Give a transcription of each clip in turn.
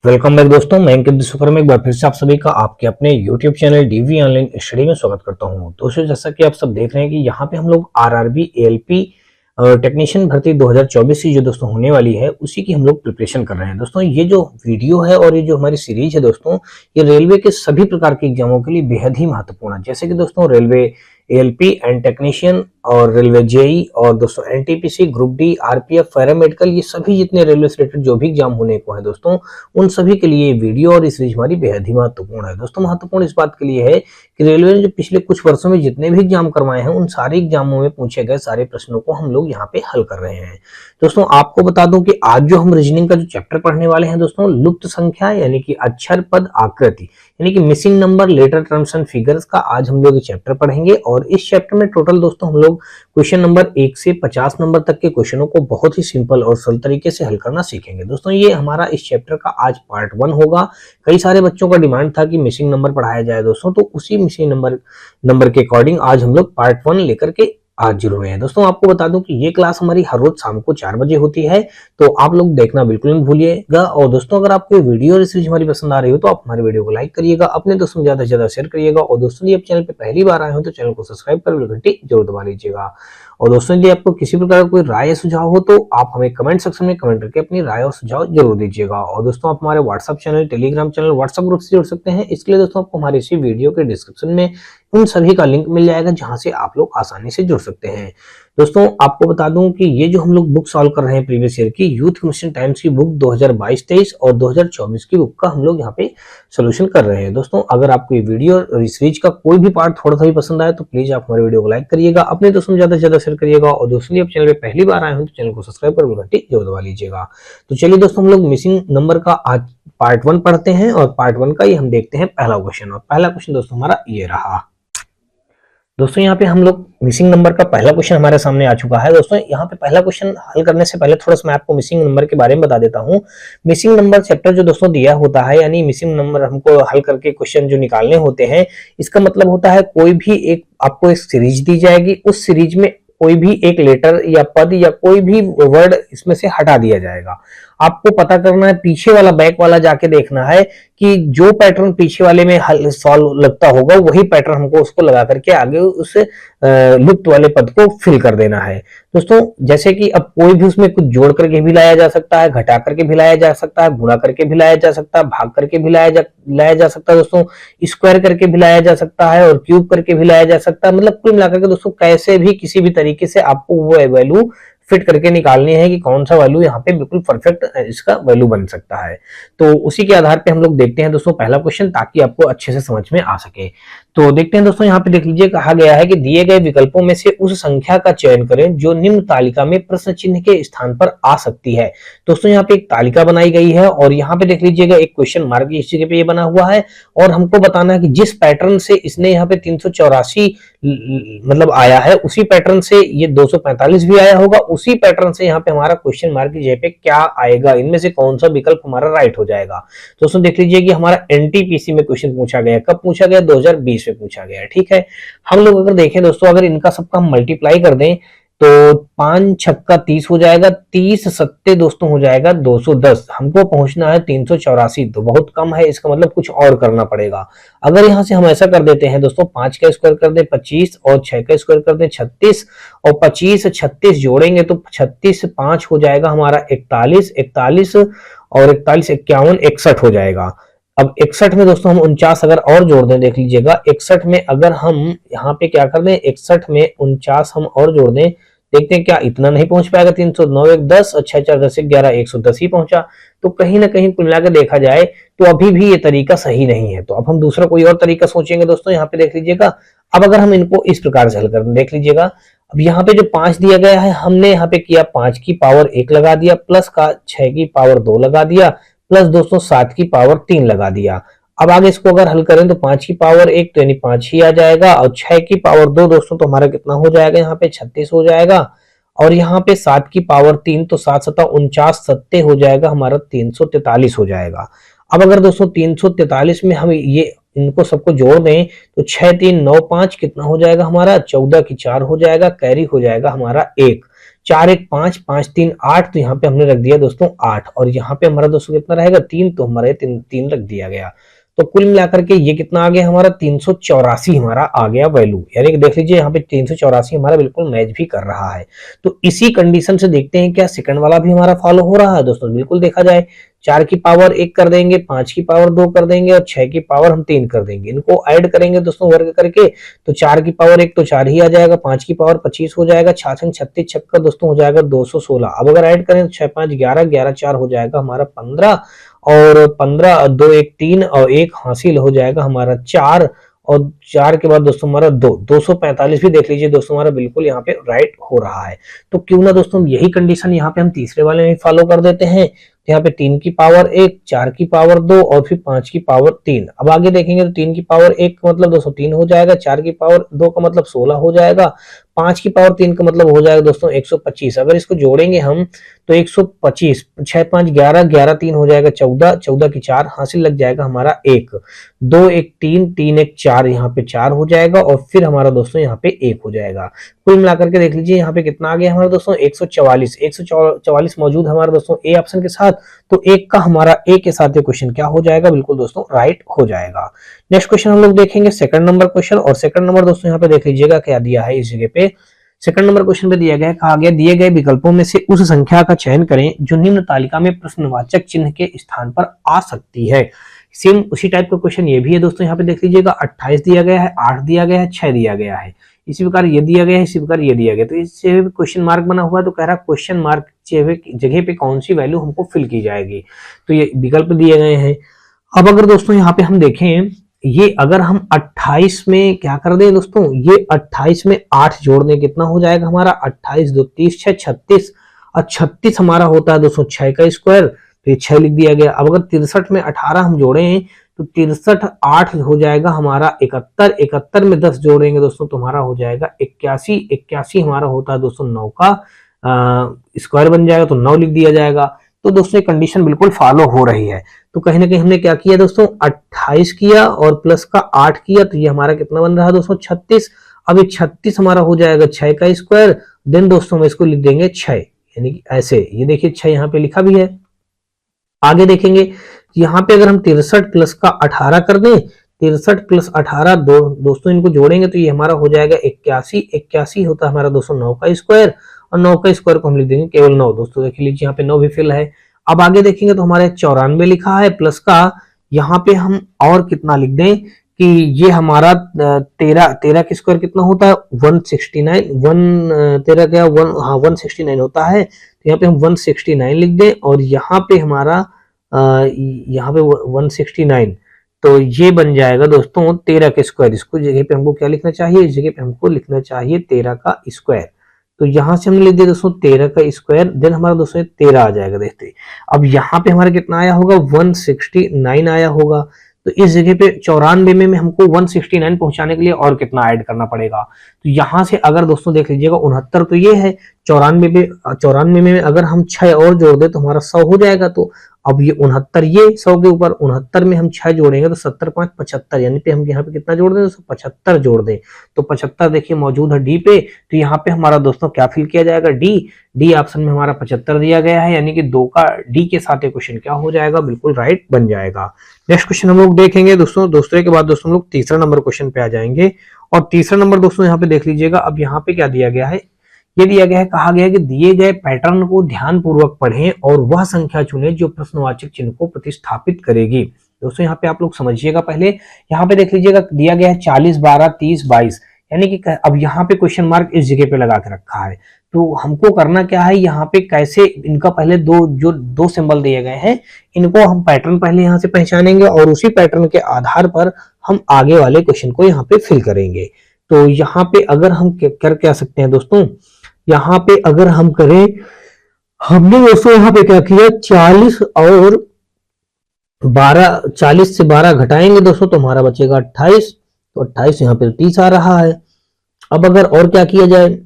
Welcome back दोस्तों, मैं अंकित विश्वकर्मा में एक बार फिर से आप सभी का आपके अपने YouTube channel DV online study में स्वागत करता हूं। दोस्तों, जैसा कि आप सब देख रहे हैं कि यहाँ पे हम लोग आरआरबी एएलपी टेक्नीशियन भर्ती 2024 की जो दोस्तों होने वाली है उसी की हम लोग प्रिपरेशन कर रहे हैं। दोस्तों, ये जो वीडियो है और ये जो हमारी सीरीज है दोस्तों, ये रेलवे के सभी प्रकार के एग्जामों के लिए बेहद ही महत्वपूर्ण है। जैसे कि दोस्तों रेलवे एएलपी एंड टेक्नीशियन और रेलवे जेई और दोस्तों NTPC, group D, RPF, para medical, ये सभी जितने रेलवे से रिलेटेड जो भी एग्जाम होने को है दोस्तों, उन सभी के लिए वीडियो और सीरीज हमारी बेहद ही महत्वपूर्ण है। दोस्तों, महत्वपूर्ण इस बात के लिए है कि रेलवे ने जो पिछले कुछ वर्षों में जितने भी एग्जाम करवाए हैं उन सारे एग्जामों में पूछे गए सारे प्रश्नों को हम लोग यहाँ पे हल कर रहे हैं। दोस्तों, आपको बता दूं कि आज जो हम रीजनिंग का जो चैप्टर पढ़ने वाले हैं दोस्तों, लुप्त संख्या यानी कि अक्षर, पद, आकृति यानी कि missing number, letter, terms and figures का आज हम लोग ये चैप्टर पढ़ेंगे। और इस चैप्टर में टोटल दोस्तों हम लोग क्वेश्चन नंबर 1 से 50 नंबर तक के क्वेश्चनों को बहुत ही सिंपल और सरल तरीके से हल करना सीखेंगे। दोस्तों, ये हमारा इस चैप्टर का आज पार्ट 1 होगा। कई सारे बच्चों का डिमांड था कि मिसिंग नंबर पढ़ाया जाए दोस्तों, तो उसी मिसिंग नंबर के अकॉर्डिंग आज हम लोग पार्ट 1 लेकर के आज जुड़े हुए हैं। दोस्तों, आपको बता दूं कि ये क्लास हमारी हर रोज शाम को 4 बजे होती है, तो आप लोग देखना बिल्कुल नहीं भूलिएगा। और दोस्तों, अगर आपको वीडियो और सीरीज हमारी पसंद आ रही हो तो आप हमारे वीडियो को लाइक करिएगा, अपने दोस्तों में ज्यादा से ज्यादा शेयर करिएगा। और दोस्तों, यदि आप चैनल पे पहली बार आए हो तो चैनल को सब्सक्राइब कर बेल घंटी जरूर दबा लीजिएगा। और दोस्तों, यदि आपको किसी प्रकार का कोई राय या सुझाव हो तो आप हमें कमेंट सेक्शन में कमेंट करके अपनी राय और सुझाव जरूर दीजिएगा। और दोस्तों, आप हमारे WhatsApp channel, Telegram channel, WhatsApp group से जुड़ सकते हैं। इसके लिए दोस्तों आपको हमारे इसी वीडियो के डिस्क्रिप्शन में उन सभी का लिंक मिल जाएगा जहां से आप लोग आसानी से जुड़ सकते हैं। दोस्तों, आपको बता दूं कि ये जो हम लोग बुक सॉल्व कर रहे हैं प्रीवियस ईयर की यूथ मिशन टाइम्स की बुक 2022-23 और 2024 की बुक का हम लोग यहाँ पे सोल्यूशन कर रहे हैं। दोस्तों, अगर आपको ये वीडियो और सीरीज का कोई भी पार्ट थोड़ा सा भी पसंद आए तो प्लीज आप हमारे वीडियो को लाइक करिएगा, अपने दोस्तों में ज्यादा से ज्यादा शेयर करिएगा। और दोस्तों, आप चैनल पे पहली बार आए हो तो चैनल को सब्सक्राइब कर बेल घंटी जरूर दबा लीजिएगा। तो चलिए दोस्तों, हम लोग मिसिंग नंबर का आज पार्ट 1 पढ़ते हैं और पार्ट 1 का ही हम देखते हैं पहला क्वेश्चन। और पहला क्वेश्चन दोस्तों हमारा ये रहा। दोस्तों, यहाँ पे हम लोग मिसिंग नंबर का पहला क्वेश्चन हमारे सामने आ चुका है। दोस्तों, यहाँ पे पहला क्वेश्चन हल करने से पहले थोड़ा सा मैं आपको मिसिंग नंबर के बारे में बता देता हूँ। मिसिंग नंबर चैप्टर जो दोस्तों दिया होता है, यानी मिसिंग नंबर हमको हल करके क्वेश्चन जो निकालने होते हैं, इसका मतलब होता है कोई भी एक आपको एक सीरीज दी जाएगी, उस सीरीज में कोई भी एक लेटर या पद या कोई भी वर्ड इसमें से हटा दिया जाएगा। आपको पता करना है, पीछे वाला बैक वाला जाके देखना है कि जो पैटर्न पीछे वाले में हल सॉल्व लगता होगा वही पैटर्न हमको उसको लगा करके आगे उस लुप्त वाले पद को फिल कर देना है। दोस्तों, जैसे कि अब कोई भी उसमें कुछ जोड़ करके भी लाया जा सकता है, घटा करके भी लाया जा सकता है, गुणा करके भी लाया जा सकता है, भाग करके भी लाया जा सकता है दोस्तों, स्क्वायर करके भी लाया जा सकता है और क्यूब करके भी लाया जा सकता है। मतलब कुल मिलाकर के दोस्तों कैसे भी किसी भी तरीके से आपको वो वैल्यू फिट करके निकालनी है कि कौन सा वैल्यू यहाँ पे बिल्कुल परफेक्ट इसका वैल्यू बन सकता है। तो उसी के आधार पे हम लोग देखते हैं दोस्तों पहला क्वेश्चन, ताकि आपको अच्छे से समझ में आ सके। तो देखते हैं दोस्तों, यहाँ पे देख लीजिए, कहा गया है कि दिए गए विकल्पों में से उस संख्या का चयन करें जो निम्न तालिका में प्रश्न चिन्ह के स्थान पर आ सकती है। दोस्तों, यहाँ पे एक तालिका बनाई गई है और यहाँ पे देख लीजिएगा एक क्वेश्चन मार्क इस जगह पे ये बना हुआ है और हमको बताना है कि जिस पैटर्न से इसने यहाँ पे 384 मतलब आया है उसी पैटर्न से ये 245 भी आया होगा, उसी पैटर्न से यहाँ पे हमारा क्वेश्चन मार्क की जगह पे क्या आएगा, इनमें से कौन सा विकल्प हमारा राइट हो जाएगा। दोस्तों, देख लीजिए कि हमारा एनटीपीसी में क्वेश्चन पूछा गया, कब पूछा गया, 2020 में पूछा गया। ठीक है, हम लोग अगर देखें दोस्तों, अगर इनका सबका हम मल्टीप्लाई कर दें तो 5 छक्का 30 हो जाएगा, 30 सत्ते दोस्तों हो जाएगा 210। हमको पहुंचना है 384, तो बहुत कम है, इसका मतलब कुछ और करना पड़ेगा। अगर यहां से हम ऐसा कर देते हैं दोस्तों, 5 का स्क्वायर कर दे 25 और 6 का स्क्वायर कर दे 36 और 25 36 जोड़ेंगे तो 36 5 हो जाएगा हमारा 41, 41 और 41 51 61 हो जाएगा। अब 61 में दोस्तों हम 49 अगर और जोड़ दें, देख लीजिएगा 61 में अगर हम यहाँ पे क्या कर दें, 61 में 49 हम और जोड़ दें, देखते हैं क्या इतना नहीं पहुंच पाएगा। 309 1 10 और 6 4 10 11 110 ही पहुंचा। तो कहीं ना कहीं कुल मिलाकर देखा जाए तो अभी भी ये तरीका सही नहीं है। तो अब हम दूसरा कोई और तरीका सोचेंगे दोस्तों। यहाँ पे देख लीजिएगा, अब अगर हम इनको इस प्रकार से हल कर देख लीजिएगा, अब यहाँ पे जो 5 दिया गया है हमने यहाँ पे किया 5 की पावर 1 लगा दिया, प्लस का 6 की पावर 2 लगा दिया, प्लस दोस्तों 7 की पावर 3 लगा दिया। अब आगे इसको अगर हल करें तो 5 की पावर 1 तो यानी 5 ही आ जाएगा और 6 की पावर 2 दोस्तों तो हमारा कितना हो जाएगा, यहाँ पे 36 हो जाएगा। और यहाँ पे 7 की पावर 3 तो 7 सत्ता 49 सत्ते हो जाएगा हमारा 343 हो जाएगा। अब अगर दोस्तों 343 में हम ये इनको सबको जोड़ दें तो 6 3 9 5 कितना हो जाएगा हमारा, 14 की 4 हो जाएगा, कैरी हो जाएगा हमारा 1। 4 1 5 5 3 8, तो यहाँ पे हमने रख दिया दोस्तों 8, और यहाँ पे हमारा दोस्तों कितना रहेगा 3, तो हमारे 3 रख दिया गया। तो कुल मिलाकर के ये कितना आ गया हमारा 384 हमारा आ गया वैल्यू, यानी कि देख लीजिए यहाँ पे 384 हमारा बिल्कुल मैच भी कर रहा है। तो इसी कंडीशन से देखते हैं क्या सेकंड वाला भी हमारा फॉलो हो रहा है दोस्तों। बिल्कुल देखा जाए 4 की पावर 1 कर देंगे, 5 की पावर 2 कर देंगे और 6 की पावर हम 3 कर देंगे। इनको ऐड करेंगे दोस्तों वर्ग करके, तो 4 की पावर 1 तो 4 ही आ जाएगा, 5 की पावर 25 हो जाएगा, 6 36 छक्का दोस्तों हो जाएगा 216। अब अगर ऐड करें तो 6 5 11 11 4 हो जाएगा हमारा 15, और 15 2 1 3 और 1 हासिल हो जाएगा हमारा 4, और 4 के बाद दोस्तों हमारा 245 भी देख लीजिए दोस्तों हमारा बिल्कुल यहाँ पे राइट हो रहा है। तो क्यों ना दोस्तों यही कंडीशन यहाँ पे हम तीसरे वाले में फॉलो कर देते हैं। यहाँ पे 3 की पावर 1, 4 की पावर 2 और फिर 5 की पावर 3। अब आगे देखेंगे तो 3 की पावर 1 का मतलब दोस्तों 3 हो जाएगा, 4 की पावर 2 का मतलब 16 हो जाएगा, 5 की पावर 3 का मतलब हो जाएगा दोस्तों 125। अगर इसको जोड़ेंगे हम तो 125, 6 5 11 11 3 हो जाएगा 14, 14 की 4 हासिल लग जाएगा हमारा 1, 2 1 3 3 1 4, यहाँ पे 4 हो जाएगा और फिर हमारा दोस्तों यहाँ पे 1 हो जाएगा। कुल मिलाकर के देख लीजिए यहाँ पे कितना आ गया हमारा दोस्तों 144 मौजूद हमारे दोस्तों ए ऑप्शन के साथ। तो एक का हमारा ए के साथ ये क्वेश्चन क्या हो जाएगा, बिल्कुल दोस्तों राइट हो जाएगा। नेक्स्ट क्वेश्चन हम लोग देखेंगे सेकंड नंबर क्वेश्चन, और सेकंड नंबर दोस्तों यहाँ पे देख लीजिएगा क्या दिया है इस जगह पे। सेकंड नंबर क्वेश्चन पे दिया गया है, कहा गया दिए गए विकल्पों में से उस संख्या का चयन करें जो निम्न तालिका में प्रश्नवाचक चिन्ह के स्थान पर आ सकती है। सेम उसी टाइप का क्वेश्चन ये भी है दोस्तों, यहाँ पे देख लीजिएगा 28 दिया गया है, 8 दिया गया है, 6 दिया गया है, इसी प्रकार ये दिया गया है, इसी प्रकार ये दिया गया। तो इससे क्वेश्चन मार्क बना हुआ है, तो कह रहा है क्वेश्चन मार्क जगह पे कौन सी वैल्यू हमको फिल की जाएगी। तो ये विकल्प दिए गए हैं। अब अगर दोस्तों यहाँ पे हम देखें, ये अगर हम 28 में क्या कर दें दोस्तों, ये 28 में 8 जोड़ दें कितना हो जाएगा हमारा 28 2 30 6 36, और 36 हमारा होता है दोस्तों 6 का स्क्वायर, तो ये 6 लिख दिया गया। अब अगर 63 में 18 हम जोड़ें तो 63 8 हो जाएगा हमारा 71, 71 में 10 जोड़ेंगे दोस्तों तो हमारा हो जाएगा 81, 81 हमारा होता है दोस्तों 9 का स्क्वायर बन जाएगा, तो 9 लिख दिया जाएगा। तो दोस्तों ये कंडीशन बिल्कुल फॉलो हो रही है। तो कहीं ना कहीं हमने क्या किया दोस्तों 28 किया और प्लस का 8 किया, तो ये हमारा कितना बन रहा है दोस्तों 36। अब ये 36 हमारा हो जाएगा 6 का स्क्वायर, देन दोस्तों हम इसको लिख देंगे 6, यानी कि ऐसे ये देखिए 6 यहाँ पे लिखा भी है। आगे देखेंगे यहाँ पे अगर हम 63 प्लस का 18 कर दें, 63 प्लस 18 दोस्तों इनको जोड़ेंगे तो ये हमारा हो जाएगा 81, 81 होता है हमारा दोस्तों 9 का स्क्वायर, और 9 का स्क्वायर को हम लिख देंगे केवल 9 दोस्तों, देख लीजिए यहाँ पे 9 भी फिल है। अब आगे देखेंगे तो हमारे 94 लिखा है प्लस का, यहाँ पे हम और कितना लिख दें कि ये हमारा 13 का स्क्वायर कितना होता है 169, 13 क्या 169 होता है, तो यहाँ पे हम 169 लिख दें, और यहाँ पे हमारा यहाँ पे 169, तो ये बन जाएगा दोस्तों 13 का स्क्वायर। इसको जगह पे हमको क्या लिखना चाहिए, इस जगह पे हमको लिखना चाहिए 13 का स्क्वायर। तो यहां से हमने लिख दिया दोस्तों 13 का स्क्वायर, देन हमारा दोस्तों 13 आ जाएगा। देखते अब यहाँ पे हमारा कितना आया होगा 169 आया होगा, तो इस जगह पे 94 में हमको 169 पहुंचाने के लिए और कितना ऐड करना पड़ेगा। तो यहां से अगर दोस्तों देख लीजिएगा 69 तो ये है, 94 में अगर हम 6 और जोड़ दे तो हमारा 100 हो जाएगा। तो अब ये 69 ये 100 के ऊपर 69 में हम 6 जोड़ेंगे तो 70 5 75, यानी पे हम यहाँ पे कितना जोड़ दें दोस्तों 75 जोड़ दें, तो 75 देखिए मौजूद है डी पे। तो यहाँ पे हमारा दोस्तों क्या फिल किया जाएगा डी ऑप्शन में हमारा 75 दिया गया है, यानी कि 2 का डी के साथ ये क्वेश्चन क्या हो जाएगा, बिल्कुल राइट बन जाएगा। नेक्स्ट क्वेश्चन हम लोग देखेंगे दोस्तों, दूसरे के बाद दोस्तों हम लोग तीसरा नंबर क्वेश्चन पे आ जाएंगे। और तीसरा नंबर दोस्तों यहाँ पे देख लीजिएगा, अब यहाँ पे क्या दिया गया है, ये दिया गया है, कहा गया है कि दिए गए पैटर्न को ध्यानपूर्वक पढ़ें और वह संख्या चुनें जो प्रश्नवाचक चिन्ह को प्रतिस्थापित करेगी। दोस्तों यहाँ पे आप लोग समझिएगा, पहले यहाँ पे देख लीजिएगा दिया गया है 40 12 30 22, यानी कि अब यहाँ पे क्वेश्चन मार्क इस जगह पे लगा के रखा है। तो हमको करना क्या है, यहाँ पे कैसे इनका पहले दो सिंबल दिए गए हैं, इनको हम पैटर्न पहले यहाँ से पहचानेंगे और उसी पैटर्न के आधार पर हम आगे वाले क्वेश्चन को यहाँ पे फिल करेंगे। तो यहाँ पे अगर हम कर क्या सकते हैं दोस्तों, यहाँ पे अगर हम करें, हमने दोस्तों यहाँ पे क्या किया 40 और 12, 40 से 12 घटाएंगे दोस्तों तो हमारा बचेगा 28, तो 28 यहाँ पे 30 आ रहा है। अब अगर और क्या किया जाए,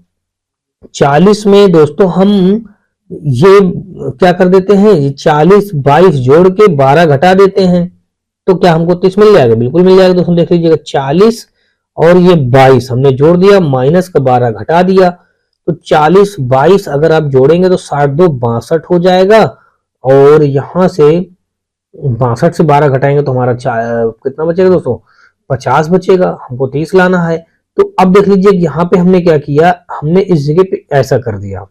40 में दोस्तों हम ये क्या कर देते हैं, ये 40 22 जोड़ के 12 घटा देते हैं, तो क्या हमको 30 मिल जाएगा, बिल्कुल मिल जाएगा। दोस्तों देख लीजिएगा 40 और ये 22 हमने जोड़ दिया, माइनस का 12 घटा दिया, तो 40 22 अगर आप जोड़ेंगे तो 60 2 62 हो जाएगा, और यहां से 62 से 12 घटाएंगे तो हमारा कितना बचेगा दोस्तों, 50 बचेगा। हमको 30 लाना है। तो अब देख लीजिए यहाँ पे हमने क्या किया, हमने इस जगह पे ऐसा कर दिया,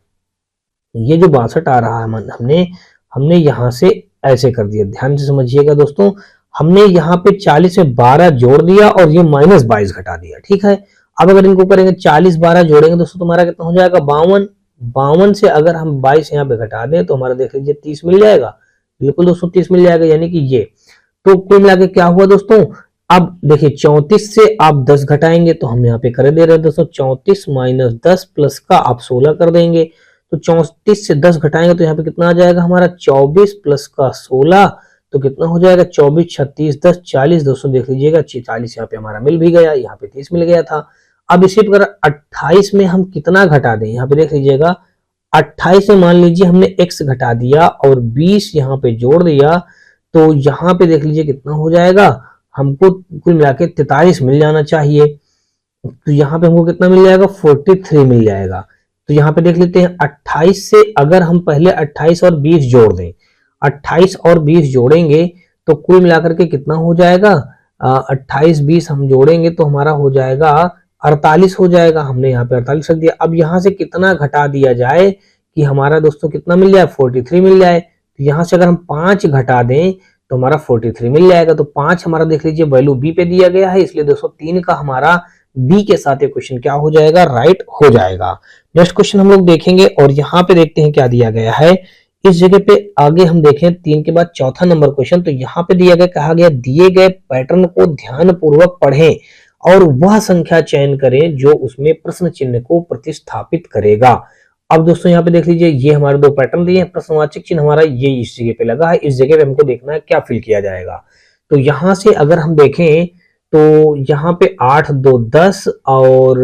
ये जो 62 आ रहा है हमने हमने यहाँ से ऐसे कर दिया। ध्यान से समझिएगा दोस्तों, हमने यहाँ पे 40 में 12 जोड़ दिया और ये -22 घटा दिया। ठीक है, अब अगर इनको करेंगे 40 12 जोड़ेंगे दोस्तों, तुम्हारा कितना हो जाएगा 52। 52 से अगर हम 22 यहाँ पे घटा दें तो हमारा देख लीजिए 30 मिल जाएगा। बिल्कुल दोस्तों 30 मिल जाएगा, यानी कि ये। तो कुल मिला के क्या हुआ दोस्तों, अब देखिए 34 से आप 10 घटाएंगे तो हम यहाँ पे कर दे रहे हैं दोस्तों, 34 - 10 प्लस का आप 16 कर देंगे। तो 34 से 10 घटाएंगे तो यहाँ पे कितना आ जाएगा हमारा, 24 प्लस का 16, तो कितना हो जाएगा 24 36 10 40। दोस्तों देख लीजिएगा 40 यहाँ पे हमारा मिल भी गया, यहाँ पे 30 मिल गया था। अब इसी प्रकार 28 में हम कितना घटा दें, यहाँ पे देख लीजिएगा 28 में मान लीजिए हमने x घटा दिया और 20 यहाँ पे जोड़ दिया, तो यहाँ पे देख लीजिए कितना हो जाएगा, हमको कुल मिला के 43 मिल जाना चाहिए। तो यहाँ पे हमको कितना मिल जाएगा, 43 मिल जाएगा। तो यहाँ पे देख लेते हैं 28 से अगर हम पहले 28 और 20 जोड़ दें, 28 और 20 जोड़ेंगे तो कुल मिलाकर के कितना हो जाएगा, 28 20 हम जोड़ेंगे तो हमारा हो जाएगा 48 हो जाएगा। हमने यहाँ पे 48 रख दिया। अब यहाँ से कितना घटा दिया जाए कि हमारा दोस्तों कितना मिल जाए, 43 मिल जाए। तो यहाँ से अगर हम 5 घटा दें तो हमारा 43 मिल जाएगा। तो 5 हमारा देख लीजिए वैल्यू बी पे दिया गया है, इसलिए दोस्तों 3 का हमारा बी के साथ ये क्वेश्चन क्या हो जाएगा, राइट हो जाएगा। नेक्स्ट क्वेश्चन हम लोग देखेंगे और यहाँ पे देखते हैं क्या दिया गया है। इस जगह पे आगे हम देखें 3 के बाद चौथा नंबर क्वेश्चन। तो यहाँ पे दिया गया, कहा गया दिए गए पैटर्न को ध्यान पूर्वक पढ़ें और वह संख्या चयन करें जो उसमें प्रश्न चिन्ह को प्रतिस्थापित करेगा। अब दोस्तों यहाँ पे देख लीजिए, ये हमारे 2 पैटर्न दिए हैं, प्रश्नवाचक चिन्ह हमारा ये इस जगह पे लगा है, इस जगह पे हमको देखना है क्या फिल किया जाएगा। तो यहाँ से अगर हम देखें तो यहाँ पे 8 2 10 और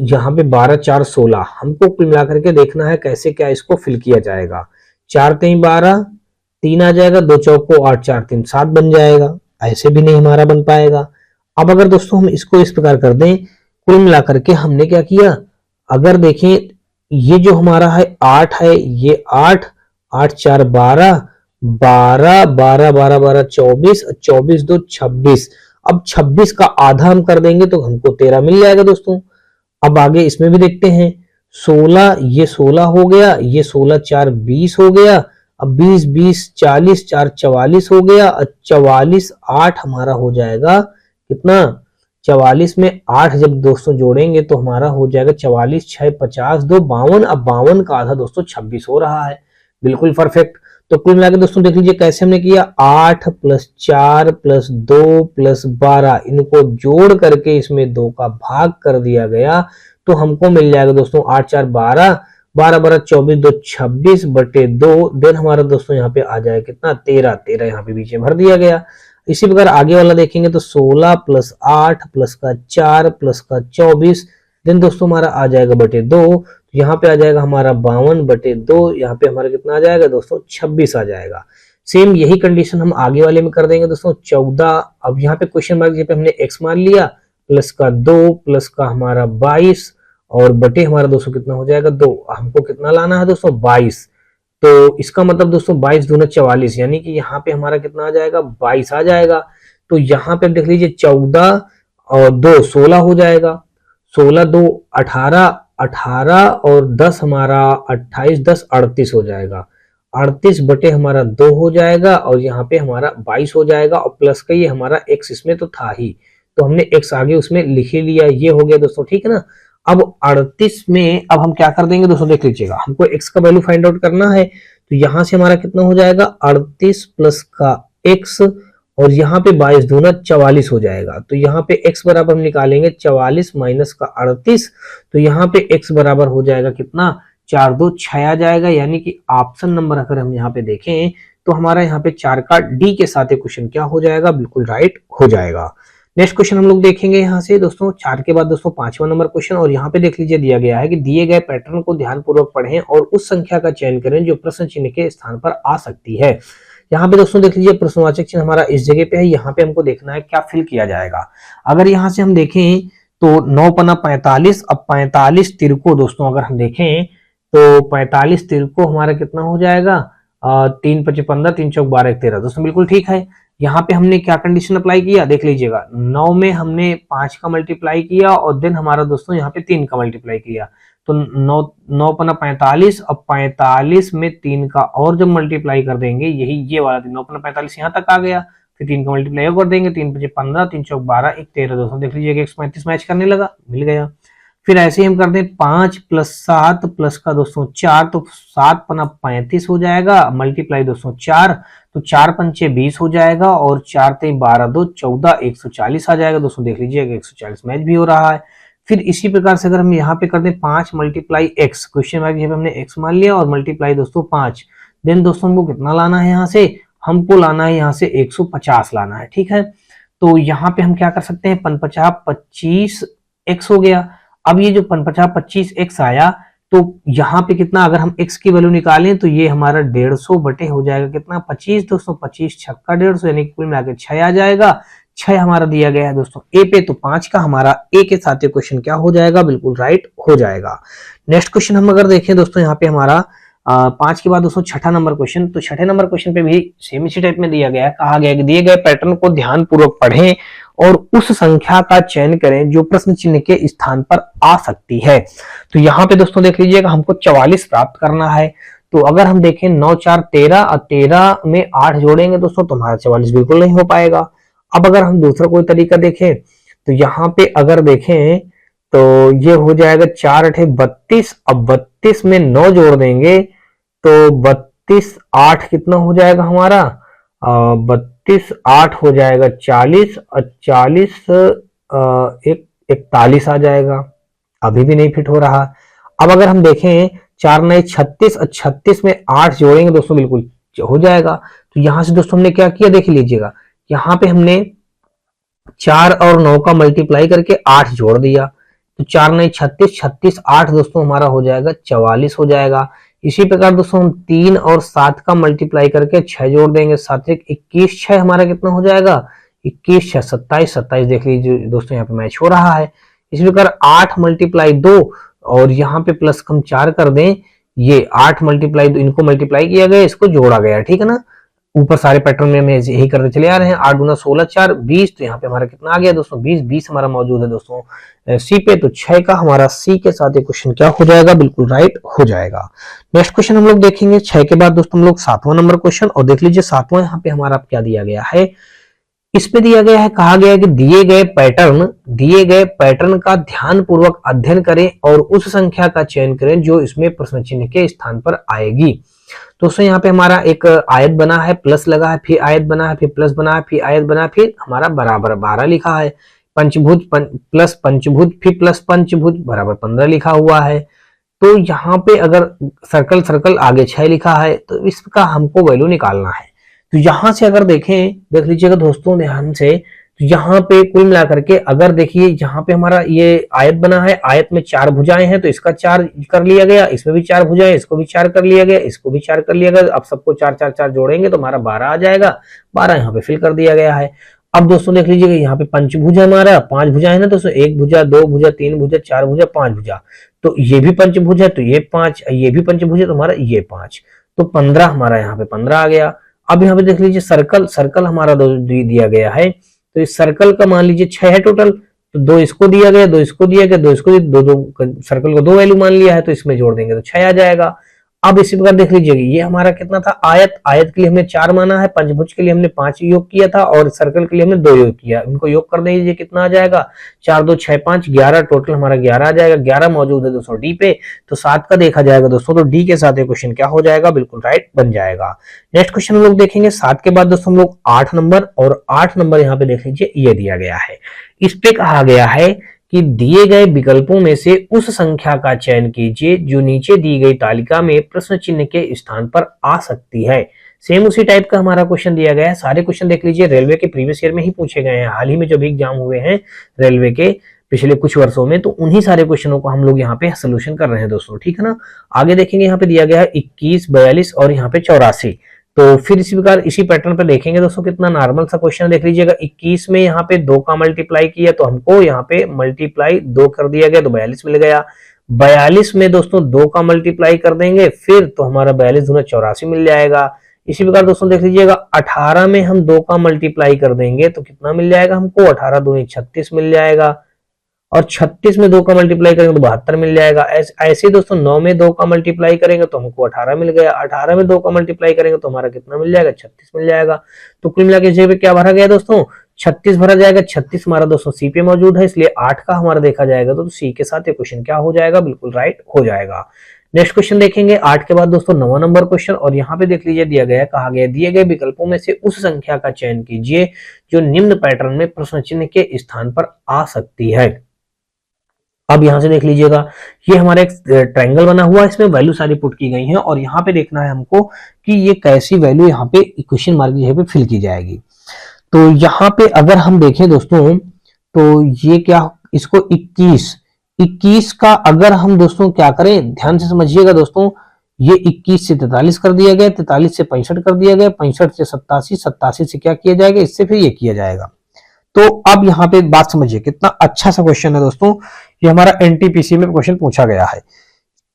यहाँ पे 12 4 16, हमको कुल मिलाकर के देखना है कैसे क्या इसको फिल किया जाएगा। 4 3 12, 3 आ जाएगा, 2 चौको 8 4 3 7 बन जाएगा। ऐसे भी नहीं हमारा बन पाएगा। अब अगर दोस्तों हम इसको इस प्रकार कर दें, कुल मिलाकर के हमने क्या किया, अगर देखें ये जो हमारा है 8 है, ये 8 8 4 12 12 12 12 12 24 24 2 26। अब 26 का आधा हम कर देंगे तो हमको 13 मिल जाएगा दोस्तों। अब आगे इसमें भी देखते हैं, 16 ये 16 हो गया, ये 16 4 20 हो गया। अब 20 20 40 4 44 हो गया। 44 8 हमारा हो जाएगा कितना, 44 में 8 जब दोस्तों जोड़ेंगे तो हमारा हो जाएगा 44 6 50 2 52। अब 52 का आधा दोस्तों 26 हो रहा है, बिल्कुल परफेक्ट। तो कुल मिलाकर दोस्तों देख लीजिए कैसे हमने किया, 8 + 4 + 2 + 12, इनको जोड़ करके इसमें 2 का भाग कर दिया गया तो हमको मिल जाएगा दोस्तों 8 4 12 12 12 24 2 26 बटे 2। देन हमारा दोस्तों यहाँ पे आ जाएगा कितना, 13 13 यहाँ पे बीच में भर दिया गया। इसी प्रकार आगे वाला देखेंगे तो 16 + 8 + का 4 + का 24, देन दोस्तों हमारा आ जाएगा बटे 2। यहाँ पे आ जाएगा हमारा 52 बटे 2, यहाँ पे हमारा कितना आ जाएगा दोस्तों 26 आ जाएगा। सेम यही कंडीशन हम आगे वाले में कर देंगे दोस्तों 14। अब यहाँ पे क्वेश्चन मार्क पे हमने x मान लिया, प्लस का 2 प्लस का हमारा 22 और बटे हमारा दोस्तों कितना हो जाएगा 2। हमको कितना लाना है दोस्तों 22। तो इसका मतलब दोस्तों 22 दूना 44, यानी कि यहाँ पे हमारा कितना आ जाएगा 22 आ जाएगा। तो यहाँ पे देख लीजिए 14 और 2 16 हो जाएगा, 16 2 18 18 और 10 हमारा 28 10 38 हो जाएगा। 38 बटे हमारा 2 हो जाएगा और यहाँ पे हमारा 22 हो जाएगा और प्लस का ये हमारा x इसमें तो था ही, तो हमने x आगे उसमें लिख ही लिया। ये हो गया दोस्तों, ठीक है ना। अब 38 में अब हम क्या कर देंगे दोस्तों, देख लीजिएगा हमको x का वैल्यू फाइंड आउट करना है। तो यहाँ से हमारा कितना हो जाएगा 38 प्लस का x और यहाँ पे 22 दूना 44 हो जाएगा। तो यहाँ पे x बराबर हम निकालेंगे 44 माइनस का 38, तो यहाँ पे x बराबर हो जाएगा कितना 4 2 6 आ जाएगा। यानी कि ऑप्शन नंबर अगर हम यहाँ पे देखें तो हमारा यहाँ पे 4 का डी के साथ क्वेश्चन क्या हो जाएगा, बिल्कुल राइट हो जाएगा। नेक्स्ट क्वेश्चन हम लोग देखेंगे यहाँ से दोस्तों 4 के बाद दोस्तों 5वां नंबर क्वेश्चन, और यहाँ पे देख लीजिए दिया गया है कि दिए गए पैटर्न को ध्यानपूर्वक पढ़ें और उस संख्या का चयन करें जो प्रश्न चिन्ह के स्थान पर आ सकती है। यहाँ पे दोस्तों देख लीजिए प्रश्नवाचक चिन्ह हमारा इस जगह पे है, यहाँ पे हमको देखना है क्या फिल किया जाएगा। अगर यहाँ से हम देखें तो 9 पना 45, अब 45 तिरको दोस्तों अगर हम देखें तो 45 तिरको हमारा कितना हो जाएगा, 3 5 15, 3 चौक 12 1 13 दोस्तों, बिल्कुल ठीक है। यहाँ पे हमने क्या कंडीशन अप्लाई किया देख लीजिएगा, 9 में हमने 5 का मल्टीप्लाई किया और देन हमारा दोस्तों यहाँ पे 3 का मल्टीप्लाई किया, तो 9 पना 45, अब 45 में 3 का और जब मल्टीप्लाई कर देंगे, यही ये वाला 9 पना 45 यहाँ तक आ गया, फिर 3 का मल्टीप्लाई कर देंगे, 3 5 15, 3 चौक 12 1 13 दोस्तों, देख लीजिएगा 135 मैच करने लगा, मिल गया। फिर ऐसे ही हम करते हैं 5 + 7 प्लस का दोस्तों 4, तो 7 पना 35 हो जाएगा, मल्टीप्लाई दोस्तों 4, तो 4 पंचे 20 हो जाएगा और 4 तेई 12 2 14 140 आ जाएगा दोस्तों, देख लीजिएगा 140 मैच भी हो रहा है। फिर इसी प्रकार से अगर हम यहाँ पे करते हैं 5 × x, क्वेश्चन मार्क यहाँ पे हमने x मान लिया और मल्टीप्लाई दोस्तों 5, देन दोस्तों हमको कितना लाना है, यहाँ से हमको लाना है यहाँ से 150 लाना है, ठीक है। तो यहाँ पे हम क्या कर सकते हैं, 55 25 x हो गया। अब ये जो 55 25 x आया, तो यहाँ पे कितना, अगर हम x की वैल्यू निकालें तो ये हमारा 150 बटे हो जाएगा कितना 25 दोस्तों, 25 छक्का 150 यानी कुल मिला के 6 आ जाएगा। 6 हमारा दिया गया है दोस्तों ए पे, तो 5 का हमारा ए के साथ ये क्वेश्चन क्या हो जाएगा, बिल्कुल राइट हो जाएगा। नेक्स्ट क्वेश्चन हम अगर देखें दोस्तों, यहाँ पे हमारा 5 के बाद दोस्तों छठा नंबर क्वेश्चन, तो छठे नंबर क्वेश्चन पे भी सेम इसी टाइप में दिया गया है, कहा गया है कि दिए गए पैटर्न को ध्यानपूर्वक पढ़ें और उस संख्या का चयन करें जो प्रश्न चिन्ह के स्थान पर आ सकती है। तो यहाँ पे दोस्तों देख लीजिएगा हमको 44 प्राप्त करना है, तो अगर हम देखें 9 4 13 और 13 में 8 जोड़ेंगे दोस्तों तो हमारा 44 बिल्कुल नहीं हो पाएगा। अब अगर हम दूसरा कोई तरीका देखें तो यहाँ पे अगर देखें तो ये हो जाएगा 4 8 32, अब 32 में 9 जोड़ देंगे तो 32 8 कितना हो जाएगा हमारा, 32 8 हो जाएगा 40 और 40 41 आ जाएगा, अभी भी नहीं फिट हो रहा। अब अगर हम देखें 4 9 36 और 36 में 8 जोड़ेंगे दोस्तों बिल्कुल हो जाएगा। तो यहां से दोस्तों हमने क्या किया देख लीजिएगा, यहाँ पे हमने 4 और 9 का मल्टीप्लाई करके 8 जोड़ दिया, तो 4 9 36 36 8 दोस्तों हमारा हो जाएगा 44 हो जाएगा। इसी प्रकार दोस्तों हम 3 और 7 का मल्टीप्लाई करके 6 जोड़ देंगे, 7 21 6 हमारा कितना हो जाएगा 21 6 27 27, देख लीजिए दोस्तों यहाँ पे मैच हो रहा है। इसी प्रकार 8 × 2 और यहाँ पे प्लस हम 4 कर दें, ये 8 × 2 इनको मल्टीप्लाई किया गया, इसको जोड़ा गया, ठीक है ना। ऊपर सारे पैटर्न में हम यही करते चले आ रहे हैं। 8 × 16 4 20, तो यहाँ पे हमारा कितना आ गया दोस्तों 20 20 हमारा मौजूद है दोस्तों सी पे, तो 6 का हमारा सी के साथ ये क्वेश्चन क्या हो जाएगा, बिल्कुल राइट हो जाएगा। नेक्स्ट क्वेश्चन हम लोग देखेंगे 6 के बाद दोस्तों हम लोग 7वां नंबर क्वेश्चन, और देख लीजिए 7वां यहाँ पे हमारा क्या दिया गया है, इसमें दिया गया है, कहा गया है कि दिए गए पैटर्न का ध्यानपूर्वक अध्ययन करें और उस संख्या का चयन करें जो इसमें प्रश्न चिन्ह के स्थान पर आएगी। दोस्तों यहाँ पे हमारा एक आयत बना है, प्लस लगा है, फिर आयत बना है, फिर प्लस बना है, फिर आयत बना है, फिर हमारा बराबर 12 लिखा है, पंचभुज प्लस पंचभुज फिर प्लस पंचभुज बराबर 15 लिखा हुआ है। तो यहाँ पे अगर सर्कल आगे 6 लिखा है, तो इसका हमको वैल्यू निकालना है। तो यहां से अगर देख लीजिएगा दोस्तों ध्यान से, तो यहाँ पे कुल मिलाकर के अगर देखिए यहाँ पे हमारा ये आयत बना है, आयत में 4 भुजाएं हैं, तो इसका 4 कर लिया गया, इसमें भी 4 भुजाएं, इसको भी 4 कर लिया गया, इसको भी 4 कर लिया गया। अब सबको 4 4 4 जोड़ेंगे तो हमारा 12 आ जाएगा, 12 यहाँ पे फिल कर दिया गया है। अब दोस्तों देख लीजिएगा यहाँ पे पंचभुज हमारा 5 भुजा है ना दोस्तों, 1 भुजा 2 भुजा 3 भुजा 4 भुजा 5 भुजा, तो ये भी पंचभुज है, तो ये 5, ये भी पंचभुज है, तो हमारा ये 5, तो 15 हमारा यहाँ पे 15 आ गया। अब यहाँ पे देख लीजिए सर्कल हमारा दिया गया है, तो इस सर्कल का मान लीजिए 6 है टोटल, तो 2 इसको दिया गया, 2 इसको दिया गया, 2 इसको दो सर्कल को 2 वैल्यू मान लिया है, तो इसमें जोड़ देंगे तो 6 आ जाएगा। अब इसी प्रकार देख लीजिएगा ये हमारा कितना था, आयत के लिए हमने 4 माना है, पंचभुज के लिए हमने 5 योग किया था और सर्कल के लिए हमने 2 योग किया, इनको योग कर दीजिए कितना आ जाएगा 4 2 6 5 11, टोटल हमारा 11 आ जाएगा। 11 मौजूद है दोस्तों डी पे, तो 7 का देखा जाएगा दोस्तों, तो डी के साथ ये क्वेश्चन क्या हो जाएगा, बिल्कुल राइट बन जाएगा। नेक्स्ट क्वेश्चन हम लोग देखेंगे 7 के बाद दोस्तों हम लोग 8 नंबर, और 8 नंबर यहाँ पे देख लीजिए ये दिया गया है, इस पे कहा गया है कि दिए गए विकल्पों में से उस संख्या का चयन कीजिए जो नीचे दी गई तालिका में प्रश्न चिन्ह के स्थान पर आ सकती है। सेम उसी टाइप का हमारा क्वेश्चन दिया गया है, सारे क्वेश्चन देख लीजिए रेलवे के प्रीवियस ईयर में ही पूछे गए हैं, हाल ही में जो भी एग्जाम हुए हैं रेलवे के पिछले कुछ वर्षों में, तो उन्हीं सारे क्वेश्चनों को हम लोग यहाँ पे सोल्यूशन कर रहे हैं दोस्तों, ठीक है ना। आगे देखेंगे यहाँ पे दिया गया है 21 42 और यहाँ पे 84, तो फिर इसी प्रकार इसी पैटर्न पे देखेंगे दोस्तों, कितना नॉर्मल सा क्वेश्चन देख लीजिएगा। 21 में यहाँ पे 2 का मल्टीप्लाई किया तो हमको यहाँ पे मल्टीप्लाई 2 कर दिया गया तो 42 मिल गया। 42 में दोस्तों 2 का मल्टीप्लाई कर देंगे फिर तो हमारा 42 दूना 84 मिल जाएगा। इसी प्रकार दोस्तों देख लीजिएगा 18 में हम 2 का मल्टीप्लाई कर देंगे तो कितना मिल जाएगा हमको, 18 दूनी 36 मिल जाएगा। और 36 में 2 का मल्टीप्लाई करेंगे तो 72 मिल जाएगा। ऐसे दोस्तों 9 में 2 का मल्टीप्लाई करेंगे तो हमको 18 मिल गया। 18 में 2 का मल्टीप्लाई करेंगे तो हमारा कितना मिल जाएगा, 36 मिल जाएगा। तो कुल मिला के जगह पे क्या भरा गया दोस्तों, 36 भरा जाएगा। 36 हमारा दोस्तों सी पे मौजूद है, इसलिए 8 का हमारा देखा जाएगा तो सी के साथ ये क्वेश्चन क्या हो जाएगा, बिल्कुल राइट हो जाएगा। नेक्स्ट क्वेश्चन देखेंगे 8 के बाद दोस्तों 9वां नंबर क्वेश्चन, और यहाँ पे देख लीजिए दिया गया है, कहा गया दिए गए विकल्पों में से उस संख्या का चयन कीजिए जो निम्न पैटर्न में प्रश्न चिन्ह के स्थान पर आ सकती है। अब यहां से देख लीजिएगा ये हमारा एक ट्रायंगल बना हुआ है, इसमें वैल्यू सारी पुट की गई हैं और यहाँ पे देखना है हमको कि ये कैसी वैल्यू यहाँ पे क्वेश्चन मार्क की जगह पे फिल की जाएगी। तो यहाँ पे अगर हम देखें दोस्तों तो ये क्या, इसको 21 का अगर हम दोस्तों क्या करें, ध्यान से समझिएगा दोस्तों, ये 21 से 43 कर दिया गया, 43 से 65 कर दिया गया, 65 से 87, 87 से क्या किया जाएगा, इससे फिर ये किया जाएगा। तो अब यहाँ पे बात समझिए, कितना अच्छा सा क्वेश्चन है दोस्तों, ये हमारा एनटीपीसी में क्वेश्चन पूछा गया है।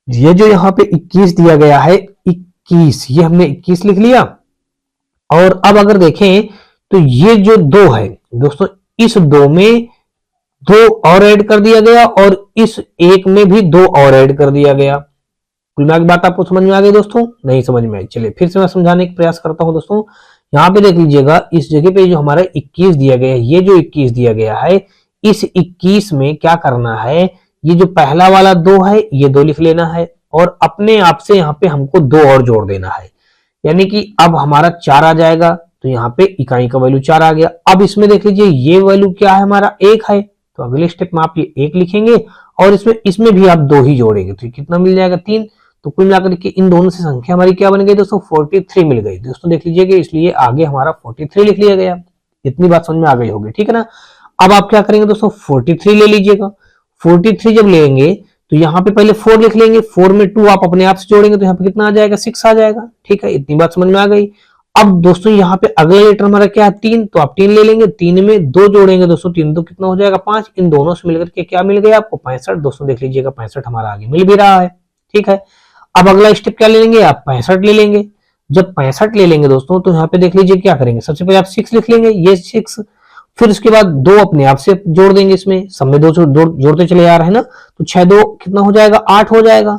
ये जो यहाँ पे 21 दिया गया है, 21 ये हमने 21 लिख लिया। और अब अगर देखें तो ये जो 2 है दोस्तों, इस 2 में 2 और ऐड कर दिया गया और इस 1 में भी 2 और ऐड कर दिया गया। कुल मिला के बात आपको समझ में आ गई दोस्तों, नहीं समझ में आई? चलिए फिर से मैं समझाने का प्रयास करता हूं दोस्तों। यहाँ पे देख लीजिएगा इस जगह पे जो हमारा 21 दिया गया है, ये जो 21 दिया गया है, इस 21 में क्या करना है, ये जो पहला वाला 2 है ये 2 लिख लेना है और अपने आप से यहाँ पे हमको 2 और जोड़ देना है, यानी कि अब हमारा 4 आ जाएगा। तो यहाँ पे इकाई का वैल्यू 4 आ गया। अब इसमें देख लीजिए ये वैल्यू क्या है, हमारा 1 है, तो अगले स्टेप में आप ये 1 लिखेंगे और इसमें भी आप 2 ही जोड़ेंगे तो कितना मिल जाएगा, 3। तो कुल मिलाकर के इन दोनों से संख्या हमारी क्या बन गई दोस्तों, 43 मिल गई दोस्तों, देख लीजिएगा, इसलिए आगे हमारा 43 लिख लिया गया। इतनी बात समझ में आ गई होगी, ठीक है ना। अब आप क्या करेंगे दोस्तों, 43 ले लीजिएगा। 43 जब लेंगे तो यहाँ पे पहले 4 लिख लेंगे, 4 में 2 आप अपने आप से जोड़ेंगे तो यहाँ पे कितना आ जाएगा, 6 आ जाएगा, ठीक है। इतनी बात समझ में आ गई। अब दोस्तों यहाँ पे अगला लेटर हमारा क्या है, 3, तो आप 3 ले लेंगे, 3 में 2 जोड़ेंगे दोस्तों, 3 तो कितना हो जाएगा, 5। इन दोनों से मिलकर के क्या मिल गया आपको, 65 दोस्तों, देख लीजिएगा 65 हमारा आगे मिल भी रहा है, ठीक है। अब अगला स्टेप क्या ले लेंगे, आप 65 ले लेंगे। जब 65 ले लेंगे दोस्तों तो यहाँ पे देख लीजिए क्या करेंगे, सबसे पहले आप 6 लिख लेंगे, ये 6, फिर उसके बाद 2 अपने आप से जोड़ देंगे, इसमें सब में 2 जोड़ते चले आ रहे हैं ना, तो 6 2 कितना हो जाएगा, 8 हो जाएगा।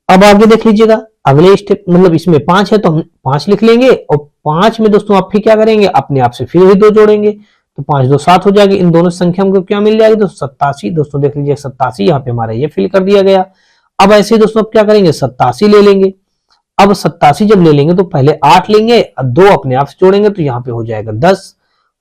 अब आगे देख लीजिएगा अगले स्टेप, मतलब इसमें 5 है तो हम 5 लिख लेंगे और 5 में दोस्तों आप फिर क्या करेंगे, अपने आप से फिर भी 2 जोड़ेंगे, तो 5 2 7 हो जाएगी। इन दोनों संख्या हमको क्या मिल जाएगी दोस्तों, 87 दोस्तों, देख लीजिए 87 यहाँ पे हमारा ये फिल कर दिया गया। अब ऐसे ही दोस्तों आप क्या करेंगे, 87 ले लेंगे। अब 87 जब ले लेंगे तो पहले 8 लेंगे और 2 अपने आप से जोड़ेंगे तो यहाँ पे हो जाएगा 10।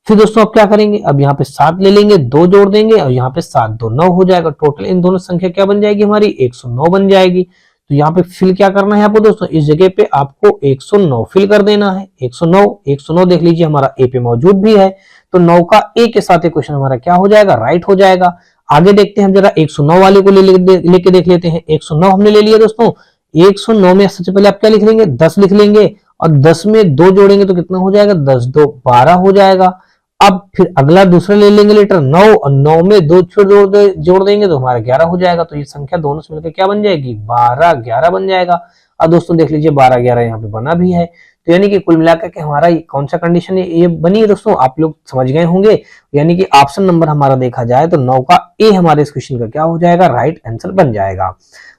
फिर दोस्तों आप क्या करेंगे, अब यहाँ पे 7 ले लेंगे, 2 जोड़ देंगे और यहाँ पे 7 2 9 हो जाएगा। टोटल इन दोनों संख्या क्या बन जाएगी हमारी, 109 बन जाएगी। तो यहाँ पे फिल क्या करना है आपको दोस्तों, इस जगह पे आपको 109 फिल कर देना है। 109 देख लीजिए हमारा ए पे मौजूद भी है, तो 9 का ए के साथ क्वेश्चन हमारा क्या हो जाएगा, राइट हो जाएगा। आगे देखते हैं हम जरा 109 वाले को लेके देख लेते हैं। 109 हमने ले लिया दोस्तों। 109 में सबसे पहले आप क्या लिख लेंगे, 10 लिख लेंगे और 10 में 2 जोड़ेंगे तो कितना हो जाएगा, 10 2 12 हो जाएगा। अब फिर अगला दूसरा ले लेंगे लेटर 9 और 9 में 2 जोड़ देंगे तो हमारा 11 हो जाएगा। तो ये संख्या दोनों से मिलकर क्या बन जाएगी, 12 11 बन जाएगा। अब दोस्तों देख लीजिए 12 11 यहाँ पे बना भी है। तो यानी कि कुल मिलाकर के हमारा कौन सा कंडीशन है ये बनी है दोस्तों, आप लोग समझ गए होंगे। यानी कि ऑप्शन नंबर हमारा देखा जाए तो 9 का ए हमारे इस क्वेश्चन का क्या हो जाएगा, राइट आंसर बन जाएगा।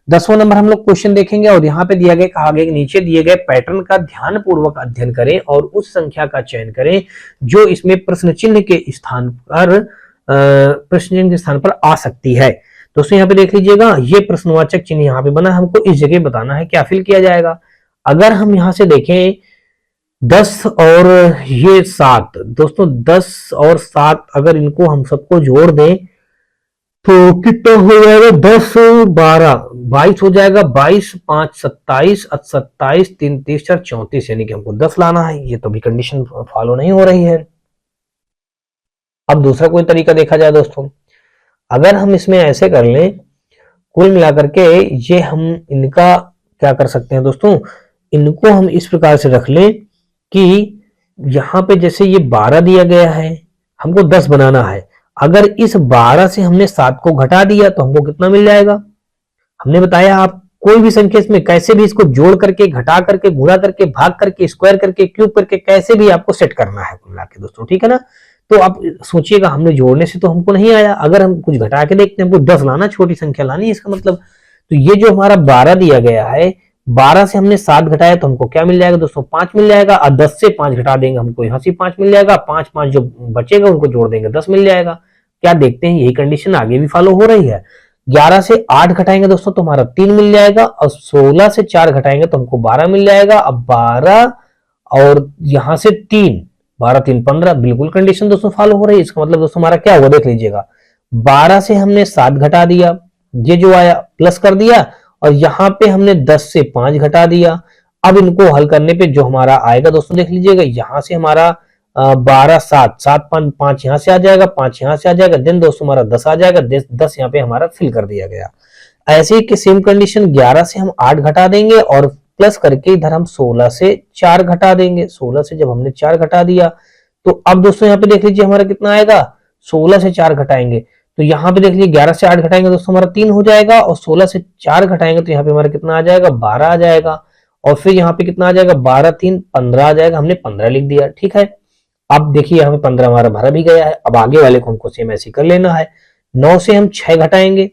10वां नंबर हम लोग क्वेश्चन देखेंगे और यहाँ पे दिया गया, कहा गया नीचे दिए गए पैटर्न का ध्यान पूर्वक अध्ययन करें और उस संख्या का चयन करें जो इसमें प्रश्न चिन्ह के स्थान पर आ सकती है। दोस्तों यहाँ पे देख लीजिएगा ये प्रश्नवाचक चिन्ह यहाँ पे बना, हमको इस जगह बताना है क्या फिल किया जाएगा। अगर हम यहाँ से देखें 10 और ये 7 दोस्तों, 10 और 7 अगर इनको हम सबको जोड़ दें तो कितना हो जाएगा, 10 12 22 हो जाएगा। 22 5 27 27 3 30 4 34, यानी कि हमको 10 लाना है। ये तो भी कंडीशन फॉलो नहीं हो रही है। अब दूसरा कोई तरीका देखा जाए दोस्तों, अगर हम इसमें ऐसे कर लें, कुल मिलाकर के ये हम इनका क्या कर सकते हैं दोस्तों, इनको हम इस प्रकार से रख लें कि यहाँ पे जैसे ये 12 दिया गया है, हमको 10 बनाना है। अगर इस 12 से हमने 7 को घटा दिया तो हमको कितना मिल जाएगा? हमने बताया आप कोई भी संख्या इसमें कैसे भी इसको जोड़ करके, घटा करके, गुणा करके, भाग करके, स्क्वायर करके, क्यूब करके, कैसे भी आपको सेट करना है कुल मिला के दोस्तों, ठीक है ना। तो आप सोचिएगा, हमने जोड़ने से तो हमको नहीं आया, अगर हम कुछ घटा के देखते हैं, हमको 10 लाना, छोटी संख्या लानी, इसका मतलब। तो ये जो हमारा 12 दिया गया है, 12 से हमने 7 घटाया तो हमको क्या मिल जाएगा दोस्तों? 5 मिल जाएगा। और 10 से 5 घटा देंगे, हमको यहाँ से 5 मिल जाएगा। 5 5 जो बचेगा उनको जोड़ देंगे, 10 मिल जाएगा। क्या देखते हैं, यही कंडीशन आगे भी फॉलो हो रही है। 11 से 8 घटाएंगे दोस्तों तो हमारा 3 मिल जाएगा, और 16 से 4 घटाएंगे तो हमको 12 मिल जाएगा। अब 12 और यहां से 3, 12 3 15, बिल्कुल कंडीशन दोस्तों फॉलो हो रही है। इसका मतलब दोस्तों हमारा क्या हुआ, देख लीजिएगा। 12 से हमने 7 घटा दिया, ये जो आया प्लस कर दिया, और यहां पे हमने 10 से 5 घटा दिया। अब इनको हल करने पे जो हमारा आएगा दोस्तों, देख लीजिएगा, यहां से हमारा 12 7 7 5 5 यहां से आ जाएगा, 5 यहां से आ जाएगा, देन दोस्तों हमारा 10 आ जाएगा। 10 यहाँ पे हमारा फिल कर दिया गया। ऐसे ही सेम कंडीशन 11 से हम 8 घटा देंगे, और प्लस करके इधर हम 16 से 4 घटा देंगे। 16 से जब हमने 4 घटा दिया तो अब दोस्तों यहाँ पे देख लीजिए हमारा कितना आएगा, 16 से 4 घटाएंगे तो यहाँ पे देख लीजिए 11 से 8 घटाएंगे दोस्तों हमारा 3 हो जाएगा, और 16 से 4 घटाएंगे तो यहाँ पे हमारा कितना आ जाएगा, 12 आ जाएगा। और फिर यहाँ पे कितना आ जाएगा, 12 3 15 आ जाएगा। हमने 15 लिख दिया, ठीक है। अब देखिए यहाँ पे 15 हमारा भरा भी गया है। अब आगे वाले को हमको सेम ऐसे कर लेना है। 9 से हम 6 घटाएंगे,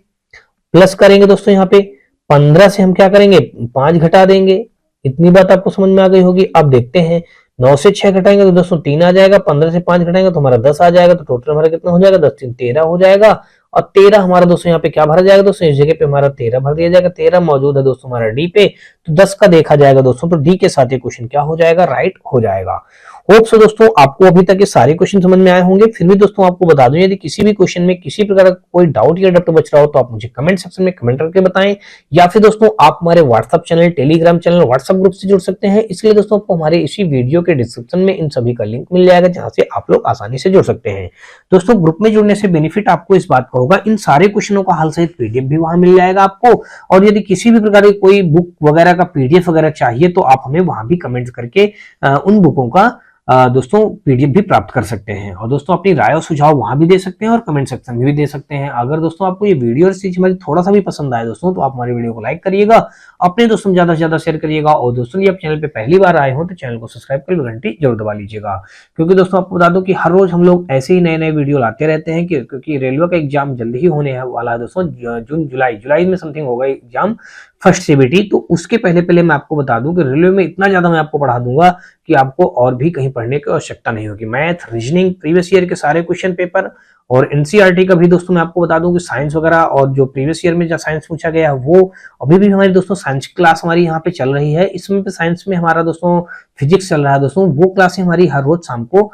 प्लस करेंगे दोस्तों, यहाँ पे 15 से हम क्या करेंगे, 5 घटा देंगे। इतनी बात आपको समझ में आ गई होगी। अब देखते हैं, 9 से 6 घटाएंगे तो दोस्तों 3 आ जाएगा, 15 से 5 घटाएंगे तो हमारा 10 आ जाएगा। तो टोटल हमारा कितना हो जाएगा, 10 3 13 हो जाएगा। और 13 हमारा दोस्तों यहाँ पे क्या भरा जाएगा दोस्तों, इस जगह पे हमारा 13 भर दिया जाएगा। 13 मौजूद है दोस्तों हमारा डी पे, तो 10 का देखा जाएगा दोस्तों, तो डी के साथ ये क्वेश्चन क्या हो जाएगा, राइट हो जाएगा। होप सो दोस्तों आपको अभी तक ये सारे क्वेश्चन समझ में आए होंगे। फिर भी दोस्तों आपको बता दूं, यदि किसी भी क्वेश्चन में किसी प्रकार का कोई डाउट या डाउट बच रहा हो तो आप मुझे कमेंट सेक्शन में कमेंट करके बताएं, या फिर दोस्तों आप हमारे WhatsApp channel, Telegram channel, WhatsApp group से जुड़ सकते हैं। इसलिए दोस्तों आपको हमारे इसी वीडियो के डिस्क्रिप्शन में इन सभी का लिंक मिल जाएगा, जहां से आप लोग आसानी से जुड़ सकते हैं। दोस्तों ग्रुप में जुड़ने से बेनिफिट आपको इस बात का होगा, इन सारे क्वेश्चनों का हल सहित पीडीएफ भी वहां मिल जाएगा आपको। और यदि किसी भी प्रकार की कोई बुक वगैरह का पीडीएफ वगैरह चाहिए तो आप हमें वहां भी कमेंट करके उन बुकों का दोस्तों पीडीएफ भी प्राप्त कर सकते हैं। और दोस्तों अपनी राय और सुझाव वहां भी दे सकते हैं और कमेंट सेक्शन में भी दे सकते हैं। अगर दोस्तों आपको ये वीडियो और चीज हमारी थोड़ा सा भी पसंद आए दोस्तों, तो आप हमारे वीडियो को लाइक करिएगा, अपने दोस्तों में ज्यादा से ज्यादा शेयर करिएगा। और दोस्तों ये आप चैनल पे पहली बार आए हो तो चैनल को सब्सक्राइब कर घंटी जरूर दबा लीजिएगा, क्योंकि दोस्तों आपको बता दो कि हर रोज हम लोग ऐसे ही नए नए वीडियो लाते रहते हैं, क्योंकि रेलवे का एग्जाम जल्दी ही होने वाला है दोस्तों, जून जुलाई में समथिंग होगा एग्जाम, फर्स्ट सीबीटी। तो उसके पहले मैं आपको बता दूं कि रेलवे में इतना ज्यादा मैं आपको पढ़ा दूंगा कि आपको और भी कहीं पढ़ने की आवश्यकता नहीं होगी। मैथ, रीजनिंग, प्रीवियस ईयर के सारे क्वेश्चन पेपर, और एनसीईआरटी का भी दोस्तों मैं आपको बता दूं कि साइंस वगैरह, और जो प्रीवियस ईयर में जो साइंस पूछा गया है वो अभी भी हमारी दोस्तों साइंस क्लास हमारी यहाँ पे चल रही है। इसमें पे साइंस में हमारा दोस्तों फिजिक्स चल रहा है दोस्तों, वो क्लासें हमारी हर रोज शाम को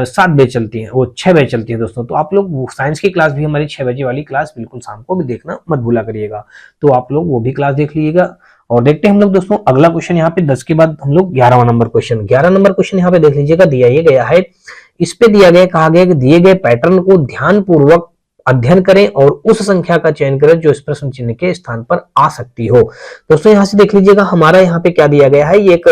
7 बजे चलती है, वो 6 बजे चलती है दोस्तों। तो आप लोग साइंस की क्लास भी हमारी 6 बजे वाली क्लास बिल्कुल शाम को भी देखना मत भूला करिएगा, तो आप लोग वो भी क्लास देख लीजिएगा। और देखते हैं हम लोग दोस्तों अगला क्वेश्चन, यहाँ पे 10 के बाद हम लोग 11वां नंबर क्वेश्चन। 11 नंबर क्वेश्चन यहाँ पे देख लीजिएगा, दिया ये गया है। इस पे दिया गया, कहा गया कि दिए गए पैटर्न को ध्यान पूर्वक अध्ययन करें और उस संख्या का चयन करें जो इस प्रश्न चिन्ह के स्थान पर आ सकती हो। दोस्तों यहाँ से देख लीजिएगा, हमारा यहाँ पे क्या दिया गया है, ये एक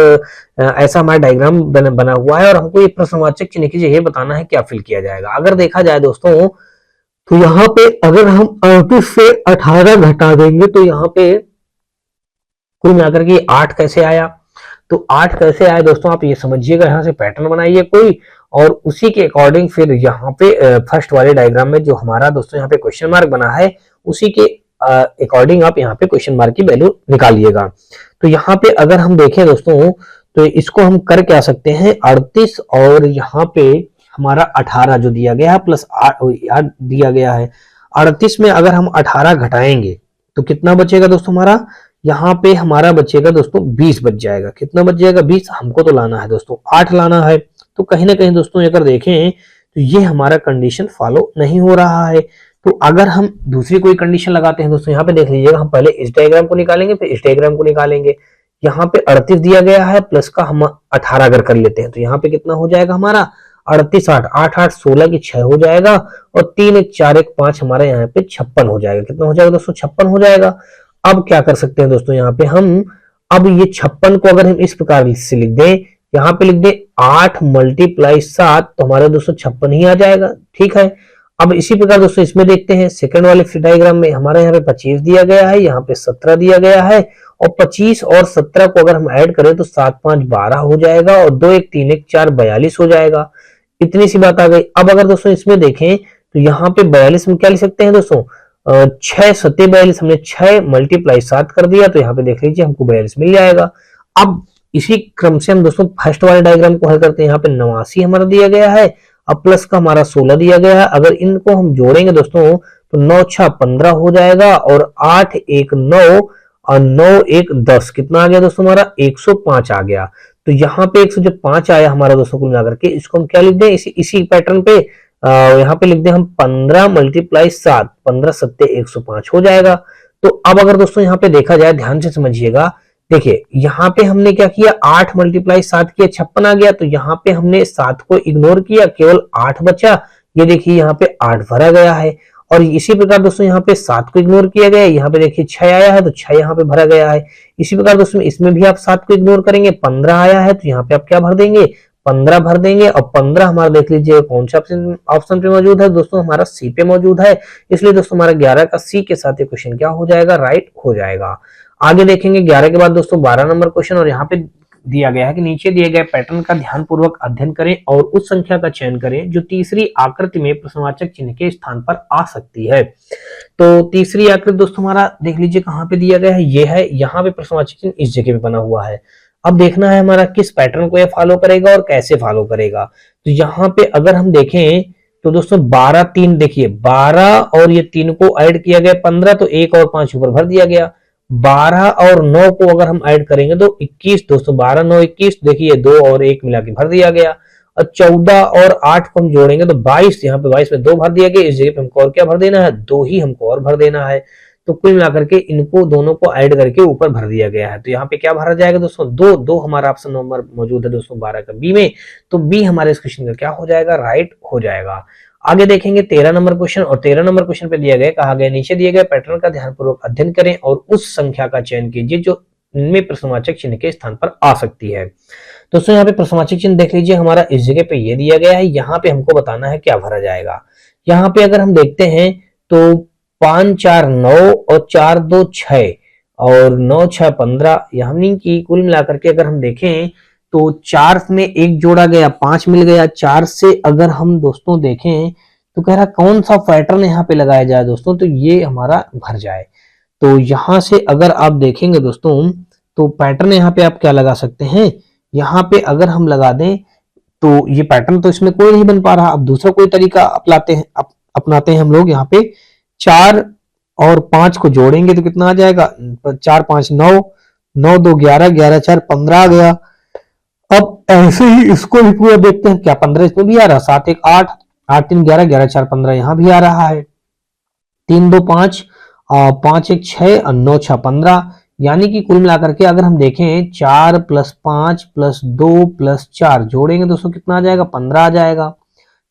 ऐसा हमारा डायग्राम बना हुआ है, और हमको ये प्रश्नवाचक चिन्ह की जगह बताना है क्या फिल किया जाएगा। अगर देखा जाए दोस्तों, तो यहाँ पे अगर हम 38 से 18 घटा देंगे तो यहाँ पे कुल मिलाकर के 8 कैसे आया। तो 8 कैसे आया दोस्तों, आप ये समझिएगा, यहाँ से पैटर्न बनाइए कोई, और उसी के अकॉर्डिंग फिर यहाँ पे फर्स्ट वाले डायग्राम में जो हमारा दोस्तों यहाँ पे क्वेश्चन मार्क बना है, उसी के अकॉर्डिंग आप यहाँ पे क्वेश्चन मार्क की वैल्यू निकालिएगा। तो यहाँ पे अगर हम देखें दोस्तों, तो इसको हम कर क्या सकते हैं, 38 और यहाँ पे हमारा 18 जो दिया गया है प्लस 8 दिया गया है। 38 में अगर हम 18 घटाएंगे तो कितना बचेगा दोस्तों, हमारा यहाँ पे हमारा बचेगा दोस्तों 20 बच जाएगा। कितना बच जाएगा, 20। हमको तो लाना है दोस्तों 8 लाना है। तो कहीं ना कहीं दोस्तों अगर देखें तो ये हमारा कंडीशन फॉलो नहीं हो रहा है। तो अगर हम दूसरी कोई कंडीशन लगाते हैं दोस्तों, यहाँ पे देख लीजिएगा, हम पहले इस डायग्राम को निकालेंगे फिर इस डायग्राम को निकालेंगे। यहाँ पे 38 दिया गया है, प्लस का हम 18 अगर कर लेते हैं तो यहाँ पे कितना हो जाएगा हमारा 38 8 8 8 16 की 6 हो जाएगा, और 3 1 4 1 5 हमारा यहाँ पे 56 हो जाएगा। कितना हो जाएगा दोस्तों, 56 हो जाएगा। अब क्या कर सकते हैं दोस्तों, यहाँ पे हम अब ये 56 को अगर हम इस प्रकार से लिख दें यहाँ पे लिख दे 8 मल्टीप्लाई 7, तो हमारा दोस्तों 56 ही आ जाएगा। ठीक है, अब इसी प्रकार दोस्तों इसमें देखते हैं सेकंड वाले डायग्राम में हमारे यहाँ पे 25 दिया गया है, यहाँ पे 17 दिया गया है, और 25 और 17 को अगर हम ऐड करें तो 7 5 12 हो जाएगा, और 2 1 3 1 4 42 हो जाएगा। इतनी सी बात आ गई। अब अगर दोस्तों इसमें देखें तो यहाँ पे 42 में क्या लिख सकते हैं दोस्तों, 6 सत्ते 42, हमने 6 मल्टीप्लाई 7 कर दिया, तो यहाँ पे देख लीजिए हमको 42 मिल जाएगा। अब इसी क्रम से हम दोस्तों फर्स्ट वाले डायग्राम को हल करते हैं। यहाँ पे 89 हमारा दिया गया है, अब प्लस का हमारा 16 दिया गया है। अगर इनको हम जोड़ेंगे दोस्तों तो 9 6 15 हो जाएगा, और 8 1 9 और 9 1 10, कितना आ गया दोस्तों हमारा 105 आ गया। तो यहाँ पे 105 आया हमारा दोस्तों कुल मिलाकर के, इसको हम क्या लिख दें, इसी पैटर्न पे यहाँ पे लिख दें हम 15 मल्टीप्लाई 7, 15 सत्ते 105 हो जाएगा। तो अब अगर दोस्तों यहाँ पे देखा जाए, ध्यान से समझिएगा, देखिए यहाँ पे हमने क्या किया, 8 मल्टीप्लाई 7 किया 56 आ गया, तो यहाँ पे हमने 7 को इग्नोर किया, केवल 8 बचा। ये देखिए यहाँ पे 8 भरा गया है, और इसी प्रकार दोस्तों यहाँ पे 7 को इग्नोर किया गया, यहाँ पे देखिए 6 आया है, तो 6 यहाँ पे भरा गया है। इसी प्रकार दोस्तों इसमें भी आप 7 को इग्नोर करेंगे, 15 आया है, तो यहाँ पे आप क्या भर देंगे, 15 भर देंगे, और 15 हमारा देख लीजिए कौन सा ऑप्शन पे मौजूद है दोस्तों, हमारा सी पे मौजूद है। इसलिए दोस्तों हमारा 11 का सी के साथ ये क्वेश्चन क्या हो जाएगा, राइट हो जाएगा। आगे देखेंगे 11 के बाद दोस्तों 12 नंबर क्वेश्चन, और यहाँ पे दिया गया है कि नीचे दिए गए पैटर्न का ध्यानपूर्वक अध्ययन करें और उस संख्या का चयन करें जो तीसरी आकृति में प्रश्नवाचक चिन्ह के स्थान पर आ सकती है। तो तीसरी आकृति दोस्तों हमारा देख लीजिए कहाँ पे दिया गया है, ये है, यहाँ पे प्रश्नवाचक चिन्ह इस जगह पे बना हुआ है। अब देखना है हमारा किस पैटर्न को ये फॉलो करेगा और कैसे फॉलो करेगा। तो यहाँ पे अगर हम देखें तो दोस्तों 12 3, देखिए 12 और ये 3 को ऐड किया गया 15, तो 1 और 5 ऊपर भर दिया गया। 12 और 9 को अगर हम ऐड करेंगे तो 21 दोस्तों, 12 9 21, देखिए 2 और 1 मिला के भर दिया गया। और 14 और 8 को हम जोड़ेंगे तो 22, यहाँ पे 22 में 2 भर दिया गया, इस जगह पे हमको और क्या भर देना है, 2 ही हमको और भर देना है। तो कुल मिलाकर के इनको दोनों को ऐड करके ऊपर भर दिया गया है। तो यहाँ पे क्या भरा जाएगा दोस्तों, 2 2 हमारा ऑप्शन नंबर मौजूद है दोस्तों 12 का बी में, तो बी हमारे इस क्वेश्चन का क्या हो जाएगा, राइट हो जाएगा। आगे देखेंगे 13 नंबर क्वेश्चन, और 13 नंबर क्वेश्चन पे दिया गया, कहा गया नीचे दिए गए पैटर्न का ध्यानपूर्वक अध्ययन करें और उस संख्या का चयन कीजिए जो इनमें प्रश्नवाचक चिन्ह के स्थान पर आ सकती है। दोस्तों यहाँ पे प्रश्नवाचक चिन्ह देख लीजिए हमारा इस जगह पे ये दिया गया है, यहाँ पे हमको बताना है क्या भरा जाएगा। यहाँ पे अगर हम देखते हैं तो 5 4 9 और 4 2 6 और 9 6 15, यानी कि कुल मिलाकर के अगर हम देखें तो 4 में 1 जोड़ा गया, 5 मिल गया। 4 से अगर हम दोस्तों देखें तो कह रहा कौन सा पैटर्न यहाँ पे लगाया जाए दोस्तों, तो ये हमारा भर जाए। तो यहाँ से अगर आप देखेंगे दोस्तों तो पैटर्न यहाँ पे आप क्या लगा सकते हैं, यहाँ पे अगर हम लगा दें तो ये पैटर्न तो इसमें कोई नहीं बन पा रहा। अब दूसरा कोई तरीका अपनाते हैं हम लोग। यहाँ पे 4 और 5 को जोड़ेंगे तो कितना आ जाएगा, 4 5 9, 9 2 11, 11 4 15 आ गया। अब ऐसे ही इसको भी पूरा देखते हैं, क्या 15 इसमें भी आ रहा, 7 1 8, 8 3 11, 11 4 15 यहाँ भी आ रहा है। 3 2 5, 5 1 6 और 9 6 15, यानी कि कुल मिलाकर के अगर हम देखें 4 + 5 + 2 + 4 जोड़ेंगे दोस्तों कितना आ जाएगा, 15 आ जाएगा।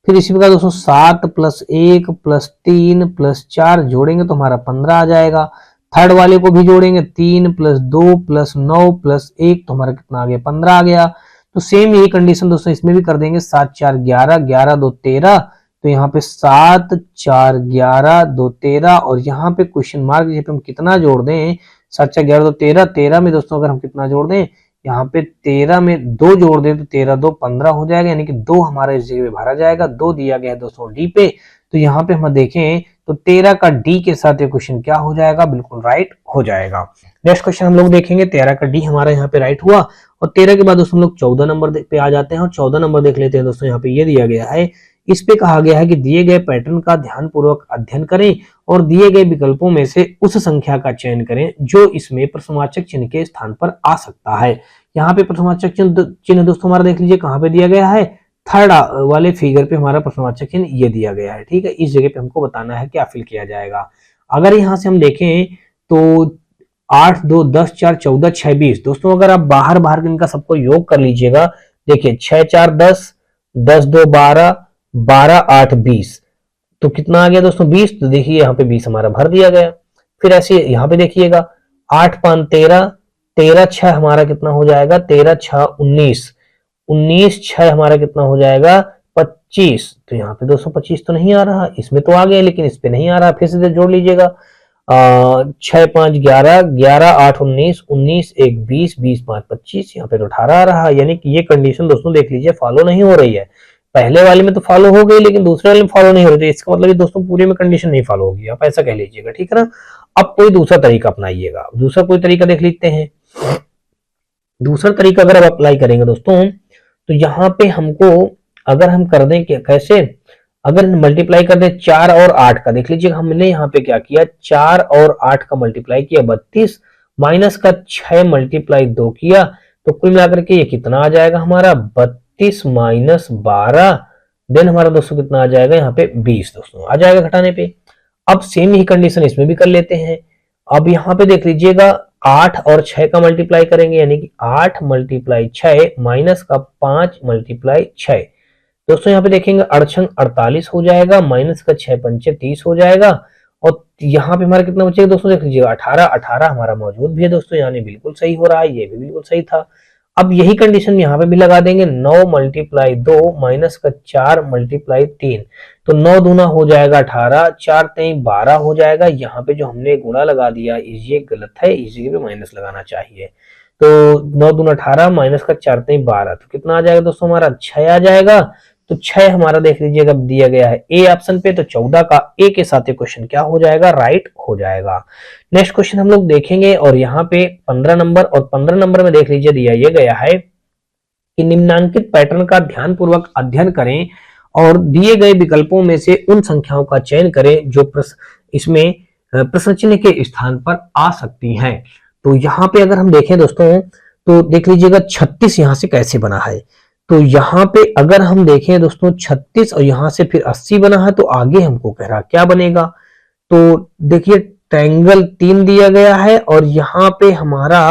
फिर इसी प्रकार दोस्तों 7 + 1 + 3 + 4 जोड़ेंगे तो हमारा 15 आ जाएगा। थर्ड वाले को भी जोड़ेंगे 3 + 2 + 9 + 1, तो हमारा कितना आ गया, 15 आ गया। तो सेम यही कंडीशन दोस्तों इसमें भी कर देंगे, 7 4 11, 11 2 13, तो यहाँ पे 7 4 11 2 13, और यहाँ पे क्वेश्चन मार्क जहाँ पे हम कितना जोड़ दें, 7 4 11 2 13, 13 में दोस्तों अगर हम कितना जोड़ दें, यहाँ पे 13 में 2 जोड़ दें तो 13 2 15 हो जाएगा, यानी कि 2 हमारा इस जगह पे भरा जाएगा। 2 दिया गया है दोस्तों डी पे, तो यहाँ पे हम देखें तो 13 का डी के साथ ये क्वेश्चन क्या हो जाएगा, बिल्कुल राइट हो जाएगा। नेक्स्ट क्वेश्चन हम लोग देखेंगे, 13 का डी हमारा यहाँ पे राइट हुआ। और 13 के बाद दोस्तों हम लोग 14 नंबर पे आ जाते हैं, और 14 नंबर देख लेते हैं दोस्तों। यहाँ पे ये दिया गया है, इस पे कहा गया है कि दिए गए पैटर्न का ध्यानपूर्वक अध्ययन करें और दिए गए विकल्पों में से उस संख्या का चयन करें जो इसमें प्रश्नवाचक चिन्ह के स्थान पर आ सकता है। यहाँ पे प्रश्नवाचक चिन्ह दोस्तों हमारा देख लीजिए कहाँ पे दिया गया है, थर्ड वाले फिगर पे हमारा प्रश्नवाचक चिन्ह ये दिया गया है। ठीक है, इस जगह पे हमको बताना है क्या फिल किया जाएगा। अगर यहाँ से हम देखें तो 8 2 10 4 14 6 20, दोस्तों अगर आप बाहर बाहर इनका सबको योग कर लीजिएगा, देखिए 6 4 10, 10 2 12, 12 8 20, तो कितना आ गया दोस्तों 20। तो देखिए यहाँ पे 20 हमारा भर दिया गया। फिर ऐसे यहाँ पे देखिएगा 8 5 13, 13 6 हमारा कितना हो जाएगा, 13 6 19, 19 6 हमारा कितना हो जाएगा 25। तो यहाँ पे दोस्तों 25 तो नहीं आ रहा, इसमें तो आ गया लेकिन इस पे नहीं आ रहा, फिर से जोड़ लीजिएगा। 6 5 11, 11 8 19, 19 1 20, 20 5 25, यहाँ पे तो 18 आ रहा। यानी कि ये कंडीशन दोस्तों देख लीजिए फॉलो नहीं हो रही है। पहले वाले में तो फॉलो हो गई लेकिन दूसरे वाले में फॉलो नहीं हो रही, इसका मतलब ये दोस्तों पूरे में कंडीशन नहीं फॉलो होगी, आप ऐसा कह लीजिएगा, ठीक है ना। अब कोई दूसरा तरीका अपनाइएगा, दूसरा कोई तरीका देख लेते हैं। दूसरा तरीका अगर आप अप्लाई करेंगे दोस्तों, तो यहाँ पे हमको अगर हम कर दें क्या, कैसे, अगर मल्टीप्लाई कर दें 4 और 8 का, देख लीजिए हमने यहाँ पे क्या किया, 4 और 8 का मल्टीप्लाई किया 32, माइनस का 6 मल्टीप्लाई 2 किया, तो कुल मिलाकर के ये कितना आ जाएगा हमारा 32 माइनस 12, देन हमारा दोस्तों कितना आ जाएगा यहाँ पे 20 दोस्तों आ जाएगा घटाने पे। अब सेम ही कंडीशन इसमें भी कर लेते हैं। अब यहाँ पे देख लीजिएगा 8 और 6 का मल्टीप्लाई करेंगे, यानी कि 8 मल्टीप्लाई 6 माइनस का 5 मल्टीप्लाई 6, दोस्तों यहाँ पे देखेंगे 8 48 हो जाएगा, माइनस का 6 पंचे 30 हो जाएगा, और यहाँ पे हमारा कितना बचेगा दोस्तों देख लीजिएगा 18, 18 हमारा मौजूद भी है दोस्तों, यानी बिल्कुल सही हो रहा है, ये भी बिल्कुल सही था। अब यही कंडीशन यहाँ पे भी लगा देंगे, 9 मल्टीप्लाई 2 माइनस का 4 मल्टीप्लाई 3, तो 9 दूना हो जाएगा 18, 4 3 12 हो जाएगा। यहाँ पे जो हमने गुणा लगा दिया ये गलत है, इस जगह पे माइनस लगाना चाहिए। तो 9 दूना 18 माइनस का 4 3 12, तो कितना आ जाएगा दोस्तों हमारा 6 आ जाएगा। तो 6 हमारा देख लीजिएगा दिया गया है ए ऑप्शन पे, तो 14 का ए के साथ क्वेश्चन क्या हो जाएगा, राइट हो जाएगा। नेक्स्ट क्वेश्चन हम लोग देखेंगे, और यहाँ पे 15 नंबर, और 15 नंबर में देख लीजिए दिया ये गया है कि निम्नांकित पैटर्न का ध्यानपूर्वक अध्ययन करें और दिए गए विकल्पों में से उन संख्याओं का चयन करें जो इसमें प्रश्न चिन्ह के स्थान पर आ सकती हैं। तो यहाँ पे अगर हम देखें दोस्तों, तो देख लीजिएगा 36 यहाँ से कैसे बना है। तो यहाँ पे अगर हम देखें दोस्तों 36 और यहाँ से फिर 80 बना है, तो आगे हमको कह रहा क्या बनेगा। तो देखिए ट्रायंगल 3 दिया गया है, और यहाँ पे हमारा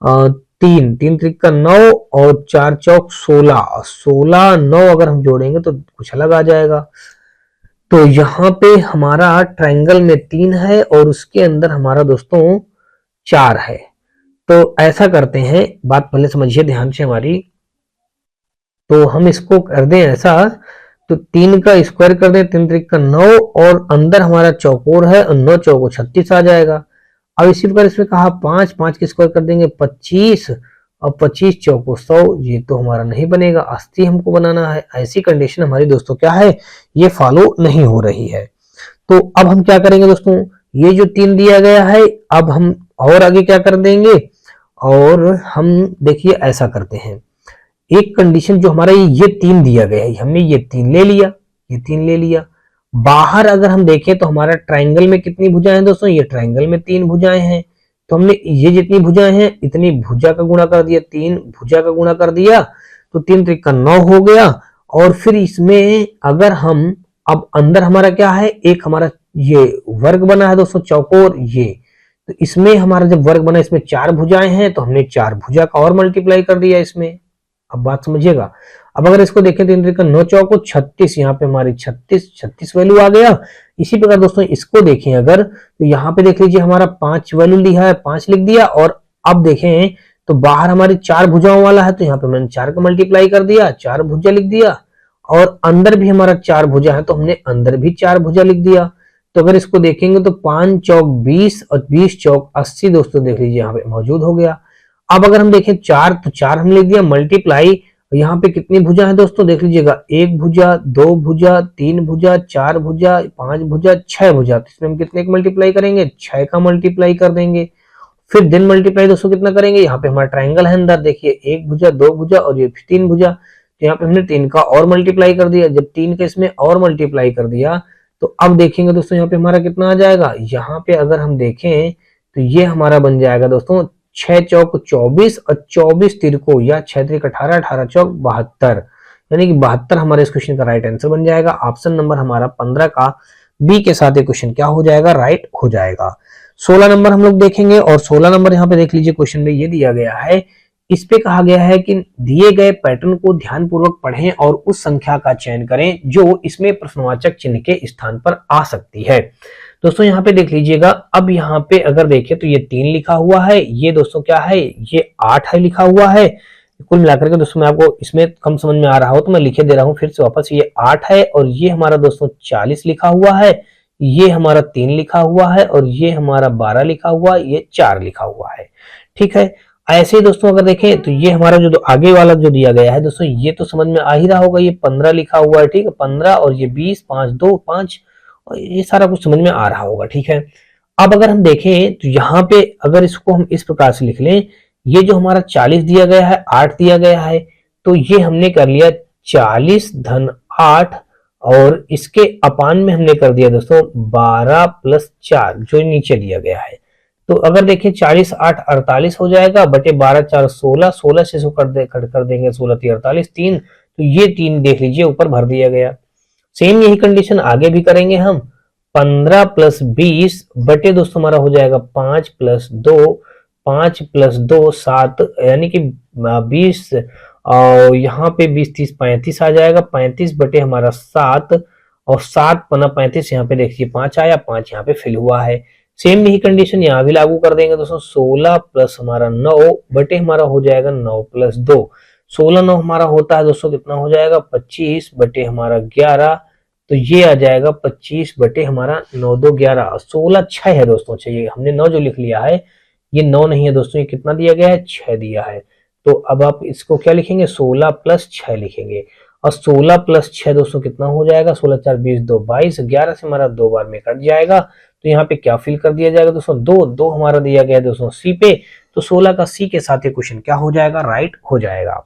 3 त्रिक का 9 और 4 चौक 16, 16 9 अगर हम जोड़ेंगे तो कुछ अलग आ जाएगा। तो यहाँ पे हमारा ट्रायंगल में 3 है और उसके अंदर हमारा दोस्तों 4 है। तो ऐसा करते हैं, बात पहले समझिए ध्यान से हमारी, तो हम इसको कर दें ऐसा, तो 3 का स्क्वायर कर दें, 3 त्रिक का 9, और अंदर हमारा चौकोर है, और 9 चौको 36 आ जाएगा। अब इसी प्रकार इसमें कहा 5 5 के स्क्वायर कर देंगे 25, और 25 चौको 100, ये तो हमारा नहीं बनेगा, 80 हमको बनाना है। ऐसी कंडीशन हमारी दोस्तों क्या है, ये फॉलो नहीं हो रही है। तो अब हम क्या करेंगे दोस्तों, ये जो 3 दिया गया है, अब हम और आगे क्या कर देंगे, और हम देखिए ऐसा करते हैं, एक कंडीशन जो हमारा ये 3 दिया गया है, हमने ये 3 ले लिया, ये 3 ले लिया। बाहर अगर हम देखें तो हमारा ट्रायंगल में कितनी भुजाएं हैं दोस्तों, ये ट्रायंगल में 3 भुजाएं हैं, तो हमने ये जितनी भुजाएं हैं इतनी भुजा का गुणा कर दिया, 3 भुजा का गुणा कर दिया, तो 3 त्रिक का 9 हो गया। और फिर इसमें अगर हम, अब अंदर हमारा क्या है, एक हमारा ये वर्ग बना है दोस्तों चौकोर, ये तो इसमें हमारा जब वर्ग बना इसमें 4 भुजाएं हैं, तो हमने 4 भुजा का और मल्टीप्लाई कर दिया इसमें। अब बात समझिएगा, अब अगर इसको देखें तो 3 त्रिक का 9 चौको 36, यहाँ पे हमारी 36 वैल्यू आ गया। इसी प्रकार दोस्तों इसको देखें अगर, तो यहाँ पे देख लीजिए हमारा 5 वैल्यू लिखा है, 5 लिख दिया, और अब देखें तो बाहर हमारी 4 भुजाओं वाला है, तो यहाँ पे मैंने 4 का मल्टीप्लाई कर दिया, 4 भुजा लिख दिया, और अंदर भी हमारा 4 भुजा है, तो हमने अंदर भी 4 भुजा लिख दिया। तो अगर इसको देखेंगे तो 5 चौक 20 और 20 चौक 80 दोस्तों देख लीजिए यहाँ पे मौजूद हो गया। अब अगर हम देखें 4, तो 4 हम लिख दिया मल्टीप्लाई, यहाँ पे कितनी भुजा है दोस्तों देख लीजिएगा, 1 भुजा 2 भुजा 3 भुजा 4 भुजा 5 भुजा 6 भुजा, तो इसमें हम कितने का मल्टीप्लाई करेंगे, 6 का मल्टीप्लाई कर देंगे। फिर दिन मल्टीप्लाई दोस्तों कितना करेंगे, यहाँ पे हमारा ट्रायंगल है अंदर, देखिए 1 भुजा 2 भुजा और ये 3 भुजा, तो यहाँ पे हमने 3 का और मल्टीप्लाई कर दिया। जब 3 का इसमें और मल्टीप्लाई कर दिया, तो अब देखेंगे दोस्तों यहाँ पे हमारा कितना आ जाएगा, यहाँ पे अगर हम देखें तो ये हमारा बन जाएगा दोस्तों 6 चौक 24 और 24 तिरको, या 6 त्रिक 18, 18 चौक 72, यानी कि 72 हमारे इस क्वेश्चन का राइट आंसर बन जाएगा। ऑप्शन नंबर हमारा 15 का बी के साथ ये क्वेश्चन क्या हो जाएगा, राइट हो जाएगा। 16 नंबर हम लोग देखेंगे, और 16 नंबर यहाँ पे देख लीजिए क्वेश्चन में ये दिया गया है, इस पे कहा गया है कि दिए गए पैटर्न को ध्यानपूर्वक पढ़ें और उस संख्या का चयन करें जो इसमें प्रश्नवाचक चिन्ह के स्थान पर आ सकती है। दोस्तों यहाँ पे देख लीजिएगा, अब यहाँ पे अगर देखें तो ये 3 लिखा हुआ है, ये दोस्तों क्या है, ये 8 है लिखा हुआ है, कुल मिलाकर के दोस्तों मैं आपको इसमें कम समझ में आ रहा हो तो मैं लिखे दे रहा हूँ फिर से वापस। ये 8 है और ये हमारा दोस्तों 40 लिखा हुआ है, ये हमारा 3 लिखा हुआ है और ये हमारा 12 लिखा हुआ है, ये 4 लिखा हुआ है। ठीक है, ऐसे ही दोस्तों अगर देखें तो ये हमारा जो आगे वाला जो दिया गया है दोस्तों, ये तो समझ में आ ही रहा होगा, ये 15 लिखा हुआ है। ठीक है, 15 और ये 20, 5 2 5, और ये सारा कुछ समझ में आ रहा होगा। ठीक है, अब अगर हम देखें तो यहाँ पे अगर इसको हम इस प्रकार से लिख लें, ये जो हमारा 40 दिया गया है, 8 दिया गया है, तो ये हमने कर लिया 40 धन 8 और इसके अपान में हमने कर दिया दोस्तों 12 प्लस 4 जो नीचे दिया गया है। तो अगर देखें 40 8 48 हो जाएगा, बटे 12 4 16, 16 से इसको कर देंगे 16 3 48 3, तो ये 3 देख लीजिए ऊपर भर दिया गया। सेम यही कंडीशन आगे भी करेंगे हम। 15 प्लस 20 बटे दोस्तों हमारा हो जाएगा 5 प्लस 2, 5 प्लस 2 7, यानी कि 20 और यहाँ पे 20 30 35 आ जाएगा। 35 बटे हमारा 7 और 7 पना 35, यहाँ पे देखिए 5 आया, 5 यहाँ पे फिल हुआ है। सेम यही कंडीशन यहाँ भी लागू कर देंगे दोस्तों। 16 प्लस हमारा 9 बटे हमारा हो जाएगा 9 प्लस 2, 16 9 हमारा होता है दोस्तों कितना हो जाएगा 25 बटे हमारा 11, तो ये आ जाएगा 25 बटे हमारा 9 2 11, 16 6 है दोस्तों। चाहिए हमने 9 जो लिख लिया है, ये 9 नहीं है दोस्तों, ये कितना दिया गया है 6 दिया है। तो अब आप इसको क्या लिखेंगे 16 प्लस 6 लिखेंगे, और 16 प्लस 6 दोस्तों कितना हो जाएगा 16 4 20 2 22, 11 से हमारा 2 बार में कट जाएगा। तो यहाँ पे क्या फिल कर दिया जाएगा दोस्तों 2 2 हमारा दिया गया है दोस्तों सी पे, तो 16 का सी के साथ ये क्वेश्चन क्या हो जाएगा राइट हो जाएगा।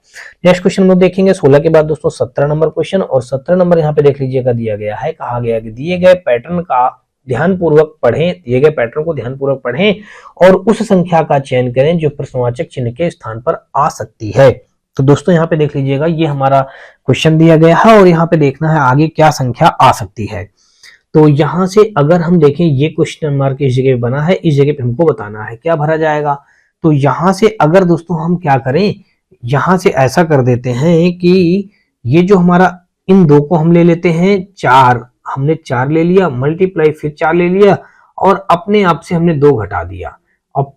नेक्स्ट क्वेश्चन हम लोग देखेंगे 16 के बाद दोस्तों 17 नंबर क्वेश्चन, और 17 नंबर यहाँ पे देख लीजिएगा दिया गया है, कहा गया कि दिए गए पैटर्न का ध्यानपूर्वक पढ़ें, दिए गए पैटर्न को ध्यानपूर्वक पढ़ें और उस संख्या का चयन करें जो प्रश्नवाचक चिन्ह के स्थान पर आ सकती है। तो दोस्तों यहाँ पे देख लीजिएगा ये हमारा क्वेश्चन दिया गया है और यहाँ पे देखना है आगे क्या संख्या आ सकती है। तो यहाँ से अगर हम देखें ये क्वेश्चन मार्क इस जगह बना है, इस जगह पे हमको बताना है क्या भरा जाएगा। तो यहाँ से अगर दोस्तों हम क्या करें, यहाँ से ऐसा कर देते हैं कि ये जो हमारा इन दो को हम ले लेते हैं 4, हमने 4 ले लिया, मल्टीप्लाई फिर 4 ले लिया और अपने आप से हमने 2 घटा दिया। अब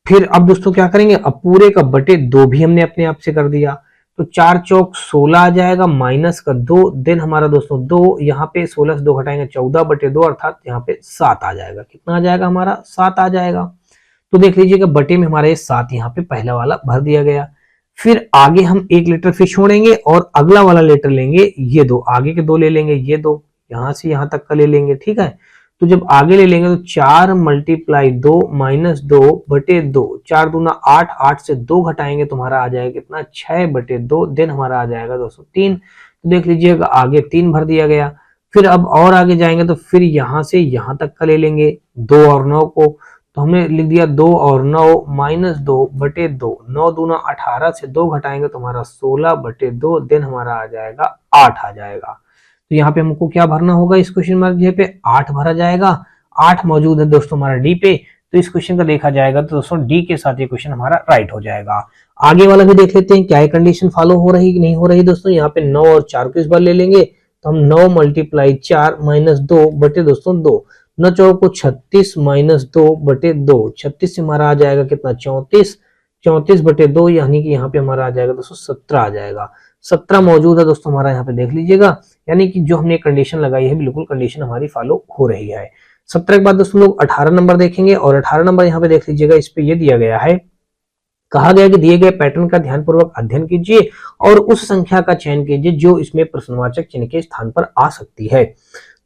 फिर अब दोस्तों क्या करेंगे, अब पूरे का बटे 2 भी हमने अपने आप से कर दिया, तो 4 चौक 16 आ जाएगा, माइनस का 2, देन हमारा दोस्तों 2 यहाँ पे 16 से 2 घटाएंगे 14 बटे 2 अर्थात यहाँ पे 7 आ जाएगा। कितना आ जाएगा हमारा 7 आ जाएगा। तो देख लीजिएगा बटे में हमारा ये 7 यहाँ पे पहला वाला भर दिया गया। फिर आगे हम 1 लेटर फिर छोड़ेंगे और अगला वाला लेटर लेंगे, ये 2 आगे के 2 ले लेंगे, ये 2 यहाँ से यहाँ तक का ले लेंगे। ठीक है, तो जब आगे ले लेंगे तो 4 मल्टीप्लाई 2 माइनस 2 बटे 2, 4 दूना 8, 8 से 2 घटाएंगे तुम्हारा आ जाएगा कितना 6 बटे 2, देन हमारा आ जाएगा दोस्तों 3। तो देख लीजिएगा आगे 3 भर दिया गया। फिर अब और आगे जाएंगे तो फिर यहाँ से यहाँ तक का ले लेंगे 2 और 9 को, तो हमने लिख दिया 2 और 9 माइनस 2 बटे 2, 9 दूना 18 से 2 घटाएंगे तुम्हारा 16 बटे 2, देन हमारा आ जाएगा 8 आ जाएगा। तो यहाँ पे हमको क्या भरना होगा इस क्वेश्चन मार्क जगह पे 8 भरा जाएगा। 8 मौजूद है दोस्तों हमारा डी पे, तो इस क्वेश्चन का देखा जाएगा तो दोस्तों डी के साथ ये क्वेश्चन हमारा राइट हो जाएगा। आगे वाला भी देख लेते हैं क्या कंडीशन फॉलो हो रही कि नहीं हो रही दोस्तों। यहाँ पे 9 और 4 को इस बार ले लेंगे, तो हम 9 मल्टीप्लाई 4 माइनस 2 बटे दोस्तों 2, 9 4 को 36 माइनस 2 बटे 2, 36 से हमारा आ जाएगा कितना 34, 34 बटे 2 यानी कि यहाँ पे हमारा आ जाएगा दोस्तों 17 आ जाएगा। 17 मौजूद है दोस्तों हमारा यहाँ पे देख लीजिएगा, यानी कि जो हमने कंडीशन लगाई है बिल्कुल कंडीशन हमारी फॉलो हो रही है। 17 के बाद दोस्तों लोग 18 नंबर देखेंगे, और 18 नंबर यहाँ पे देख लीजिएगा, इस पे ये दिया गया है, कहा गया कि दिए गए पैटर्न का ध्यानपूर्वक अध्ययन कीजिए और उस संख्या का चयन कीजिए जो इसमें प्रश्नवाचक चिन्ह के स्थान पर आ सकती है।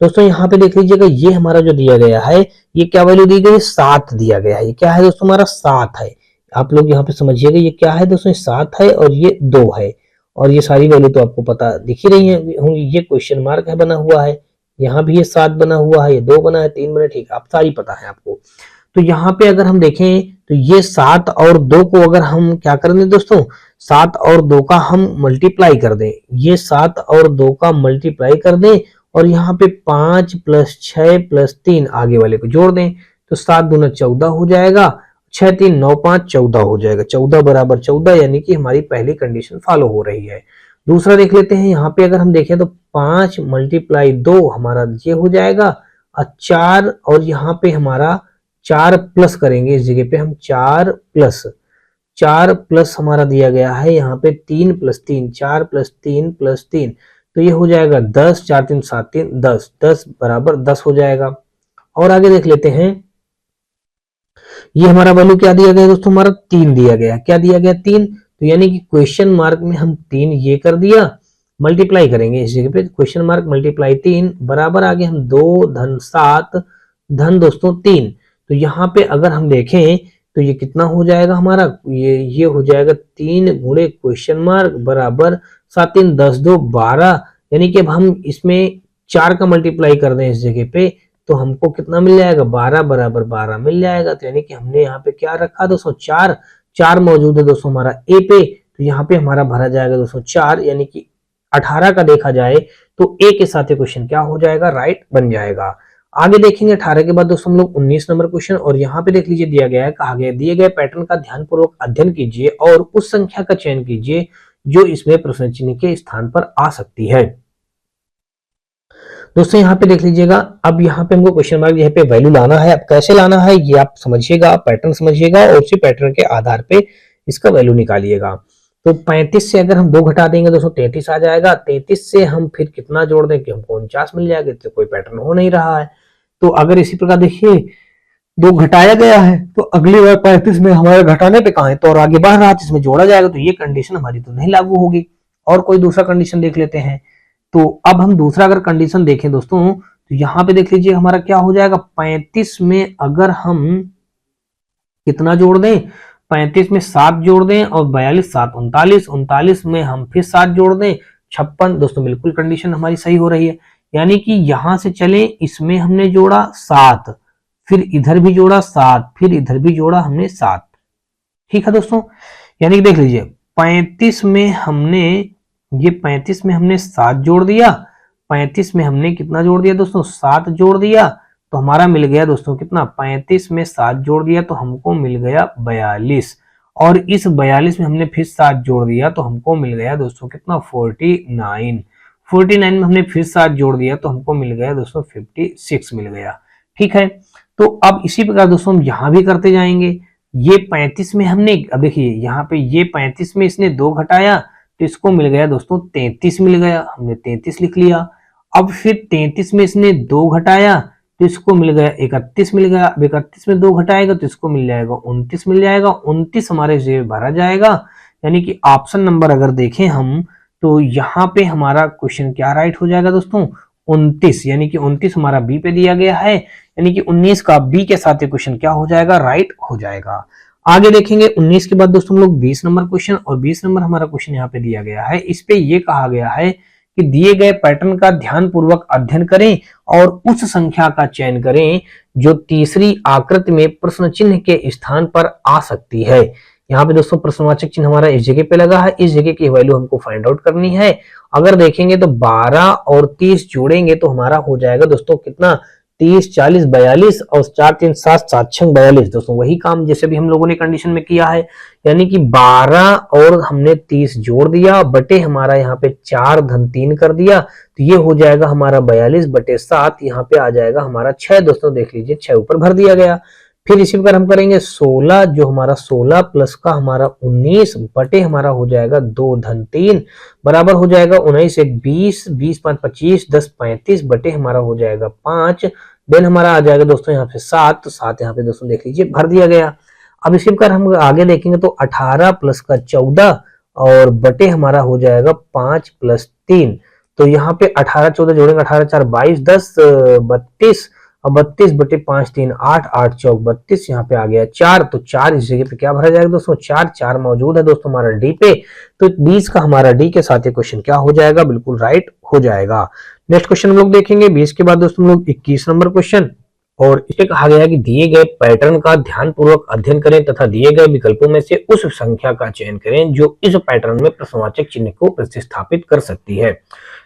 दोस्तों यहाँ पे देख लीजिएगा ये हमारा जो दिया गया है, ये क्या वैल्यू दी गई है 7 दिया गया है। ये क्या है दोस्तों हमारा 7 है। आप लोग यहाँ पे समझिएगा ये क्या है दोस्तों 7 है और ये 2 है, और ये सारी वैल्यू तो आपको पता दिख ही रही है। ये क्वेश्चन मार्क है बना हुआ है, यहाँ भी ये 7 बना हुआ है, ये 2 बना है, 3 बना, ठीक आप सारी पता है आपको। तो यहाँ पे अगर हम देखें तो ये 7 और 2 को अगर हम क्या कर दें दोस्तों, 7 और 2 का हम मल्टीप्लाई कर दें, ये 7 और 2 का मल्टीप्लाई कर दें और यहाँ पे 5 प्लस 6 प्लस 3 आगे वाले को जोड़ दें, तो 7 दूना 14 हो जाएगा, 6 3 9 5 14 हो जाएगा, 14 बराबर 14, यानी कि हमारी पहली कंडीशन फॉलो हो रही है। दूसरा देख लेते हैं, यहाँ पे अगर हम देखें तो 5 मल्टीप्लाई 2 हमारा ये हो जाएगा, और 4 और यहाँ पे हमारा 4 प्लस करेंगे, इस जगह पे हम 4 4 प्लस हमारा दिया गया है यहाँ पे 3 प्लस 3, 4 प्लस 3 प्लस 3, तो ये हो जाएगा 10, 4 3 7 3 10, 10 बराबर 10 हो जाएगा। और आगे देख लेते हैं, ये हमारा वैल्यू क्या दिया गया दोस्तों, हमारा 3 दिया गया। क्या दिया गया, 3, तो यानी कि क्वेश्चन मार्क में हम 3 ये कर दिया, मल्टीप्लाई करेंगे इस जगह पे, क्वेश्चन मार्क मल्टीप्लाई 3 बराबर आगे हम 2 धन 7 धन दोस्तों 3। तो यहाँ पे अगर हम देखें तो ये कितना हो जाएगा हमारा, ये हो जाएगा 3 गुणे क्वेश्चन मार्क बराबर 7 3 10 2 12, यानी कि अब हम इसमें 4 का मल्टीप्लाई कर दें इस जगह पे तो हमको कितना मिल जाएगा, 12 बराबर 12 मिल जाएगा। तो यानी कि हमने यहाँ पे क्या रखा दोस्तों, 4 मौजूद है दोस्तों हमारा ए पे, तो यहाँ पे हमारा भरा जाएगा दोस्तों 4, यानी कि 18 का देखा जाए तो ए के साथ क्वेश्चन क्या हो जाएगा, राइट बन जाएगा। आगे देखेंगे 18 के बाद दोस्तों हम लोग 19 नंबर क्वेश्चन, और यहाँ पे देख लीजिए दिया गया है, कहा गया दिए गए पैटर्न का ध्यानपूर्वक अध्ययन कीजिए और उस संख्या का चयन कीजिए जो इसमें प्रश्न चिन्ह के स्थान पर आ सकती है। दोस्तों यहाँ पे देख लीजिएगा, अब यहाँ पे हमको क्वेश्चन मार्क यहाँ पे वैल्यू लाना है। अब कैसे लाना है ये आप समझिएगा, पैटर्न समझिएगा और उसी पैटर्न के आधार पे इसका वैल्यू निकालिएगा। तो 35 से अगर हम 2 घटा देंगे दोस्तों 33 आ जाएगा। 33 से हम फिर कितना जोड़ दें कि हमको 49 मिल जाएगा, तो कोई पैटर्न हो नहीं रहा है। तो अगर इसी प्रकार देखिए 2 घटाया गया है तो अगली बार 35 में हमारे घटाने पे कहाँ है, तो और आगे बढ़ रहा है, इसमें जोड़ा जाएगा, तो ये कंडीशन हमारी तो नहीं लागू होगी। और कोई दूसरा कंडीशन देख लेते हैं। तो अब हम दूसरा अगर कंडीशन देखें दोस्तों, तो यहाँ पे देख लीजिए हमारा क्या हो जाएगा, 35 में अगर हम कितना जोड़ दें, 35 में 7 जोड़ दें और 42 7 39, 39 में हम फिर 7 जोड़ दें 56। दोस्तों बिल्कुल कंडीशन हमारी सही हो रही है, यानी कि यहां से चले, इसमें हमने जोड़ा 7, फिर इधर भी जोड़ा 7, फिर इधर भी जोड़ा हमने 7। ठीक है दोस्तों, यानी कि देख लीजिए 35 में हमने 7 जोड़ दिया, 35 में हमने कितना जोड़ दिया दोस्तों, 7 जोड़ दिया, तो हमारा मिल गया दोस्तों कितना, 35 में 7 जोड़ दिया तो हमको मिल गया 42, और इस 42 में हमने फिर 7 जोड़ दिया तो हमको मिल गया दोस्तों कितना, 49, 49 में हमने फिर 7 जोड़ दिया तो हमको मिल गया दोस्तों 56 मिल गया। ठीक है, तो अब इसी प्रकार दोस्तों हम यहां भी करते जाएंगे। ये 35 में हमने, अब देखिए यहाँ पे ये 35 में इसने 2 घटाया तो इसको मिल गया दोस्तों 33 मिल गया, हमने 33 लिख लिया। अब फिर 33 में इसने 2 घटाया तो इसको मिल गया 31 मिल गया। अब 31 में 2 घटाएगा तो इसको मिल जाएगा 29 मिल जाएगा, 29 हमारे से भरा जाएगा। यानी कि ऑप्शन नंबर अगर देखें हम तो यहाँ पे हमारा क्वेश्चन क्या राइट हो जाएगा दोस्तों, 29, यानी कि 29 हमारा बी पे दिया गया है, यानी कि 19 का बी के साथ ये क्वेश्चन क्या हो जाएगा, राइट हो जाएगा। आगे देखेंगे 19 के बाद दोस्तों हम लोग 20 नंबर क्वेश्चन, और 20 नंबर हमारा क्वेश्चन यहाँ पे दिया गया है। इस पे ये कहा गया है कि दिए गए पैटर्न का ध्यानपूर्वक अध्ययन करें और उस संख्या का चयन करें जो तीसरी आकृति में प्रश्न चिन्ह के स्थान पर आ सकती है। यहाँ पे दोस्तों प्रश्नवाचक चिन्ह हमारा इस जगह पे लगा है, इस जगह की वैल्यू हमको फाइंड आउट करनी है। अगर देखेंगे तो 12 और 30 जोड़ेंगे तो हमारा हो जाएगा दोस्तों कितना, 30 40 42, और 4 3 7 7 6 42। दोस्तों वही काम जैसे भी हम लोगों ने कंडीशन में किया है, यानी कि 12 और हमने 30 जोड़ दिया बटे हमारा यहाँ पे 4 धन 3 कर दिया, तो ये हो जाएगा हमारा 42 बटे 7, यहाँ पे आ जाएगा हमारा 6। दोस्तों देख लीजिए 6 ऊपर भर दिया गया। फिर इसी प्रकार हम करेंगे 16, जो हमारा 16 प्लस का हमारा 19 बटे हमारा हो जाएगा 2 धन 3 बराबर हो जाएगा 19 1 20, 20 5 25, 10 35 बटे हमारा हो जाएगा 5। देन हमारा आ जाएगा दोस्तों यहाँ पे 7, तो 7 यहाँ पे दोस्तों देख लीजिए भर दिया गया। अब इसी प्रकार हम आगे देखेंगे तो 18 प्लस का 14 और बटे हमारा हो जाएगा 5 प्लस 3, तो यहाँ पे 18 14 जोड़ेंगे, 18 4 22, 10 32, और 32 बटे 5 3 8, 8 चौक 32, यहाँ पे आ गया 4, तो 4 इस जगह पे क्या भरा जाएगा दोस्तों, 4 मौजूद है दोस्तों हमारा डी पे, तो 20 का हमारा डी के साथ ये क्वेश्चन क्या हो जाएगा, बिल्कुल राइट हो जाएगा। नेक्स्ट क्वेश्चन हम लोग देखेंगे 20 के बाद दोस्तों हम लोग 21 नंबर क्वेश्चन, और इसे कहा गया है कि दिए गए पैटर्न का ध्यानपूर्वक अध्ययन करें तथा दिए गए विकल्पों में से उस संख्या का चयन करें जो इस पैटर्न में प्रश्नवाचक चिन्ह को प्रतिस्थापित कर सकती है।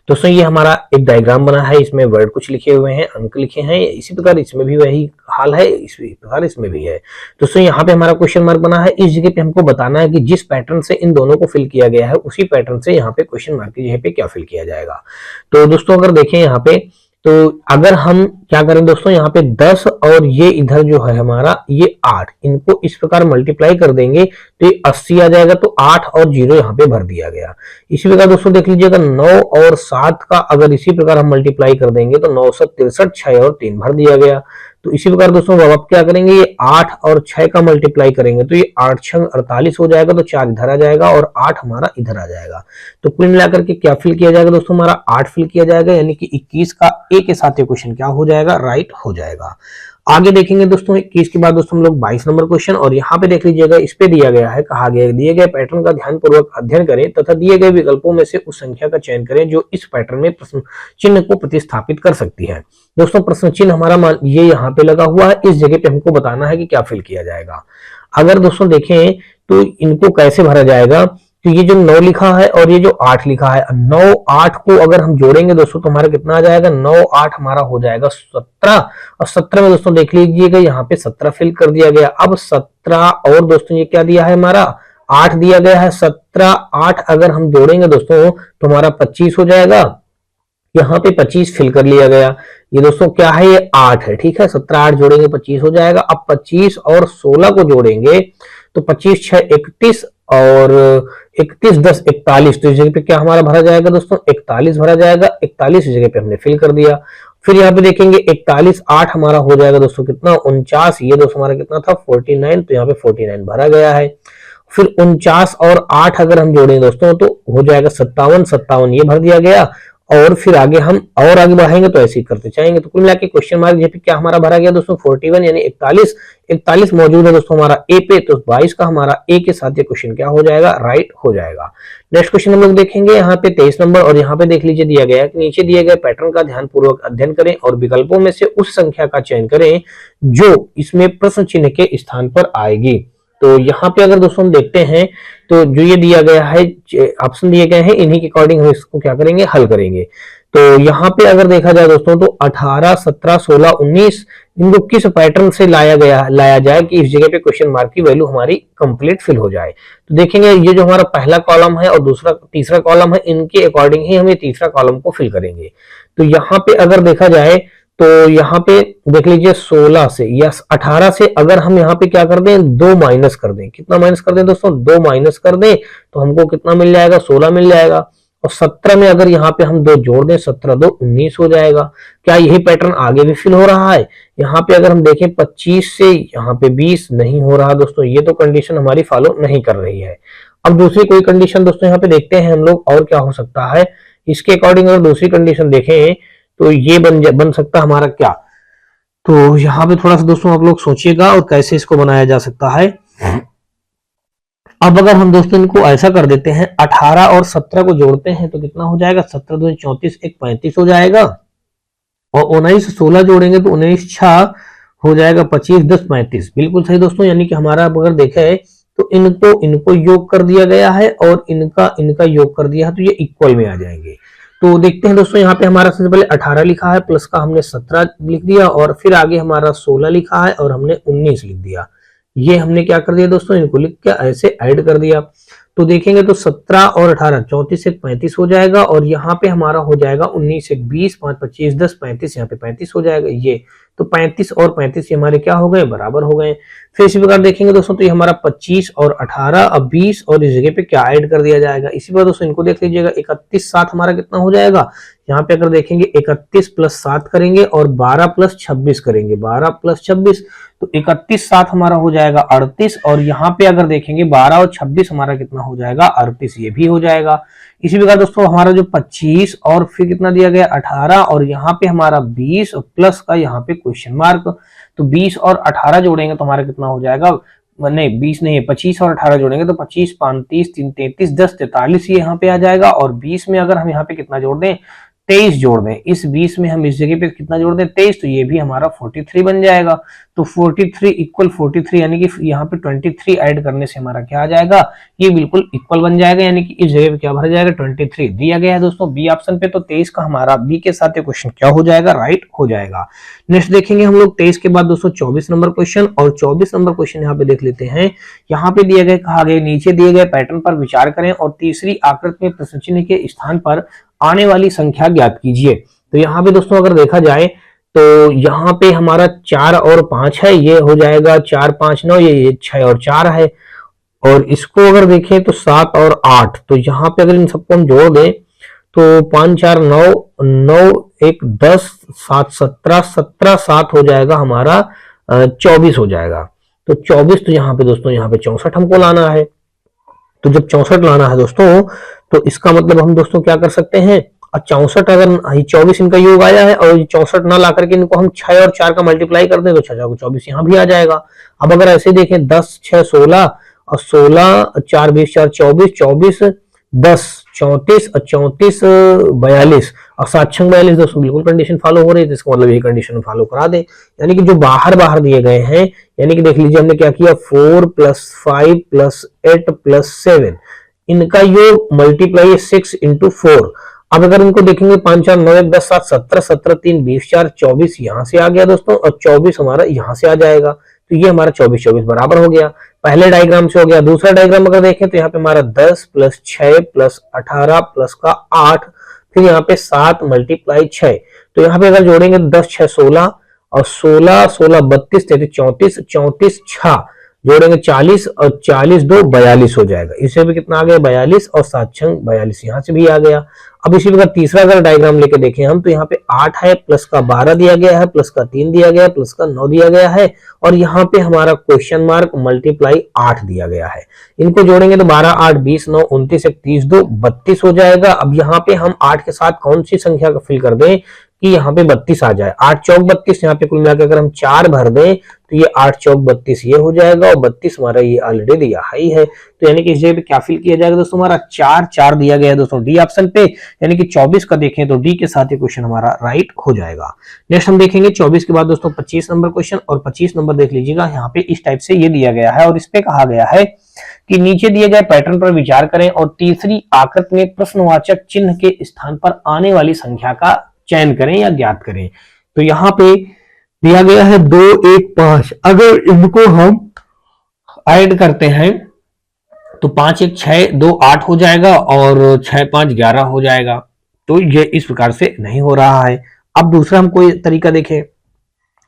दोस्तों ये हमारा एक डायग्राम बना है, इसमें वर्ड कुछ लिखे हुए हैं, अंक लिखे हैं, इसी प्रकार इसमें भी वही हाल है, इसी प्रकार इसमें भी है। दोस्तों यहाँ पे हमारा क्वेश्चन मार्क बना है, इस जगह पे हमको बताना है कि जिस पैटर्न से इन दोनों को फिल किया गया है उसी पैटर्न से यहाँ पे क्वेश्चन मार्क की जगह पे क्या फिल किया जाएगा। तो दोस्तों अगर देखें यहाँ पे तो अगर हम क्या करें दोस्तों, यहाँ पे 10 और ये इधर जो है हमारा ये 8, इनको इस प्रकार मल्टीप्लाई कर देंगे तो ये 80 आ जाएगा। तो 8 और 0 यहाँ पे भर दिया गया। इसी प्रकार दोस्तों देख लीजिएगा 9 और 7 का अगर इसी प्रकार हम मल्टीप्लाई कर देंगे तो 9 से 63, 6 और 3 भर दिया गया। तो इसी प्रकार दोस्तों अब आप क्या करेंगे, ये 8 और 6 का मल्टीप्लाई करेंगे तो ये 8 6 48 हो जाएगा। तो 4 इधर आ जाएगा और 8 हमारा इधर आ जाएगा। तो कुल मिलाकर के क्या फिल किया जाएगा दोस्तों, हमारा 8 फिल किया जाएगा, यानी कि 21 का ए के साथ ये क्वेश्चन क्या हो जाएगा, राइट हो जाएगा। आगे देखेंगे दोस्तों 21 के बाद दोस्तों हम लोग 22 नंबर क्वेश्चन, और यहाँ पे देख लीजिएगा इस पे दिया गया है, कहा गया है दिए गए पैटर्न का ध्यानपूर्वक अध्ययन करें तथा दिए गए विकल्पों में से उस संख्या का चयन करें जो इस पैटर्न में प्रश्न चिन्ह को प्रतिस्थापित कर सकती है। दोस्तों प्रश्न चिन्ह हमारा ये यहाँ पे लगा हुआ है, इस जगह पे हमको बताना है कि क्या फिल किया जाएगा। अगर दोस्तों देखें तो इनको कैसे भरा जाएगा, तो ये जो 9 लिखा है और ये जो 8 लिखा है, 9 8 को अगर हम जोड़ेंगे दोस्तों तो हमारा कितना आ जाएगा, 9 8 हमारा हो जाएगा 17, और 17 में दोस्तों देख लीजिएगा यहाँ पे 17 फिल कर दिया गया। अब 17 और दोस्तों ये क्या दिया है, हमारा 8 दिया गया है, 17 8 अगर हम जोड़ेंगे दोस्तों तो हमारा 25 हो जाएगा। यहाँ पे 25 फिल कर लिया गया। ये दोस्तों क्या है, ये 8 है, ठीक है, 17 8 जोड़ेंगे 25 हो जाएगा। अब 25 और 16 को जोड़ेंगे तो 25 6 31 और 31 10 41, तो इस जगह पे क्या हमारा भरा जाएगा दोस्तों, 41 भरा जाएगा। 41 इस जगह पे हमने फिल कर दिया। फिर यहाँ पे देखेंगे 41 8 हमारा हो जाएगा दोस्तों कितना, 49, ये दोस्तों हमारा कितना था 49, तो यहाँ पे 49 भरा गया है। फिर 49 और 8 अगर हम जोड़ें दोस्तों तो हो जाएगा 57, 57 ये भर दिया गया। और फिर आगे हम और आगे बढ़ाएंगे तो ऐसे ही करते जाएंगे। तो कुल मिला के क्वेश्चन मार्क जहाँ पे क्या हमारा भरा गया दोस्तों 41, यानी 41 मौजूद है दोस्तों हमारा ए पे, तो 22 का हमारा ए के साथ ये क्वेश्चन क्या हो जाएगा, राइट हो जाएगा। नेक्स्ट क्वेश्चन हम लोग देखेंगे यहाँ पे 23 नंबर, और यहाँ पे देख लीजिए दिया गया है कि नीचे दिए गए पैटर्न का ध्यानपूर्वक अध्ययन करें और विकल्पों में से उस संख्या का चयन करें जो इसमें प्रश्न चिन्ह के स्थान पर आएगी। तो यहाँ पे अगर दोस्तों हम देखते हैं तो जो ये दिया गया है ऑप्शन दिए गए हैं, इन्हीं के अकॉर्डिंग हम इसको क्या करेंगे, हल करेंगे। तो यहाँ पे अगर देखा जाए दोस्तों तो 18 17 16 19 इनको किस पैटर्न से लाया जाए कि इस जगह पे क्वेश्चन मार्क की वैल्यू हमारी कंप्लीट फिल हो जाए। तो देखेंगे ये जो हमारा पहला कॉलम है और तीसरा कॉलम है, इनके अकॉर्डिंग ही हम ये तीसरा कॉलम को फिल करेंगे। तो यहाँ पे अगर देखा जाए तो यहाँ पे देख लीजिए 16 से या 18 से अगर हम यहाँ पे क्या कर दें, 2 माइनस कर दें, कितना माइनस कर दें दोस्तों, 2 माइनस कर दें तो हमको कितना मिल जाएगा, 16 मिल जाएगा। और 17 में अगर यहाँ पे हम 2 जोड़ दें, 17 2 19 हो जाएगा। क्या यही पैटर्न आगे भी फिल हो रहा है? यहाँ पे अगर हम देखें 25 से यहाँ पे 20 नहीं हो रहा दोस्तों, ये तो कंडीशन हमारी फॉलो नहीं कर रही है। अब दूसरी कोई कंडीशन दोस्तों यहाँ पे देखते हैं हम लोग, और क्या हो सकता है इसके अकॉर्डिंग। अगर दूसरी कंडीशन देखें तो ये बन सकता है हमारा क्या, तो यहाँ पे थोड़ा सा दोस्तों आप लोग सोचिएगा और कैसे इसको बनाया जा सकता है। अब अगर हम दोस्तों इनको ऐसा कर देते हैं, 18 और 17 को जोड़ते हैं तो कितना हो जाएगा, 17 2 34 1 35 हो जाएगा। और 19 16 जोड़ेंगे तो 19 6 हो जाएगा 25 10 35, बिल्कुल सही दोस्तों। यानी कि हमारा अगर देखें तो इनको योग कर दिया गया है और इनका योग कर दिया है, तो ये इक्वल में आ जाएंगे। तो देखते हैं दोस्तों यहाँ पे हमारा सबसे पहले 18 लिखा है, प्लस का हमने 17 लिख दिया, और फिर आगे हमारा 16 लिखा है और हमने 19 लिख दिया। ये हमने क्या कर दिया दोस्तों, इनको लिख के ऐसे ऐड कर दिया। तो देखेंगे तो 17 और 18 34 1 35 हो जाएगा, और यहाँ पे हमारा हो जाएगा 19 1 20 5 25 10 35, यहाँ पे 35 हो जाएगा। ये तो 35 और 35 ये हमारे क्या हो गए, बराबर हो गए। फिर इसी प्रकार देखेंगे दोस्तों तो ये हमारा 25 और 18 अब 20, और इस जगह पे क्या ऐड कर दिया जाएगा। इसी बार दोस्तों इनको देख लीजिएगा, 31 7 हमारा कितना हो जाएगा, यहाँ पे अगर देखेंगे 31 प्लस 7 करेंगे और 12 प्लस 26 करेंगे, 12 प्लस 26 तो 31 7 हमारा हो जाएगा 38, और यहाँ पे अगर देखेंगे 12 और 26 हमारा कितना हो जाएगा, 38, ये भी हो जाएगा। इसी प्रकार दोस्तों हमारा जो 25 और फिर कितना दिया गया 18, और यहाँ पे हमारा 20 प्लस का यहाँ पे क्वेश्चन मार्क, तो 20 और 18 जोड़ेंगे तो हमारा कितना हो जाएगा, नहीं 20 नहीं है, 25 और 18 जोड़ेंगे तो 25 5 30 3 33 10 43 ये यहाँ पे आ जाएगा। और 20 में अगर हम यहाँ पे कितना जोड़ दें, 23 जोड़ दें, इस 20 में हम इस जगह पे कितना जोड़ दें 23, तो ये भी हमारा 43 बन जाएगा। तो 43 इक्वल 43 यानी कि यहाँ पे 23 ऐड करने से हमारा क्या आ जाएगा, ये बिल्कुल इक्वल बन जाएगा, यानी कि इस जगह पे क्या भरा जाएगा 23 दिया गया है दोस्तों बी ऑप्शन पे। तो 23 का हमारा बी के साथ ये क्वेश्चन क्या हो जाएगा, राइट हो जाएगा। नेक्स्ट देखेंगे हम लोग 23 के बाद दोस्तों 24 नंबर क्वेश्चन, और 24 नंबर क्वेश्चन यहाँ पे देख लेते हैं। यहाँ पे दिए गए कहा गया नीचे दिए गए पैटर्न पर विचार करें और तीसरी आकृति में प्रश्न चिन्ह के स्थान पर आने वाली संख्या ज्ञात कीजिए। तो यहाँ पे दोस्तों अगर देखा जाए तो यहाँ पे हमारा 4 और 5 है, ये हो जाएगा 4 5 9, ये 6 और 4 है। और इसको अगर देखें तो 7 और 8, तो यहाँ पे अगर इन सबको हम जोड़ दें तो 5 4 9, 9 1 10, 7 17, 17 7 हो जाएगा हमारा 24 हो जाएगा। तो 24, तो यहाँ पे दोस्तों यहाँ पे 64 हमको लाना है। तो जब 64 लाना है दोस्तों, तो इसका मतलब हम दोस्तों क्या कर सकते हैं, 64 अगर 24 इनका योग आया है और 64 ना ला करके इनको हम 6 और 4 का मल्टीप्लाई कर दें तो 6 को 24 यहाँ भी आ जाएगा। अब अगर ऐसे देखें 10 6 16 और 16 4 20 4 24, 24 10 34 और 34 42 और 7 6 42 दोस्तों बिल्कुल कंडीशन फॉलो हो रही है, तो इसका मतलब यही कंडीशन फॉलो करा दें। यानी कि जो बाहर बाहर दिए गए हैं, यानी कि देख लीजिए हमने क्या किया, 4 + 5 + 8 + 7, इनका योग मल्टीप्लाई है 6 × 4। अब अगर इनको देखेंगे 5 4 9 1 10 7 17, 17 3 20 4 24 यहाँ से आ गया दोस्तों, और 24 हमारा यहाँ से आ जाएगा। तो ये हमारा 24 24 बराबर हो गया, पहले डायग्राम से हो गया। दूसरा डायग्राम अगर देखें तो यहाँ पे हमारा 10 + 6 + 18 + का 8, फिर यहाँ पे 7 × 6। तो यहाँ पे अगर जोड़ेंगे 10 6 16 और 16 16 32 33 34, 34 6 जोड़ेंगे 40 और 40 2 42 हो जाएगा। इसे भी कितना आ गया 42 और 7 6 42, यहाँ से भी आ गया। अब इसी प्रकार तीसरा अगर डायग्राम लेके देखें हम, तो यहाँ पे 8 है, प्लस का 12 दिया गया है, प्लस का 3 दिया गया है, प्लस का 9 दिया गया है, और यहाँ पे हमारा क्वेश्चन मार्क मल्टीप्लाई 8 दिया गया है। इनको जोड़ेंगे तो 12 8 20 9 29 1 30 2 32 हो जाएगा। अब यहाँ पे हम 8 के साथ कौन सी संख्या का फिल कर दें कि यहाँ पे 32 आ जाए, 8 चौक 32, यहाँ पे कुल मिलाकर अगर हम 4 भर दें तो ये 8 चौक 32 ये हो जाएगा, और 32 हमारा ये ऑलरेडी दिया ही है। तो यानी कि इस जगह पे क्या फिल किया जाएगा दोस्तों, हमारा 4 4 दिया गया है दोस्तों डी ऑप्शन पे, यानी कि 24 का देखें तो डी के साथ ये क्वेश्चन हमारा राइट हो जाएगा। नेक्स्ट हम देखेंगे 24 के बाद दोस्तों 25 नंबर क्वेश्चन, और 25 नंबर देख लीजिएगा, यहाँ पे इस टाइप से ये दिया गया है, और इस पे कहा गया है कि नीचे दिए गए पैटर्न पर विचार करें और तीसरी आकृति में प्रश्नवाचक चिन्ह के स्थान पर आने वाली संख्या का चयन करें या ज्ञात करें। तो यहाँ पे दिया गया है 2 1 5, अगर इनको हम ऐड करते हैं तो 5 1 6 2 8 हो जाएगा, और 6 5 11 हो जाएगा। तो ये इस प्रकार से नहीं हो रहा है। अब दूसरा हम कोई तरीका देखें,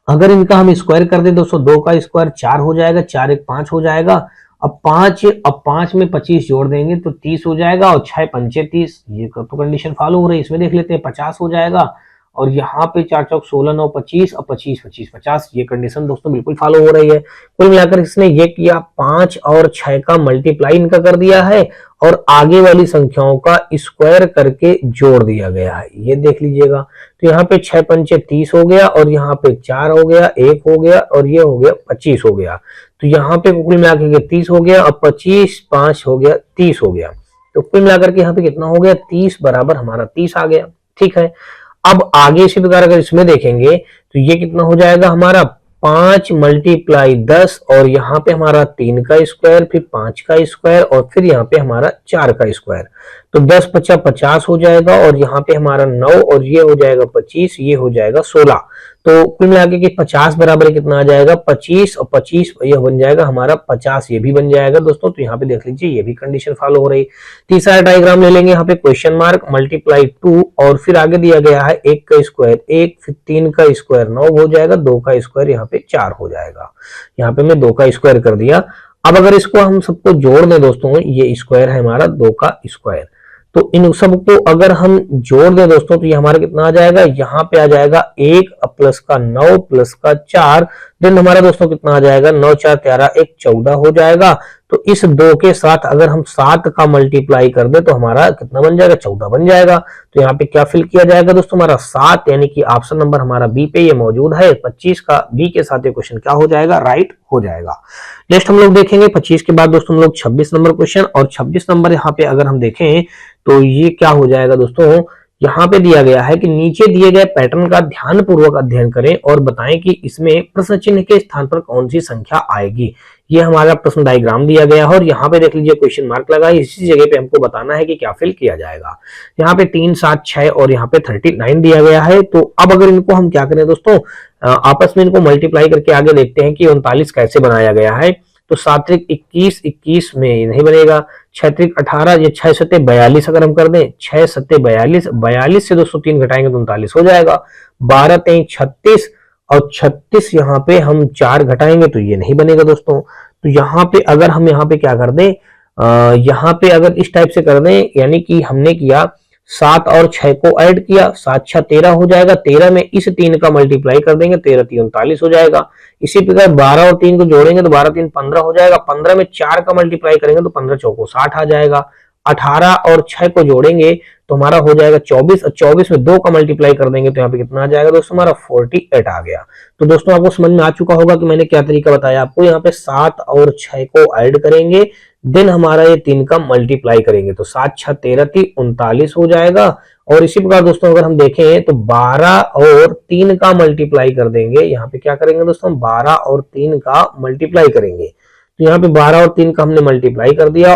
अगर इनका हम स्क्वायर कर दें दोस्तों, 2 का स्क्वायर 4 हो जाएगा, 4 1 5 हो जाएगा। अब 5 में 25 जोड़ देंगे तो 30 हो जाएगा, और 6 पंचे 30, ये तो कंडीशन फॉलो हो रही है। इसमें देख लेते हैं 50 हो जाएगा, और यहाँ पे 4 चौक 16 9 25 और 25 25 50, ये कंडीशन दोस्तों बिल्कुल फॉलो हो रही है। कुल मिलाकर इसने ये किया 5 और 6 का मल्टीप्लाई इनका कर दिया है, और आगे वाली संख्याओं का स्क्वायर करके जोड़ दिया गया है, ये देख लीजिएगा। तो यहाँ पे 6 पंचे 30 हो गया, और यहाँ पे 4 हो गया, 1 हो गया, और ये हो गया 25 हो गया। तो यहाँ पे कुल मिलाकर के 30 हो गया, और 25 5 हो गया 30 हो गया। तो कुल मिलाकर के यहाँ पे कितना हो गया, 30 बराबर हमारा 30 आ गया। ठीक है, अब आगे इसी प्रकार अगर इसमें देखेंगे तो ये कितना हो जाएगा हमारा 5 × 10, और यहाँ पे हमारा 3 का स्क्वायर, फिर 5 का स्क्वायर, और फिर यहाँ पे हमारा 4 का स्क्वायर। तो 10 50 50 हो जाएगा, और यहाँ पे हमारा 9, और ये हो जाएगा 25, ये हो जाएगा 16। तो कुल मिला के 50 बराबर कितना आ जाएगा 25, और 25 यह बन जाएगा हमारा 50, ये भी बन जाएगा दोस्तों। तो यहाँ पे देख लीजिए ये भी कंडीशन फॉलो हो रही। तीसरा डायग्राम ले लेंगे, यहाँ पे क्वेश्चन मार्क मल्टीप्लाई 2, और फिर आगे दिया गया है 1 का स्क्वायर 1, फिर 3 का स्क्वायर 9 हो जाएगा, 2 का स्क्वायर यहाँ पे 4 हो जाएगा। यहाँ पे मैं 2 का स्क्वायर कर दिया। अब अगर इसको हम सबको जोड़ दें दोस्तों, ये स्क्वायर है हमारा 2 का स्क्वायर, तो इन सबको अगर हम जोड़ दें दोस्तों तो ये हमारा कितना आ जाएगा, यहाँ पे आ जाएगा 1 प्लस का 9 प्लस का 4, देन हमारा दोस्तों कितना आ जाएगा 9 4 13 1 14 हो जाएगा। तो इस 2 के साथ अगर हम 7 का मल्टीप्लाई कर दे तो हमारा कितना बन जाएगा 14 बन जाएगा। तो यहाँ पे क्या फिल किया जाएगा दोस्तों, हमारा 7, यानी कि ऑप्शन नंबर हमारा बी पे ये मौजूद है। 25 का बी के साथ ये क्वेश्चन क्या हो जाएगा, राइट हो जाएगा। नेक्स्ट हम लोग देखेंगे 25 के बाद दोस्तों हम लोग 26 नंबर क्वेश्चन, और 26 नंबर यहाँ पे अगर हम देखें तो ये क्या हो जाएगा दोस्तों, यहाँ पे दिया गया है कि नीचे दिए गए पैटर्न का ध्यानपूर्वक अध्ययन करें और बताएं कि इसमें प्रश्न चिन्ह के स्थान पर कौन सी संख्या आएगी। ये हमारा प्रश्न डायग्राम दिया गया है, और यहाँ पे देख लीजिए क्वेश्चन मार्क लगा है, इसी जगह पे हमको बताना है कि क्या फिल किया जाएगा। यहाँ पे 3 7 6 और यहाँ पे 39 दिया गया है। तो अब अगर इनको हम क्या करें दोस्तों, आपस में इनको मल्टीप्लाई करके आगे देखते हैं कि 39 कैसे बनाया गया है। तो 7 21 21 में नहीं बनेगा, 6 त्रिक 18, ये 6 सत्ते 42 अगर हम कर दें, 6 सत्ते 42, 42 से दोस्तों 3 घटाएंगे तो 39 हो जाएगा। 12 3 36 और 36 यहाँ पे हम 4 घटाएंगे तो ये नहीं बनेगा दोस्तों। तो यहाँ पे अगर हम यहाँ पे क्या कर दें, यहाँ पे अगर इस टाइप से कर दें, यानी कि हमने किया 7 और 6 को ऐड किया, 7 6 13 हो जाएगा, 13 में इस 3 का मल्टीप्लाई कर देंगे, 13 3 39 हो जाएगा। इसी प्रकार 12 और 3 को जोड़ेंगे तो 12 3 15 हो जाएगा, 15 में 4 का मल्टीप्लाई करेंगे तो 15 चौको 60 आ जाएगा। 18 और 6 को जोड़ेंगे तो हमारा हो जाएगा 24, और 24 में 2 का मल्टीप्लाई कर देंगे तो यहाँ पे कितना आ जाएगा दोस्तों, हमारा 48 आ गया। तो दोस्तों आपको समझ में आ चुका होगा कि मैंने क्या तरीका बताया आपको। यहाँ पे 7 और 6 को ऐड करेंगे, देन हमारा ये 3 का मल्टीप्लाई करेंगे तो 7 6 13 3 39 हो जाएगा। और इसी प्रकार दोस्तों अगर हम देखें तो 12 और 3 का मल्टीप्लाई कर देंगे, यहाँ पे क्या करेंगे दोस्तों, 12 और 3 का मल्टीप्लाई करेंगे। तो यहाँ पे 12 और 3 का हमने मल्टीप्लाई कर दिया,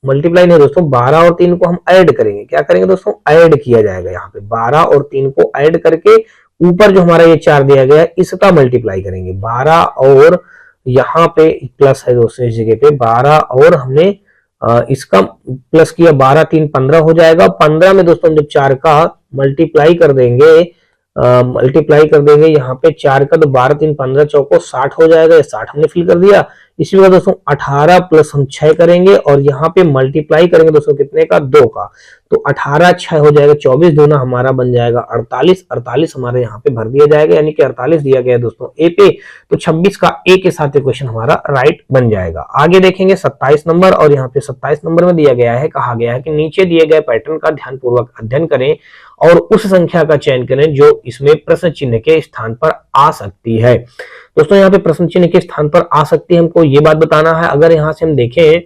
मल्टीप्लाई नहीं दोस्तों, 12 और 3 को हम ऐड करेंगे। क्या करेंगे दोस्तों, ऐड किया जाएगा। यहाँ पे 12 और 3 को ऐड करके ऊपर जो हमारा ये 4 दिया गया है इसका मल्टीप्लाई करेंगे। 12 और यहाँ पे प्लस है दोस्तों, इस जगह पे 12 और हमने इसका प्लस किया, 12 3 15 हो जाएगा। 15 में दोस्तों जब 4 का मल्टीप्लाई कर देंगे, यहाँ पे 4 का, तो 12 3 15 चौको 60 हो जाएगा, ये 60 हमने फिल कर दिया। इसी प्रकार दोस्तों 18 प्लस हम 6 करेंगे और यहाँ पे मल्टीप्लाई करेंगे दोस्तों कितने का, 2 का, तो 18 6 हो जाएगा, 24 दूना हमारा बन जाएगा 48, 48 हमारे यहाँ पे भर दिया जाएगा, यानी कि 48 दिया गया है दोस्तों ए पे। तो 26 का ए के साथ क्वेश्चन हमारा राइट बन जाएगा। आगे देखेंगे 27 नंबर, और यहाँ पे 27 नंबर में दिया गया है, कहा गया है कि नीचे दिए गए पैटर्न का ध्यानपूर्वक अध्ययन करें और उस संख्या का चयन करें जो इसमें प्रश्न चिन्ह के स्थान पर आ सकती है। दोस्तों यहाँ पे प्रश्न चिन्ह के स्थान पर आ सकती है, हमको ये बात बताना है। अगर यहाँ से हम देखें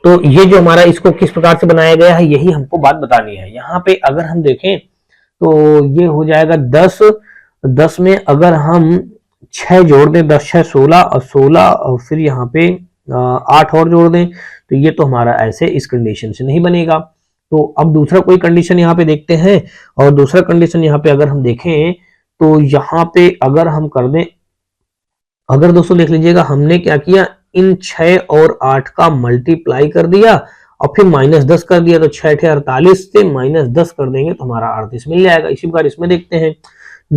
तो ये जो हमारा इसको किस प्रकार से बनाया गया है, यही हमको बात बतानी है। यहाँ पे अगर हम देखें तो ये हो जाएगा 10, 10 में अगर हम 6 जोड़ दें, 10 6 16 और 16 और फिर यहाँ पे 8 और जोड़ दें, तो ये तो हमारा ऐसे इस कंडीशन से नहीं बनेगा। तो अब दूसरा कोई कंडीशन यहाँ पे देखते हैं, और दूसरा कंडीशन यहाँ पे अगर हम देखें तो यहाँ पे अगर हम कर दें, अगर दोस्तों देख लीजिएगा हमने क्या किया, इन 6 और 8 का मल्टीप्लाई कर दिया और फिर -10 कर दिया, तो 6 48 से -10 कर देंगे तो हमारा 38 मिल जाएगा। इसी प्रकार इसमें देखते हैं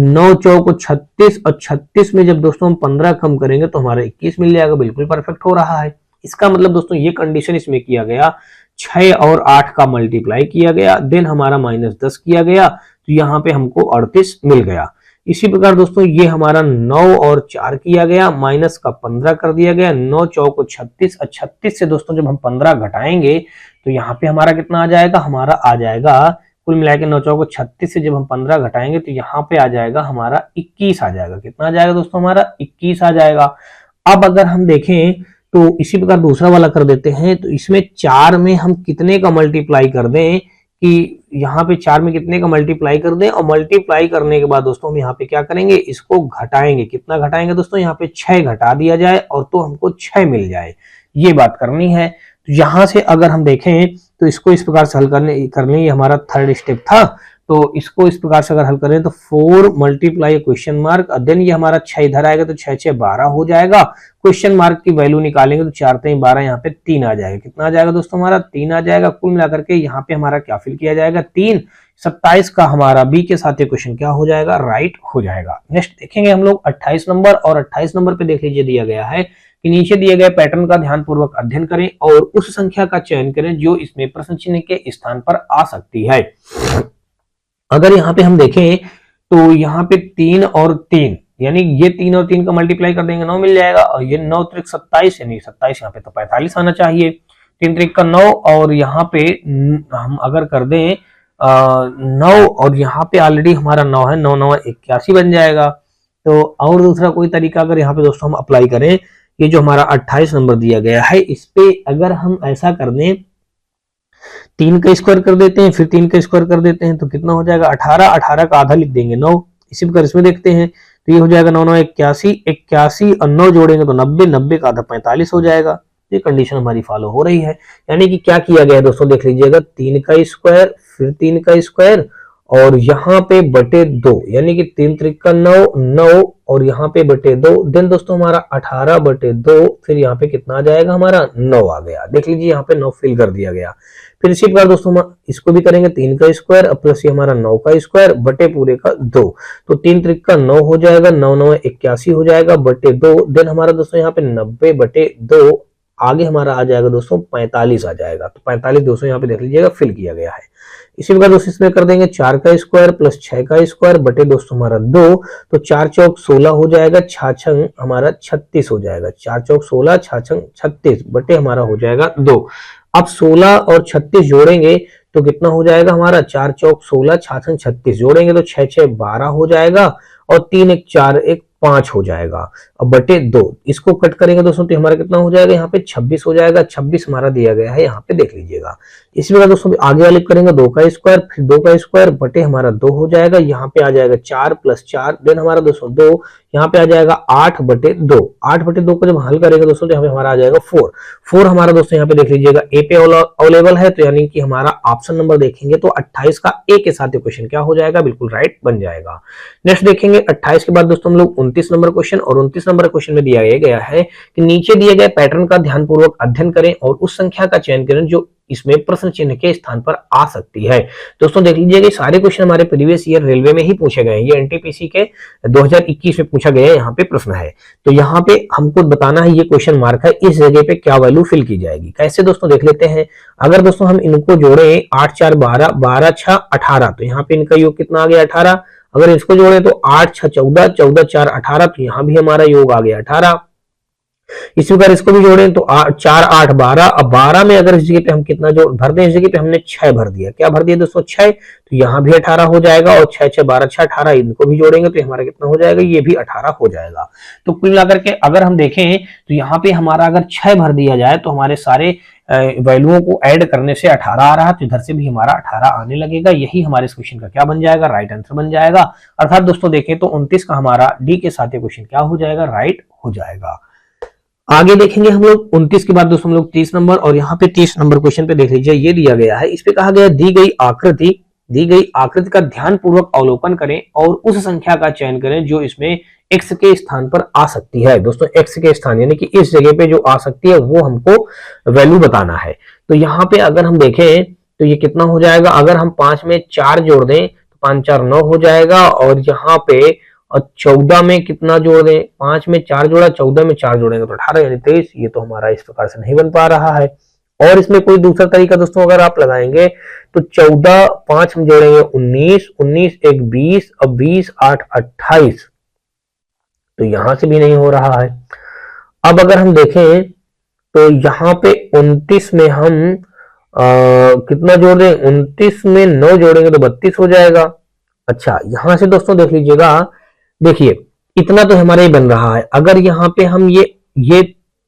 9 चौको 36, और 36 में जब दोस्तों हम 15 कम करेंगे तो हमारा 21 मिल जाएगा। बिल्कुल परफेक्ट हो रहा है। इसका मतलब दोस्तों ये कंडीशन इसमें किया गया, 6 और 8 का मल्टीप्लाई किया गया, देन हमारा -10 किया गया, तो यहाँ पे हमको 38 मिल गया। इसी प्रकार दोस्तों ये हमारा 9 और 4 किया गया, माइनस का 15 कर दिया गया, 9 चौको 36, और 36 से दोस्तों जब हम 15 घटाएंगे तो यहाँ पे हमारा कितना आ जाएगा, हमारा आ जाएगा कुल मिला के 9 चौको 36 से जब हम 15 घटाएंगे तो यहाँ पे आ जाएगा हमारा 21 आ जाएगा। कितना आ जाएगा दोस्तों, हमारा 21 आ जाएगा। अब अगर हम देखें तो इसी प्रकार दूसरा वाला कर देते हैं, तो इसमें 4 में हम कितने का मल्टीप्लाई कर दें, कि यहाँ पे 4 में कितने का मल्टीप्लाई कर दें, और मल्टीप्लाई करने के बाद दोस्तों हम यहाँ पे क्या करेंगे, इसको घटाएंगे। कितना घटाएंगे दोस्तों, यहाँ पे 6 घटा दिया जाए और तो हमको 6 मिल जाए, ये बात करनी है। तो यहाँ से अगर हम देखें तो इसको इस प्रकार से हल करने ये हमारा थर्ड स्टेप था। तो इसको इस प्रकार से अगर हल करें तो 4 मल्टीप्लाई क्वेश्चन मार्क, देन ये हमारा 6 इधर आएगा तो 6 6 12 हो जाएगा। क्वेश्चन मार्क की वैल्यू निकालेंगे तो 4 3 12, यहाँ पे 3 आ जाएगा। कितना आ जाएगा दोस्तों, हमारा 3 आ जाएगा। कुल मिलाकर के यहाँ पे हमारा क्या फिल किया जाएगा, 3। 27 का हमारा बी के साथ ये क्वेश्चन क्या हो जाएगा, राइट हो जाएगा। नेक्स्ट देखेंगे हम लोग 28 नंबर, और 28 नंबर पे देख लीजिए दिया गया है कि नीचे दिए गए पैटर्न का ध्यानपूर्वक अध्ययन करें और उस संख्या का चयन करें जो इसमें प्रश्न चिन्ह के स्थान पर आ सकती है। अगर यहाँ पे हम देखें तो यहाँ पे 3 और 3, यानी ये 3 और 3 का मल्टीप्लाई कर देंगे 9 मिल जाएगा, और ये 9 त्रिक 27, यानी 27 यहाँ पे तो 45 आना चाहिए। 3 त्रिक का 9, और यहाँ पे हम अगर कर दें 9, और यहाँ पे ऑलरेडी हमारा 9 है, 9 9 81 बन जाएगा। तो और दूसरा कोई तरीका अगर यहाँ पे दोस्तों हम अप्लाई करें, ये जो हमारा 28 नंबर दिया गया है इस पे अगर हम ऐसा कर दें, 3 का स्क्वायर कर देते हैं, फिर 3 का स्क्वायर कर देते हैं, तो कितना हो जाएगा 18, 18 का आधा लिख देंगे 9। इसी प्रकार इसमें देखते हैं तो ये हो जाएगा 9 9 81, 81 और 9 जोड़ेंगे तो 90, 90 का आधा 45 हो जाएगा। ये कंडीशन हमारी फॉलो हो रही है। यानी कि क्या किया गया है दोस्तों, देख लीजिएगा 3 का स्क्वायर, फिर 3 का स्क्वायर और यहाँ पे बटे 2 यानी कि 3 त्रिका 9, 9 और यहाँ पे बटे 2, देन दोस्तों हमारा 18 बटे 2, फिर यहाँ पे कितना आ जाएगा हमारा 9 आ गया। देख लीजिए यहाँ पे 9 फिल कर दिया गया। फिर इसी प्रकार दोस्तों हम इसको भी करेंगे 3 का स्क्वायर प्लस ये हमारा 9 का स्क्वायर बटे पूरे का 2, तो 3 त्रिका 9 हो जाएगा, 9 9 81 हो जाएगा बटे 2, देन हमारा दोस्तों यहाँ पे 90 बटे 2, आगे हमारा आ जाएगा दोस्तों 45 आ जाएगा। तो 45 दोस्तों यहाँ पे देख लीजिएगा फिल किया गया है। इसी प्रकार दोस्तों इसमें कर देंगे 4 का स्क्वायर प्लस 6 का स्क्वायर बटे दोस्तों हमारा 2, तो 4 चौक 16 हो जाएगा, 6 छंग हमारा 36 हो जाएगा, 4 चौक 16, 6 छंग 36 बटे हमारा हो जाएगा 2। अब 16 और 36 जोड़ेंगे तो कितना हो जाएगा हमारा, 4 चौक 16, 6 छंग 36 जोड़ेंगे तो 6 6 12 हो जाएगा और 3 1 4 1 5 हो जाएगा। अब बटे 2 इसको कट करेंगे दोस्तों तो हमारा कितना हो जाएगा, यहाँ पे 26 हो जाएगा, 26 हमारा दिया गया है यहाँ पे देख लीजिएगा। इसी प्रकार दोस्तों आगे वाले करेंगे 2 का स्क्वायर, फिर 2 का स्क्वायर बटे हमारा 2 हो जाएगा, यहाँ पे आ जाएगा 4 प्लस 4, देन हमारा दोस्तों 2, यहाँ पे आ जाएगा 8 बटे 2, 8 बटे 2 को जब हल करेंगे दोस्तों तो यहाँ पे हमारा आ जाएगा 4, 4 हमारा दोस्तों यहाँ पे देख लीजिएगा ए पे अवेलेबल है, तो यानी कि हमारा ऑप्शन नंबर देखेंगे तो 28 का ए के साथ क्वेश्चन क्या हो जाएगा, बिल्कुल राइट बन जाएगा। नेक्स्ट देखेंगे 28 के बाद दोस्तों हम लोग 29 नंबर क्वेश्चन, और 29 नंबर क्वेश्चन में दिया गया है कि नीचे दिए गए पैटर्न का ध्यानपूर्वक अध्ययन करें और उस संख्या का चयन करें जो इसमें प्रश्न चिन्ह के स्थान पर आ सकती है। दोस्तों देख लीजिएगा सारे क्वेश्चन हमारे प्रीवियस ईयर रेलवे में ही पूछे गए हैं, ये एनटीपीसी के 2021 में पूछा गया है, यहाँ पे प्रश्न है। तो यहाँ पे हमको बताना है ये क्वेश्चन मार्क है, इस जगह पे क्या वैल्यू फिल की जाएगी। कैसे दोस्तों देख लेते हैं, अगर दोस्तों हम इनको जोड़े 8 4 12, 12 6 18, तो यहाँ पे इनका योग कितना आ गया 18। अगर इसको जोड़े तो 8 6 14, 14 4 18, तो यहाँ भी हमारा योग आ गया 18। इसी प्रकार इसको भी जोड़ें तो 4 8 12, अब 12 में अगर इस जगह पे हम कितना जोड़ भर दें, इस जगह पे हमने 6 भर दिया, क्या भर दिया दोस्तों 6, तो यहाँ भी 18 हो जाएगा, और 6 6 12 6 18 इनको भी जोड़ेंगे तो हमारा कितना हो जाएगा, ये भी 18 हो जाएगा। तो कुल मिलाकर के अगर हम देखें तो यहाँ पे हमारा अगर 6 भर दिया जाए तो हमारे सारे वैल्यूओं को ऐड करने से 18 आ रहा है, तो इधर से भी हमारा 18 आने लगेगा। यही हमारे इस क्वेश्चन का क्या बन जाएगा, राइट आंसर बन जाएगा। अर्थात दोस्तों देखें तो 29 का हमारा डी के साथ क्वेश्चन क्या हो जाएगा, राइट हो जाएगा। आगे देखेंगे हम लोग 29 के बाद दोस्तों हम लोग 30 नंबर, और यहाँ पे 30 नंबर क्वेश्चन पे देख लीजिए ये दिया गया है। इस पे कहा गया दी गई आकृति का ध्यान पूर्वक अवलोकन करें और उस संख्या का चयन करें जो इसमें x के स्थान पर आ सकती है। दोस्तों x के स्थान यानी कि इस जगह पे जो आ सकती है वो हमको वैल्यू बताना है। तो यहाँ पे अगर हम देखें तो ये कितना हो जाएगा, अगर हम 5 में 4 जोड़ दें तो 5 4 9 हो जाएगा, और यहाँ पे और 14 में कितना जोड़ दें, 5 में 4 जोड़ा, 14 में 4 जोड़ेंगे तो 18 यानी 23। ये तो हमारा इस प्रकार से नहीं बन पा रहा है। और इसमें कोई दूसरा तरीका दोस्तों अगर आप लगाएंगे तो 14 5 हम जोड़ेंगे 19, 19 1 20, और 20 8 28, तो यहां से भी नहीं हो रहा है। अब अगर हम देखें तो यहाँ पे 29 में हम कितना जोड़ दें, 29 में 9 जोड़ेंगे तो 32 हो जाएगा। अच्छा यहां से दोस्तों देख लीजिएगा, देखिए इतना तो हमारा ही बन रहा है। अगर यहाँ पे हम ये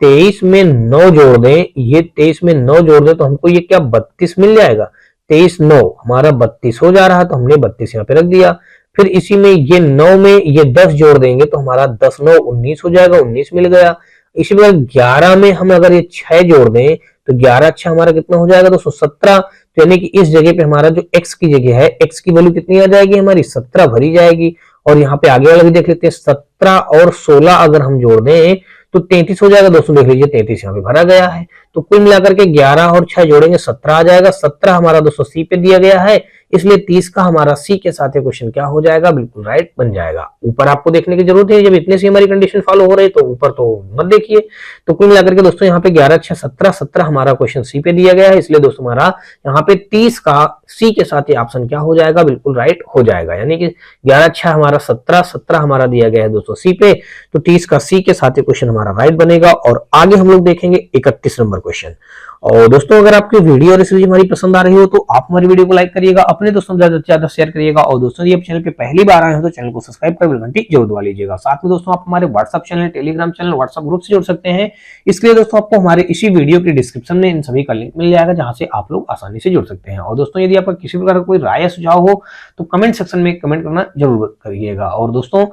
23 में 9 जोड़ दें, ये 23 में 9 जोड़ दें तो हमको ये क्या 32 मिल जाएगा। 23 9 हमारा 32 हो जा रहा है, तो हमने 32 यहाँ पे रख दिया। फिर इसी में ये 9 में ये 10 जोड़ देंगे तो हमारा 10 9 19 हो जाएगा, 19 मिल गया। इसी प्रकार 11 में हम अगर ये 6 जोड़ दें तो 11 6 हमारा कितना हो जाएगा दोस्तों 17। तो यानी कि इस जगह पे हमारा जो x की जगह है, x की वैल्यू कितनी आ जाएगी हमारी 17 भरी जाएगी। और यहाँ पे आगे वाला भी देख लेते हैं, 17 और 16 अगर हम जोड़ दें तो 33 हो जाएगा। दोस्तों देख लीजिए 33 यहाँ पे भरा गया है। तो कुल मिलाकर के 11 और 6 जोड़ेंगे 17 आ जाएगा। 17 हमारा दोस्तों सी पे दिया गया है, इसलिए 30 का हमारा सी के साथ क्वेश्चन क्या हो जाएगा, बिल्कुल राइट बन जाएगा। ऊपर आपको देखने की जरूरत है, जब इतने से हमारी कंडीशन फॉलो हो रही है तो ऊपर तो मत देखिए। तो कुल मिलाकर के दोस्तों यहाँ पे 11 6 17, 17 हमारा क्वेश्चन सी पे दिया गया है, इसलिए दोस्तों हमारा यहाँ पे 30 का सी के साथ ही ऑप्शन क्या हो जाएगा, बिल्कुल राइट हो जाएगा। यानी कि 11 6 हमारा 17, 17 हमारा दिया गया है दोस्तों सी पे, तो 30 का सी के साथ क्वेश्चन हमारा राइट बनेगा। और आगे हम लोग देखेंगे 31 नंबर क्वेश्चन। और दोस्तों अगर आपकी वीडियो और रेसिपी हमारी पसंद आ रही हो तो आप हमारी वीडियो को लाइक करिएगा, अपने दोस्तों से ज्यादा शेयर करिएगा। और दोस्तों ये चैनल पे पहली बार आए हो तो चैनल को सब्सक्राइब कर बेल घंटी जरूर दबा लीजिएगा। साथ में दोस्तों आप हमारे WhatsApp channel, Telegram channel, WhatsApp group से जुड़ सकते हैं। इसके लिए दोस्तों आपको हमारे इसी वीडियो के डिस्क्रिप्शन में इन सभी का लिंक मिल जाएगा, जहां से आप लोग आसानी से जुड़ सकते हैं। और दोस्तों यदि आपका किसी प्रकार का कोई राय या सुझाव हो तो कमेंट सेक्शन में कमेंट करना जरूर करिएगा। और दोस्तों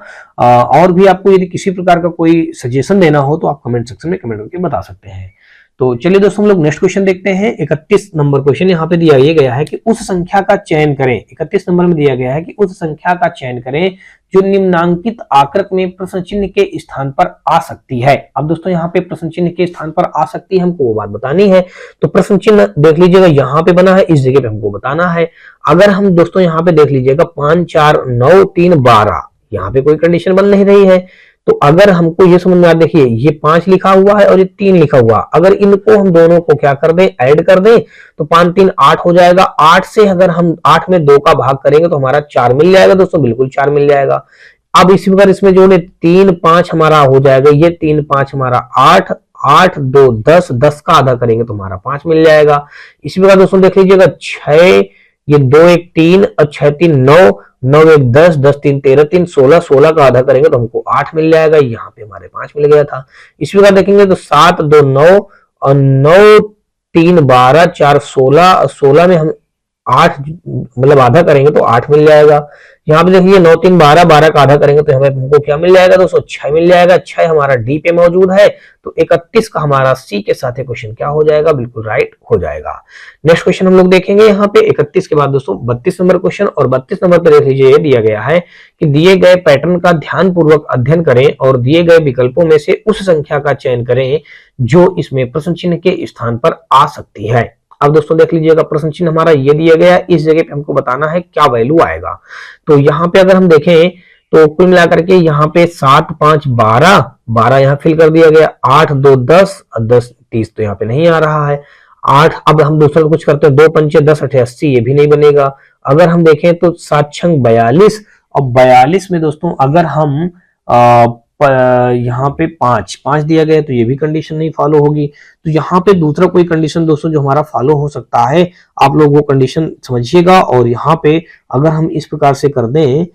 और भी आपको यदि किसी प्रकार का कोई सजेशन देना हो तो आप कमेंट सेक्शन में कमेंट करके बता सकते हैं। तो चलिए दोस्तों हम लोग नेक्स्ट क्वेश्चन देखते हैं। 31 नंबर क्वेश्चन यहाँ पे दिया ये गया है कि उस संख्या का चयन करें। 31 नंबर में दिया गया है कि उस संख्या का चयन करें जो निम्नांकित आकृत में प्रश्न चिन्ह के स्थान पर आ सकती है। अब दोस्तों यहाँ पे प्रश्न चिन्ह के स्थान पर आ सकती है, हमको वो बात बतानी है। तो प्रश्न चिन्ह देख लीजिएगा यहाँ पे बना है, इस जगह पे हमको बताना है। अगर हम दोस्तों यहाँ पे देख लीजिएगा 5 4 9 3 12, यहाँ पे कोई कंडीशन बन नहीं रही है। तो अगर हमको ये समझ में आ, देखिए ये 5 लिखा हुआ है और ये 3 लिखा हुआ, अगर इनको हम दोनों को क्या कर दें, ऐड कर दें, तो 5 3 8 हो जाएगा। 8 से अगर हम 8 में 2 का भाग करेंगे तो हमारा 4 मिल जाएगा दोस्तों, बिल्कुल 4 मिल जाएगा। अब इसी प्रकार इसमें जोड़े 3 5 हमारा हो जाएगा, ये 3 5 हमारा 8 8 2 10, 10 का आधा करेंगे तो हमारा 5 मिल जाएगा। इसी प्रकार दोस्तों देख लीजिएगा 6, ये 2 1 3 और 6 3 9, 9 1 10, 10 3 13, 3 16, 16 का आधा करेंगे तो हमको 8 मिल जाएगा। यहाँ पे हमारे 5 मिल गया था। इसी प्रकार देखेंगे तो 7 2 9 और 9 3 12, 4 16, 16 में हम 8 मतलब आधा करेंगे तो 8 मिल जाएगा। यहाँ पे देखिए 9 3 12, 12 का आधा करेंगे तो हमें हमको क्या मिल जाएगा दोस्तों, 6 मिल जाएगा। 6 हमारा डी पे मौजूद है, तो 31 का हमारा सी के साथ क्वेश्चन क्या हो जाएगा, बिल्कुल राइट हो जाएगा। नेक्स्ट क्वेश्चन हम लोग देखेंगे यहाँ पे 31 के बाद दोस्तों 32 नंबर क्वेश्चन। और 32 नंबर पे देख लीजिए, ये दिया गया है कि दिए गए पैटर्न का ध्यान पूर्वक अध्ययन करें और दिए गए विकल्पों में से उस संख्या का चयन करें जो इसमें प्रश्न चिन्ह के स्थान पर आ सकती है। अब दोस्तों देख लीजिएगा प्रश्न चिन्ह हमारा ये दिया गया है, इस जगह पे हमको बताना है क्या वैल्यू आएगा। तो यहाँ पे अगर हम देखें तो कुल मिलाकर के यहाँ पे 7 5 12, 12 यहाँ फिल कर दिया गया, 8 2 10 और 10 30 तो यहाँ पे नहीं आ रहा है। 8, अब हम दूसरा कुछ करते हैं, 2 5 10 8 80, ये भी नहीं बनेगा। अगर हम देखें तो 7 6 42, और 42 में दोस्तों अगर हम यहाँ पे 5 5 दिया गया तो ये भी कंडीशन नहीं फॉलो होगी। तो यहाँ पे दूसरा कोई कंडीशन दोस्तों जो हमारा फॉलो हो सकता है, आप लोग वो कंडीशन समझिएगा। और यहाँ पे अगर हम इस प्रकार से कर दें,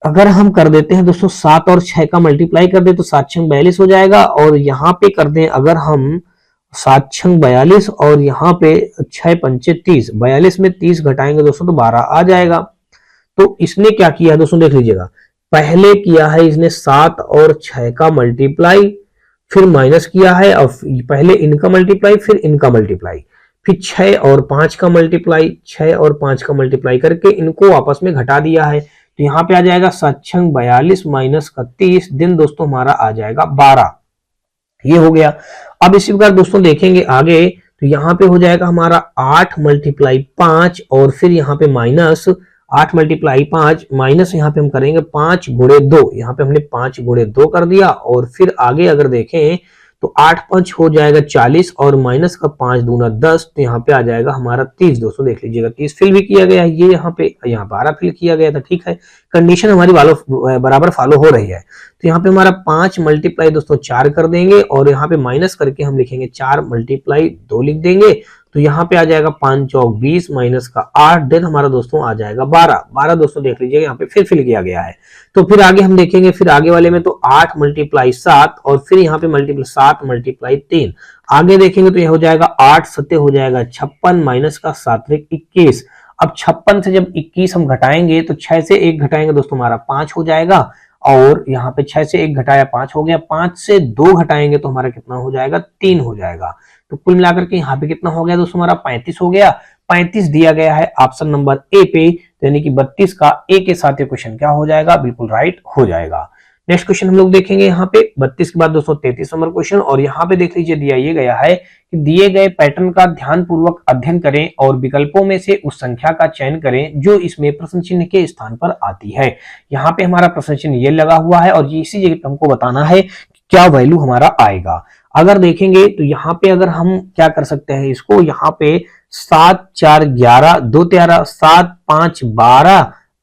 अगर हम कर देते हैं दोस्तों 7 और 6 का मल्टीप्लाई कर दे तो 7 6 42 हो जाएगा। और यहाँ पे कर दें अगर हम 7 6 42 और यहाँ पे 6 5 30, 42 में 30 घटाएंगे दोस्तों तो 12 आ जाएगा। तो इसने क्या किया दोस्तों देख लीजिएगा, पहले किया है इसने 7 और 6 का मल्टीप्लाई, फिर माइनस किया है, और पहले इनका मल्टीप्लाई फिर इनका मल्टीप्लाई, फिर 6 और 5 का मल्टीप्लाई, 6 और 5 का मल्टीप्लाई करके इनको आपस में घटा दिया है। तो यहाँ पे आ जाएगा 7 6 42 माइनस 31, दिन दोस्तों हमारा आ जाएगा 12। ये हो गया। अब इसी प्रकार दोस्तों देखेंगे आगे, तो यहाँ पे हो जाएगा हमारा 8 मल्टीप्लाई 5 और फिर यहाँ पे माइनस 8 मल्टीप्लाई 5 माइनस यहाँ पे हम करेंगे 5 गुणे 2, यहाँ पे हमने 5 गुणे 2 कर दिया। और फिर आगे अगर देखें तो 8 5 हो जाएगा 40 और माइनस का 5 दूना 10, तो यहाँ पे आ जाएगा हमारा 30। दोस्तों देख लीजिएगा 30 फिल भी किया गया है, ये यहाँ पे 12 फिल किया गया था। ठीक है, कंडीशन हमारी बराबर फॉलो हो रही है। तो यहाँ पे हमारा 5 मल्टीप्लाई दोस्तों 4 कर देंगे और यहाँ पे माइनस करके हम लिखेंगे 4 मल्टीप्लाई 2 लिख देंगे। तो यहाँ पे आ जाएगा 5 चौक 20 माइनस का 8, देन हमारा दोस्तों आ जाएगा 12। 12 दोस्तों देख लीजिएगा यहाँ पे फिर फिल किया गया है। तो फिर आगे हम देखेंगे, फिर आगे वाले में तो 8 मल्टीप्लाई 7 और फिर यहाँ पे मल्टीप्लाई 7 मल्टीप्लाई 3। आगे देखेंगे तो यह हो जाएगा 8 7 हो जाएगा 56 माइनस का 7 21। अब 56 से जब 21 हम घटाएंगे तो 6 से 1 घटाएंगे दोस्तों हमारा 5 हो जाएगा। और यहाँ पे 6 से 1 घटाया 5 हो गया, 5 से 2 घटाएंगे तो हमारा कितना हो जाएगा, 3 हो जाएगा। तो कुल मिलाकर के यहाँ पे कितना हो गया दोस्तों हमारा 35 हो गया। 35 दिया गया है ऑप्शन नंबर ए पे, यानी कि 32 का ए के साथ ये क्वेश्चन क्या हो जाएगा, बिल्कुल राइट हो जाएगा। नेक्स्ट क्वेश्चन हम लोग देखेंगे यहाँ पे 32 के बाद दोस्तों 33 नंबर क्वेश्चन। और यहाँ पे देख लीजिए दिया ये गया है कि दिए गए पैटर्न का ध्यान पूर्वक अध्ययन करें और विकल्पों में से उस संख्या का चयन करें जो इसमें प्रश्न चिन्ह के स्थान पर आती है। यहाँ पे हमारा प्रश्न चिन्ह ये लगा हुआ है और इसी जगह पे हमको बताना है क्या वैल्यू हमारा आएगा। अगर देखेंगे तो यहाँ पे अगर हम क्या कर सकते हैं इसको, यहाँ पे 7 4 11 2 13, 7 5 12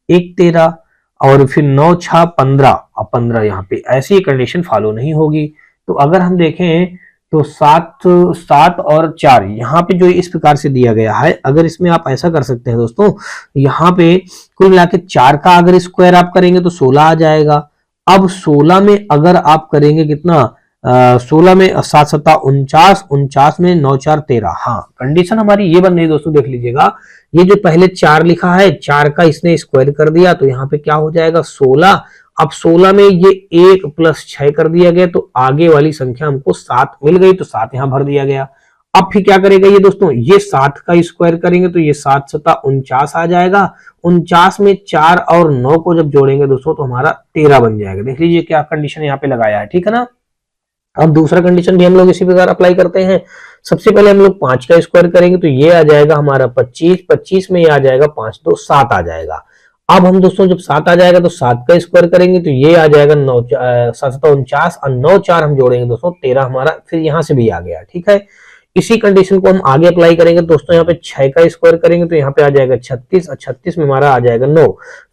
1 13 और फिर 9 6 15 और 15 यहाँ पे ऐसी कंडीशन फॉलो नहीं होगी। तो अगर हम देखें तो 7 और 4 यहाँ पे जो इस प्रकार से दिया गया है, अगर इसमें आप ऐसा कर सकते हैं दोस्तों, यहाँ पे कुल मिला के 4 का अगर स्क्वायर आप करेंगे तो 16 आ जाएगा। अब 16 में अगर आप करेंगे कितना, 16 में 7 7 49, 49 में 9 4 13। हाँ, कंडीशन हमारी ये बन रही है दोस्तों, देख लीजिएगा ये जो पहले 4 लिखा है, 4 का इसने स्क्वायर कर दिया तो यहाँ पे क्या हो जाएगा 16। अब 16 में ये 1 प्लस 6 कर दिया गया तो आगे वाली संख्या हमको 7 मिल गई, तो 7 यहां भर दिया गया। अब फिर क्या करेगा ये दोस्तों, ये 7 का स्क्वायर करेंगे तो ये 7 सता 49 आ जाएगा। 49 में 4 और 9 को जब जोड़ेंगे दोस्तों तो हमारा 13 बन जाएगा। देख लीजिए क्या कंडीशन यहाँ पे लगाया है, ठीक है ना। अब दूसरा कंडीशन भी हम लोग इसी प्रकार अप्लाई करते हैं। सबसे पहले हम लोग 5 का स्क्वायर करेंगे तो ये आ जाएगा हमारा 25, 25 में ये आ जाएगा 5 2 7 आ जाएगा। अब हम दोस्तों जब 7 आ जाएगा तो 7 का स्क्वायर करेंगे तो ये आ जाएगा 9 7 49 और 9 4 हम जोड़ेंगे दोस्तों 13 हमारा फिर यहां से भी आ गया, ठीक है। इसी कंडीशन को हम आगे अप्लाई करेंगे दोस्तों, यहाँ पे 6 का स्क्वायर करेंगे तो यहाँ पे आ जाएगा 36 और 36 में हमारा आ जाएगा 9,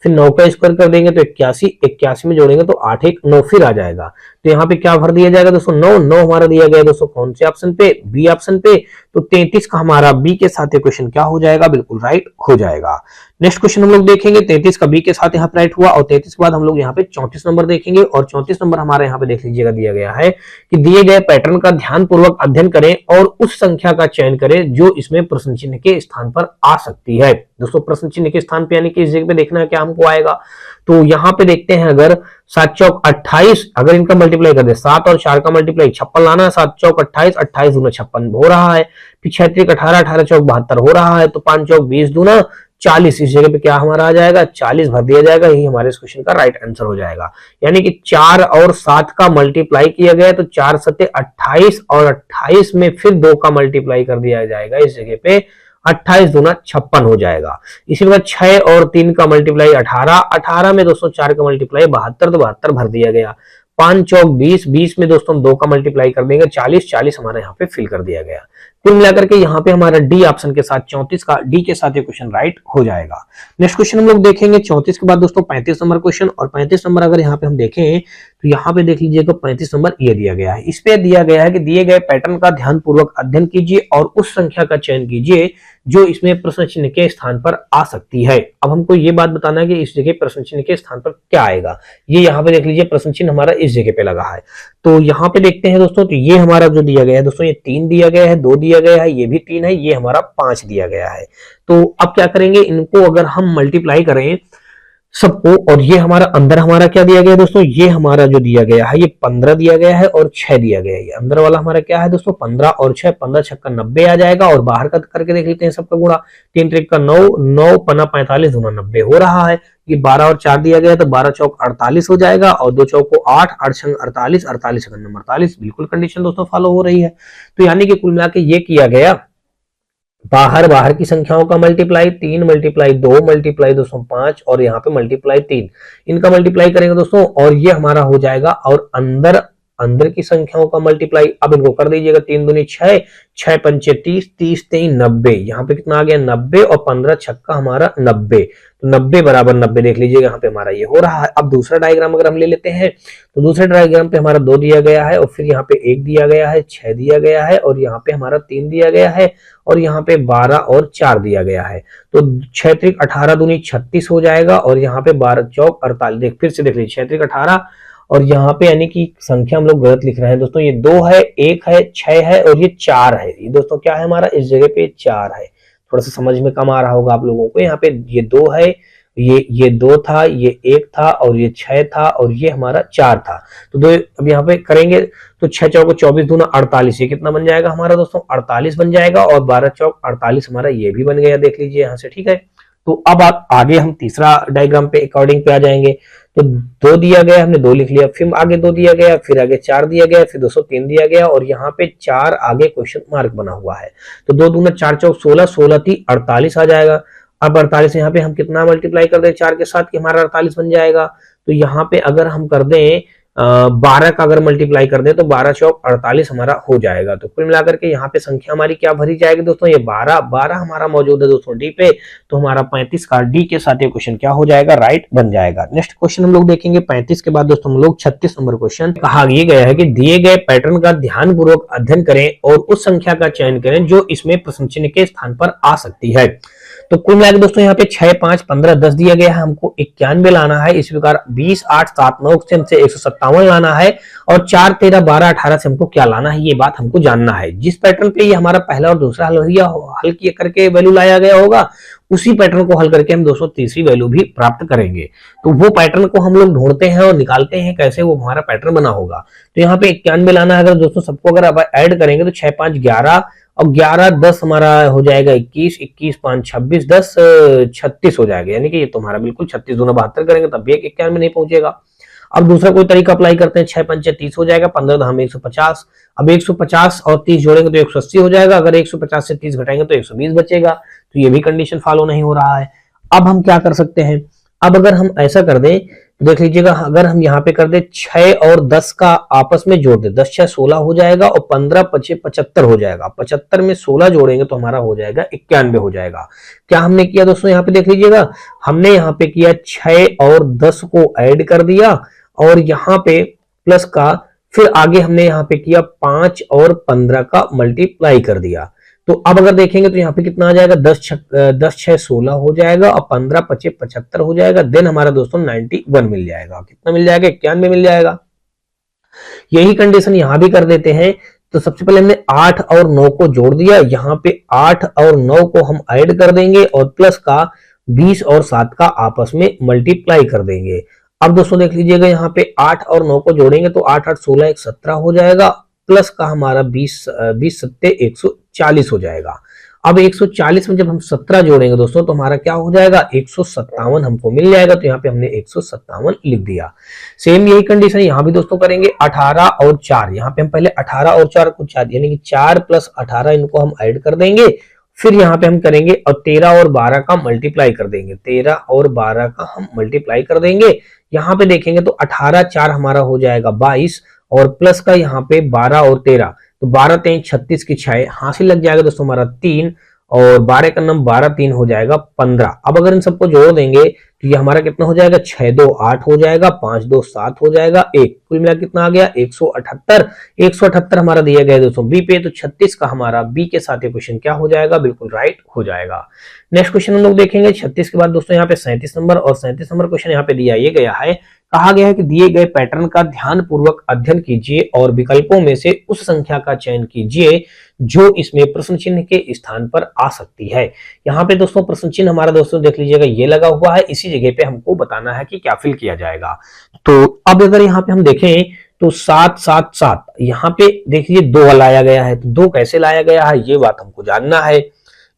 फिर 9 का स्क्वायर कर देंगे तो 81, 81 में जोड़ेंगे तो 8 1 9 फिर आ जाएगा। तो यहाँ पे क्या भर दिया जाएगा दोस्तों, 9 9 हमारा दिया गया दोस्तों कौन से ऑप्शन पे, बी ऑप्शन पे। तो 33 का हमारा बी के साथ इक्वेशन क्या हो जाएगा, बिल्कुल राइट हो जाएगा। नेक्स्ट क्वेश्चन हम लोग देखेंगे 33 का बी के साथ यहाँ पे राइट हुआ, और 33 के बाद हम लोग यहाँ पे 34 नंबर देखेंगे। और 34 नंबर हमारे यहाँ पे देख लीजिएगा दिया गया है कि दिए गए पैटर्न का ध्यानपूर्वक अध्ययन करें और उस संख्या का चयन करें जो इसमें प्रश्न चिन्ह के स्थान पर आ सकती है। दोस्तों प्रश्न चिन्ह के स्थान पे यानी कि इस जगह पे देखना है क्या हमको आएगा। तो यहाँ पे देखते हैं, अगर 7 चौक 28, अगर इनका मल्टीप्लाई कर दे 7 और 4 का मल्टीप्लाई 56 लाना है, 7 चौक 28, 28 दूना 56 हो रहा है, फिर 6 3 18, 18 चौक 72 हो रहा है, तो 5 चौक 20 दूना 40, इस जगह पे क्या हमारा आ जाएगा 40 भर दिया जाएगा। यही हमारे इस क्वेश्चन का राइट आंसर हो जाएगा। यानी कि 4 और 7 का मल्टीप्लाई किया गया तो 4 सते 28 और 28 में फिर 2 का मल्टीप्लाई कर दिया जाएगा, इस जगह पे 28 दूना 56 हो जाएगा। इसी प्रकार 6 और 3 का मल्टीप्लाई 18, 18 में दोस्तों 4 का मल्टीप्लाई 72 तो 72 भर दिया गया। 5 चौक 20, 20 में दोस्तों 2 का मल्टीप्लाई कर देंगे 40, 40 हमारे यहाँ पे फिल कर दिया गया। कुल मिलाकर के यहाँ पे हमारा डी ऑप्शन के साथ 34 का डी के साथ ये क्वेश्चन राइट हो जाएगा। नेक्स्ट क्वेश्चन हम लोग देखेंगे 34 के बाद दोस्तों 35 नंबर क्वेश्चन, और 35 नंबर अगर यहाँ पे हम देखें तो यहाँ पे देख लीजिएगा 35 नंबर ये दिया गया है। इस पे दिया गया है कि दिए गए पैटर्न का ध्यानपूर्वक अध्ययन कीजिए और उस संख्या का चयन कीजिए जो इसमें प्रश्न चिन्ह के स्थान पर आ सकती है। अब हमको ये बात बताना है कि इस जगह प्रश्न चिन्ह के स्थान पर क्या आएगा। ये यहाँ पे देख लीजिए प्रश्न चिन्ह हमारा इस जगह पे लगा है। तो यहाँ पे देखते हैं दोस्तों, तो ये हमारा जो दिया गया है दोस्तों, ये 3 दिया गया है, 2 दिया गया है, ये भी 3 है, ये हमारा 5 दिया गया है। तो अब क्या करेंगे, इनको अगर हम मल्टीप्लाई करें सबको, और ये हमारा अंदर हमारा क्या दिया गया है दोस्तों, ये हमारा जो दिया गया है ये 15 दिया गया है और 6 दिया गया है। ये अंदर वाला हमारा क्या है दोस्तों 15 और 6, 15 छक्का 90 आ जाएगा। और बाहर का करके देख लेते हैं सबका गुणा, 3 त्रिक का 9, 9 पन्ना 45 दूना 90 हो रहा है। ये 12 और 4 दिया गया है तो 12 चौक 48 हो जाएगा, और 2 चौक को 8, 8 छंग 48, 48 छंग 48, बिल्कुल कंडीशन दोस्तों फॉलो हो रही है। तो यानी कि कुल मिला के ये किया गया, बाहर की संख्याओं का मल्टीप्लाई 3 मल्टीप्लाई 2 मल्टीप्लाई दोस्तों 5 और यहाँ पे मल्टीप्लाई 3, इनका मल्टीप्लाई करेंगे दोस्तों और ये हमारा हो जाएगा। और अंदर की संख्याओं का मल्टीप्लाई अब इनको कर दीजिएगा, 3 दूनी 6, 6 पंचे 30, 30 3 90, यहाँ पे कितना आ गया 90, और 15 छक्का हमारा 90, तो 90 बराबर 90 देख लीजिएगा यहाँ पे हमारा ये हो रहा है। अब दूसरा डायग्राम अगर हम ले लेते हैं तो दूसरे डायग्राम पे हमारा 2 दिया गया है, और फिर यहाँ पे 1 दिया गया है, 6 दिया गया है, और यहाँ पे हमारा 3 दिया गया है, और यहाँ पे 12 और 4 दिया गया है। तो 6 त्रिक 18 दूनी 36 हो जाएगा, और यहाँ पे 12 चौक 48, फिर से देख लीजिए 6 त्रिक 18, और यहाँ पे यानी कि संख्या हम लोग गलत लिख रहे हैं दोस्तों, ये 2 है, 1 है, 6 है और ये 4 है। ये दोस्तों क्या है हमारा, इस जगह पे 4 है। थोड़ा सा समझ में कम आ रहा होगा आप लोगों को। यहाँ पे ये 2 है, ये 2 था, ये 1 था, और ये 6 था, और ये हमारा 4 था। तो 2 अब यहाँ पे करेंगे तो 6 चौक 24 दूना 48, ये कितना बन जाएगा हमारा दोस्तों 48 बन जाएगा, और 12 चौक 48 हमारा ये भी बन गया, देख लीजिए यहाँ से, ठीक है। तो अब आप आगे हम तीसरा डायग्राम पे अकॉर्डिंग पे आ जाएंगे। तो 2 दिया गया, हमने 2 लिख लिया, फिर आगे 2 दिया गया, फिर आगे 4 दिया गया, फिर 203 दिया गया, और यहाँ पे 4 आगे क्वेश्चन मार्क बना हुआ है। तो 2 दूना 4 चौक 16, 16 थी 48 आ जाएगा। अब 48 यहाँ पे हम कितना मल्टीप्लाई कर दें 4 के साथ कि हमारा 48 बन जाएगा। तो यहाँ पे अगर हम कर दें 12 का अगर मल्टीप्लाई कर दें तो 12 चौक 48 हमारा हो जाएगा। तो कुल मिलाकर के यहाँ पे संख्या हमारी क्या भरी जाएगी दोस्तों, ये 12 हमारा मौजूद है दोस्तों डी पे। तो हमारा 35 का डी के साथ ये क्वेश्चन क्या हो जाएगा, राइट बन जाएगा। नेक्स्ट क्वेश्चन हम लोग देखेंगे 35 के बाद दोस्तों हम लोग 36 नंबर क्वेश्चन। कहा गया है कि दिए गए पैटर्न का ध्यानपूर्वक अध्ययन करें और उस संख्या का चयन करें जो इसमें प्रश्न चिन्ह के स्थान पर आ सकती है। तो कुल मिलाकर दोस्तों यहाँ पे 6, 5, 15, 10 दिया गया है, हमको 91 लाना है। इस प्रकार 20, 8, 7, 9 से हमसे 157 लाना है, और 4, 13, 12, 18 से हमको क्या लाना है, ये बात हमको जानना है। जिस पैटर्न पे ये हमारा पहला और दूसरा हल किया करके वैल्यू लाया गया होगा उसी पैटर्न को हल करके हम दोस्तों तीसरी वैल्यू भी प्राप्त करेंगे। तो वो पैटर्न को हम लोग ढूंढते हैं और निकालते हैं कैसे वो हमारा पैटर्न बना होगा। तो यहाँ पे 91 लाना है, अगर दोस्तों सबको अगर आप ऐड करेंगे तो 6 5 11 और 11 10 हमारा हो जाएगा 21, 21 5 26, 10 36 हो जाएगा। यानी कि ये तुम्हारा बिल्कुल 36 दूना 72 करेंगे तब भी 91 नहीं पहुंचेगा। अब दूसरा कोई तरीका अप्लाई करते हैं, 6 पंचे 30 हो जाएगा, 15 धाम 150। अब 150 और 30 जोड़ेंगे तो 180 हो जाएगा। अगर 150 से 30 घटाएंगे तो 120 बचेगा। तो ये भी कंडीशन फॉलो नहीं हो रहा है। अब हम क्या कर सकते हैं, अब अगर हम ऐसा कर दें, देख लीजिएगा, अगर हम यहाँ पे कर दे 6 और 10 का आपस में जोड़ दे, 10 6 16 हो जाएगा और 15 5 75 हो जाएगा। 75 में 16 जोड़ेंगे तो हमारा हो जाएगा 91 हो जाएगा। क्या हमने किया दोस्तों, यहाँ पे देख लीजिएगा, हमने यहाँ पे किया 6 और 10 को ऐड कर दिया और यहाँ पे प्लस का, फिर आगे हमने यहाँ पे किया 5 और 15 का मल्टीप्लाई कर दिया। तो अब अगर देखेंगे तो यहाँ पे कितना आ जाएगा, 10 6 16 हो जाएगा और 15 5 75 हो जाएगा। देन हमारा दोस्तों 91 मिल जाएगा। कितना मिल जाएगा, 91 मिल जाएगा। यही कंडीशन यहां भी कर देते हैं। तो सबसे पहले हमने 8 और 9 को जोड़ दिया, यहाँ पे 8 और 9 को हम ऐड कर देंगे और प्लस का 20 और 7 का आपस में मल्टीप्लाई कर देंगे। अब दोस्तों देख लीजिएगा, यहाँ पे 8 और 9 को जोड़ेंगे तो 8 8 16 1 17 हो जाएगा, प्लस का हमारा 20 20 सत्ते 140 हो जाएगा। अब 140 में जब हम 17 जोड़ेंगे दोस्तों तो हमारा क्या हो जाएगा, 157 हमको मिल जाएगा। तो यहाँ पे हमने 157 लिख दिया। सेम यही कंडीशन यहाँ भी दोस्तों करेंगे। 18 और 4, यहाँ पे हम पहले 18 और 4 को 4 यानी कि 4 प्लस 18 इनको हम ऐड कर देंगे। फिर यहाँ पे हम करेंगे और 13 और 12 का मल्टीप्लाई कर देंगे। 13 और 12 का हम मल्टीप्लाई कर देंगे। यहाँ पे देखेंगे तो 18 4 हमारा हो जाएगा 22 और प्लस का यहाँ पे 12 और 13, तो 12 3 36 की 6 हासिल लग जाएगा दोस्तों हमारा 3 और 12 का नंबर 12 3 हो जाएगा 15। अब अगर इन सबको जोड़ देंगे तो ये हमारा कितना हो जाएगा, 6 2 8 हो जाएगा, 5 2 7 हो जाएगा, 1 कुल मिला कितना आ गया 178। 178 हमारा दिया गया दोस्तों बी पे, तो 36 का हमारा बी के साथ ये क्वेश्चन क्या हो जाएगा, बिल्कुल राइट हो जाएगा। नेक्स्ट क्वेश्चन हम लोग देखेंगे 36 के बाद दोस्तों यहाँ पे 37 नंबर और 37 नंबर क्वेश्चन यहाँ पे दिया ये गया है। कहा गया है कि दिए गए पैटर्न का ध्यानपूर्वक अध्ययन कीजिए और विकल्पों में से उस संख्या का चयन कीजिए जो इसमें प्रश्न चिन्ह के स्थान पर आ सकती है। यहाँ पे दोस्तों प्रश्न चिन्ह हमारा दोस्तों देख लीजिएगा ये लगा हुआ है, इसी जगह पे हमको बताना है कि क्या फिल किया जाएगा। तो अब अगर यहाँ पे हम देखें तो 7 7 7 यहाँ पे देखिए 2 लाया गया है, तो 2 कैसे लाया गया है ये बात हमको जानना है।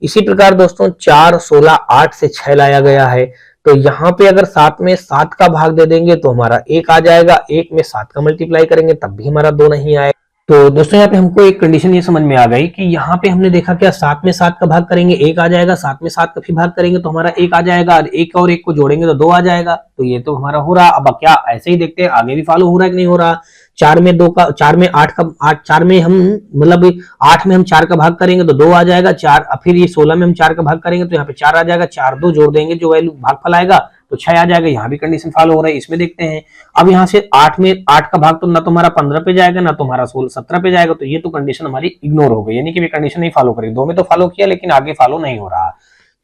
इसी प्रकार दोस्तों 4 16 8 से 6 लाया गया है, तो यहाँ पे अगर 7 में 7 का भाग दे देंगे तो हमारा 1 आ जाएगा, 1 में 7 का मल्टीप्लाई करेंगे तब भी हमारा 2 नहीं आएगा। तो दोस्तों यहाँ पे हमको एक कंडीशन ये समझ में आ गई कि यहाँ पे हमने देखा क्या 7 में 7 का भाग करेंगे 1 आ जाएगा, 7 में 7 का फिर भाग करेंगे तो हमारा 1 आ जाएगा, और 1 और 1 को जोड़ेंगे तो 2 आ जाएगा। तो ये तो हमारा हो रहा। अब क्या ऐसे ही देखते हैं आगे भी फॉलो हो रहा है कि नहीं हो रहा। 4 में 2 का 4 में 8 का 8 4 में हम मतलब 8 में हम 4 का भाग करेंगे तो 2 आ जाएगा, 4 फिर ये 16 में हम 4 का भाग करेंगे तो यहाँ पे 4 आ जाएगा, 4 2 जोड़ देंगे जो वैल्यू भागफल आएगा तो 6 आ जाएगा। यहाँ भी कंडीशन फॉलो हो रहा है, इसमें देखते हैं। अब यहाँ से 8 में 8 का भाग तो ना तुम्हारा 15 पे जाएगा ना तुम्हारा 16 17 पे जाएगा, तो ये तो कंडीशन हमारी इग्नोर हो गई, यानी कि कंडीशन नहीं फॉलो करेगी। 2 में तो फॉलो किया लेकिन आगे फॉलो नहीं हो रहा।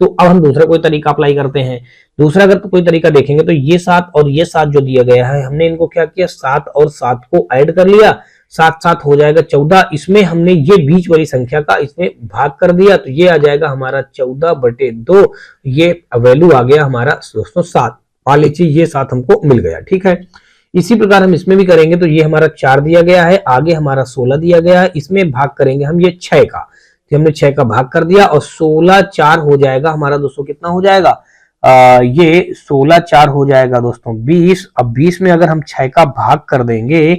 तो अब हम दूसरा कोई तरीका अप्लाई करते हैं। दूसरा अगर तो कोई तरीका देखेंगे तो ये 7 और ये 7 जो दिया गया है, हमने इनको क्या किया 7 और 7 को ऐड कर लिया, 7 7 हो जाएगा 14। इसमें हमने ये बीच वाली संख्या का इसमें भाग कर दिया तो ये आ जाएगा हमारा 14/2। ये वैल्यू आ गया हमारा दोस्तों 7। मान लीजिए ये 7 हमको मिल गया, ठीक है। इसी प्रकार हम इसमें भी करेंगे तो ये हमारा 4 दिया गया है, आगे हमारा 16 दिया गया है, इसमें भाग करेंगे हम ये 6 का, तो हमने 6 का भाग कर दिया और 16 4 हो जाएगा हमारा दोस्तों कितना हो जाएगा, ये 16 4 हो जाएगा दोस्तों 20। अब 20 में अगर हम 6 का भाग कर देंगे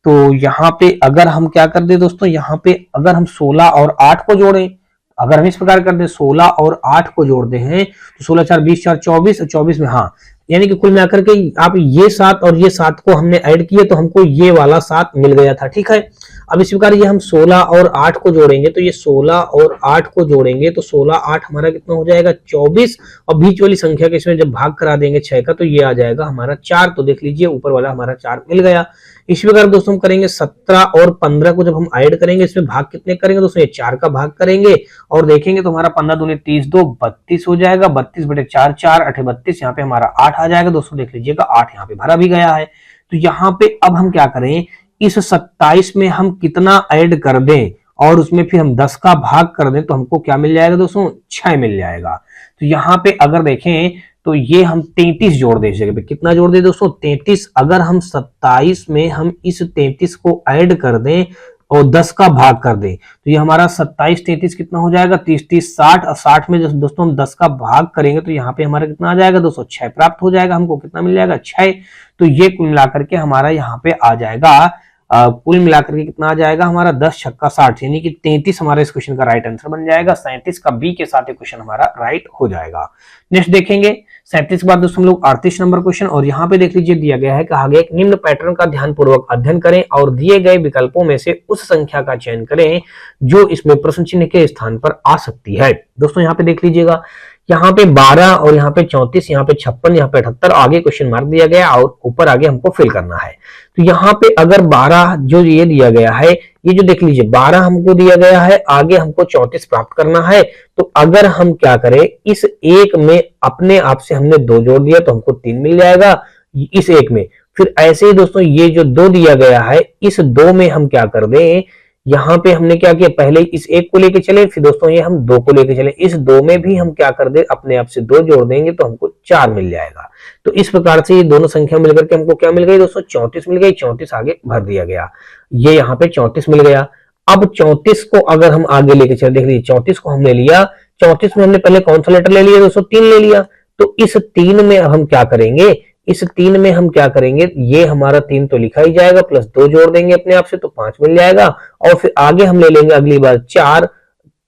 तो यहाँ पे अगर हम क्या कर दे दोस्तों, यहाँ पे अगर हम 16 और 8 को जोड़ें, अगर हम इस प्रकार कर दे 16 और 8 को जोड़ते हैं तो 16 4 20 4 24 और 24 में हाँ, यानी कि कुल मिलाकर के आप ये 7 और ये 7 को हमने ऐड किए तो हमको ये वाला 7 मिल गया था, ठीक है। अब इस प्रकार ये हम 16 और 8 को जोड़ेंगे तो ये 16 और 8 को जोड़ेंगे तो 16 8 हमारा कितना हो जाएगा 24, और बीच वाली संख्या के इसमें जब भाग करा देंगे 6 का तो ये आ जाएगा हमारा 4। तो देख लीजिए ऊपर वाला हमारा 4 मिल गया। इसी प्रकार दोस्तों हम करेंगे 17 और 15 को जब हम ऐड करेंगे इसमें भाग कितने करेंगे दोस्तों, ये 4 का भाग करेंगे और देखेंगे तो हमारा 15 दूनी 30 2 32 हो जाएगा, 32/4 4 8 32, यहाँ पे हमारा 8 आ जाएगा दोस्तों। देख लीजिएगा 8 यहाँ पे भरा भी गया है। तो यहाँ पे अब हम क्या करें, इस 27 में हम कितना ऐड कर दें और उसमें फिर हम 10 का भाग कर दें तो हमको क्या मिल जाएगा दोस्तों, 6 मिल जाएगा। तो यहाँ पे अगर देखें तो ये हम 33 जोड़ दे, इस जगह पे कितना जोड़ दे दोस्तों, 33। अगर हम 27 में हम इस 33 को ऐड कर दें और 10 का भाग कर दें तो ये हमारा 27 33 कितना हो जाएगा, 30 30 60, और 60 में दोस्तों हम 10 का भाग करेंगे तो यहाँ पे हमारा कितना आ जाएगा दोस्तों, 6 प्राप्त हो जाएगा। हमको कितना मिल जाएगा, 6। तो ये कुल मिलाकर के हमारा यहाँ पे आ जाएगा, कुल मिलाकर के कितना आ जाएगा हमारा, 10 छक्का 60, यानी कि 33 हमारा इस क्वेश्चन का राइट आंसर बन जाएगा। 37 का बी के साथ क्वेश्चन हमारा राइट हो जाएगा। नेक्स्ट देखेंगे 37 के बाद दोस्तों हम लोग 38 नंबर क्वेश्चन, और यहाँ पे देख लीजिए दिया गया है, कहा गया निम्न पैटर्न का ध्यानपूर्वक अध्ययन करें और दिए गए विकल्पों में से उस संख्या का चयन करें जो इसमें प्रश्न चिन्ह के स्थान पर आ सकती है। दोस्तों यहाँ पे देख लीजिएगा, यहाँ पे 12 और यहाँ पे 34, यहाँ पे 56, यहाँ पे 78, आगे क्वेश्चन मार्क दिया गया और ऊपर आगे हमको फिल करना है। तो यहाँ पे अगर 12 जो ये दिया गया है, ये जो देख लीजिए 12 हमको दिया गया है, आगे हमको 34 प्राप्त करना है। तो अगर हम क्या करें, इस एक में अपने आप से हमने 2 जोड़ दिया तो हमको 3 मिल जाएगा इस एक में। फिर ऐसे ही दोस्तों ये जो 2 दिया गया है, इस 2 में हम क्या कर दें, यहाँ पे हमने क्या किया, पहले इस एक को लेके चले, फिर दोस्तों ये हम 2 को लेके चले, इस 2 में भी हम क्या कर दे, अपने आप से 2 जोड़ देंगे तो हमको 4 मिल जाएगा। तो इस प्रकार से ये दोनों संख्या मिलकर के हमको क्या मिल गई दोस्तों, 34 मिल गई। 34 आगे भर दिया गया, ये यहाँ पे 34 मिल गया। अब 34 को अगर हम आगे लेके चले, देख लीजिए 34 को हमने लिया, 34 में हमने पहले कौन सा लेटर ले लिया दोस्तों, 3 ले लिया। तो इस 3 में हम क्या करेंगे, इस 3 में हम क्या करेंगे, ये हमारा 3 तो लिखा ही जाएगा, प्लस 2 जोड़ देंगे अपने आप से तो 5 मिल जाएगा। और फिर आगे हम ले लेंगे अगली बार 4,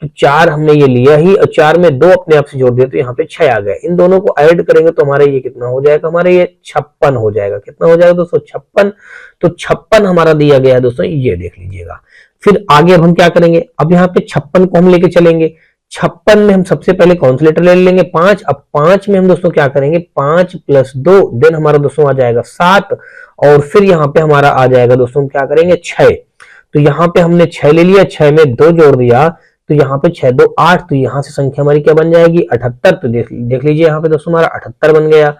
तो 4 हमने ये लिया ही, और 4 में 2 अपने आप से जोड़ दिया तो यहाँ पे 6 आ गए। इन दोनों को ऐड करेंगे तो हमारा ये कितना हो जाएगा, हमारा ये 56 हो जाएगा। कितना हो जाएगा दोस्तों, 56। तो 56 हमारा दिया गया है दोस्तों, ये देख लीजिएगा। फिर आगे अब हम क्या करेंगे, अब यहाँ पे 56 को हम लेके चलेंगे। 56 में हम सबसे पहले कौन सा लेटर ले लेंगे, 5। अब 5 में हम दोस्तों क्या करेंगे, 5 प्लस 2 देन हमारा दोस्तों आ जाएगा 7, और फिर यहाँ पे हमारा आ जाएगा दोस्तों क्या करेंगे, 6। तो यहाँ पे हमने 6 ले लिया, 6 में 2 जोड़ दिया तो यहाँ पे 6 2 8, तो यहाँ से संख्या हमारी क्या बन जाएगी, 78। तो देख लीजिए यहाँ पे दोस्तों हमारा 78 बन गया।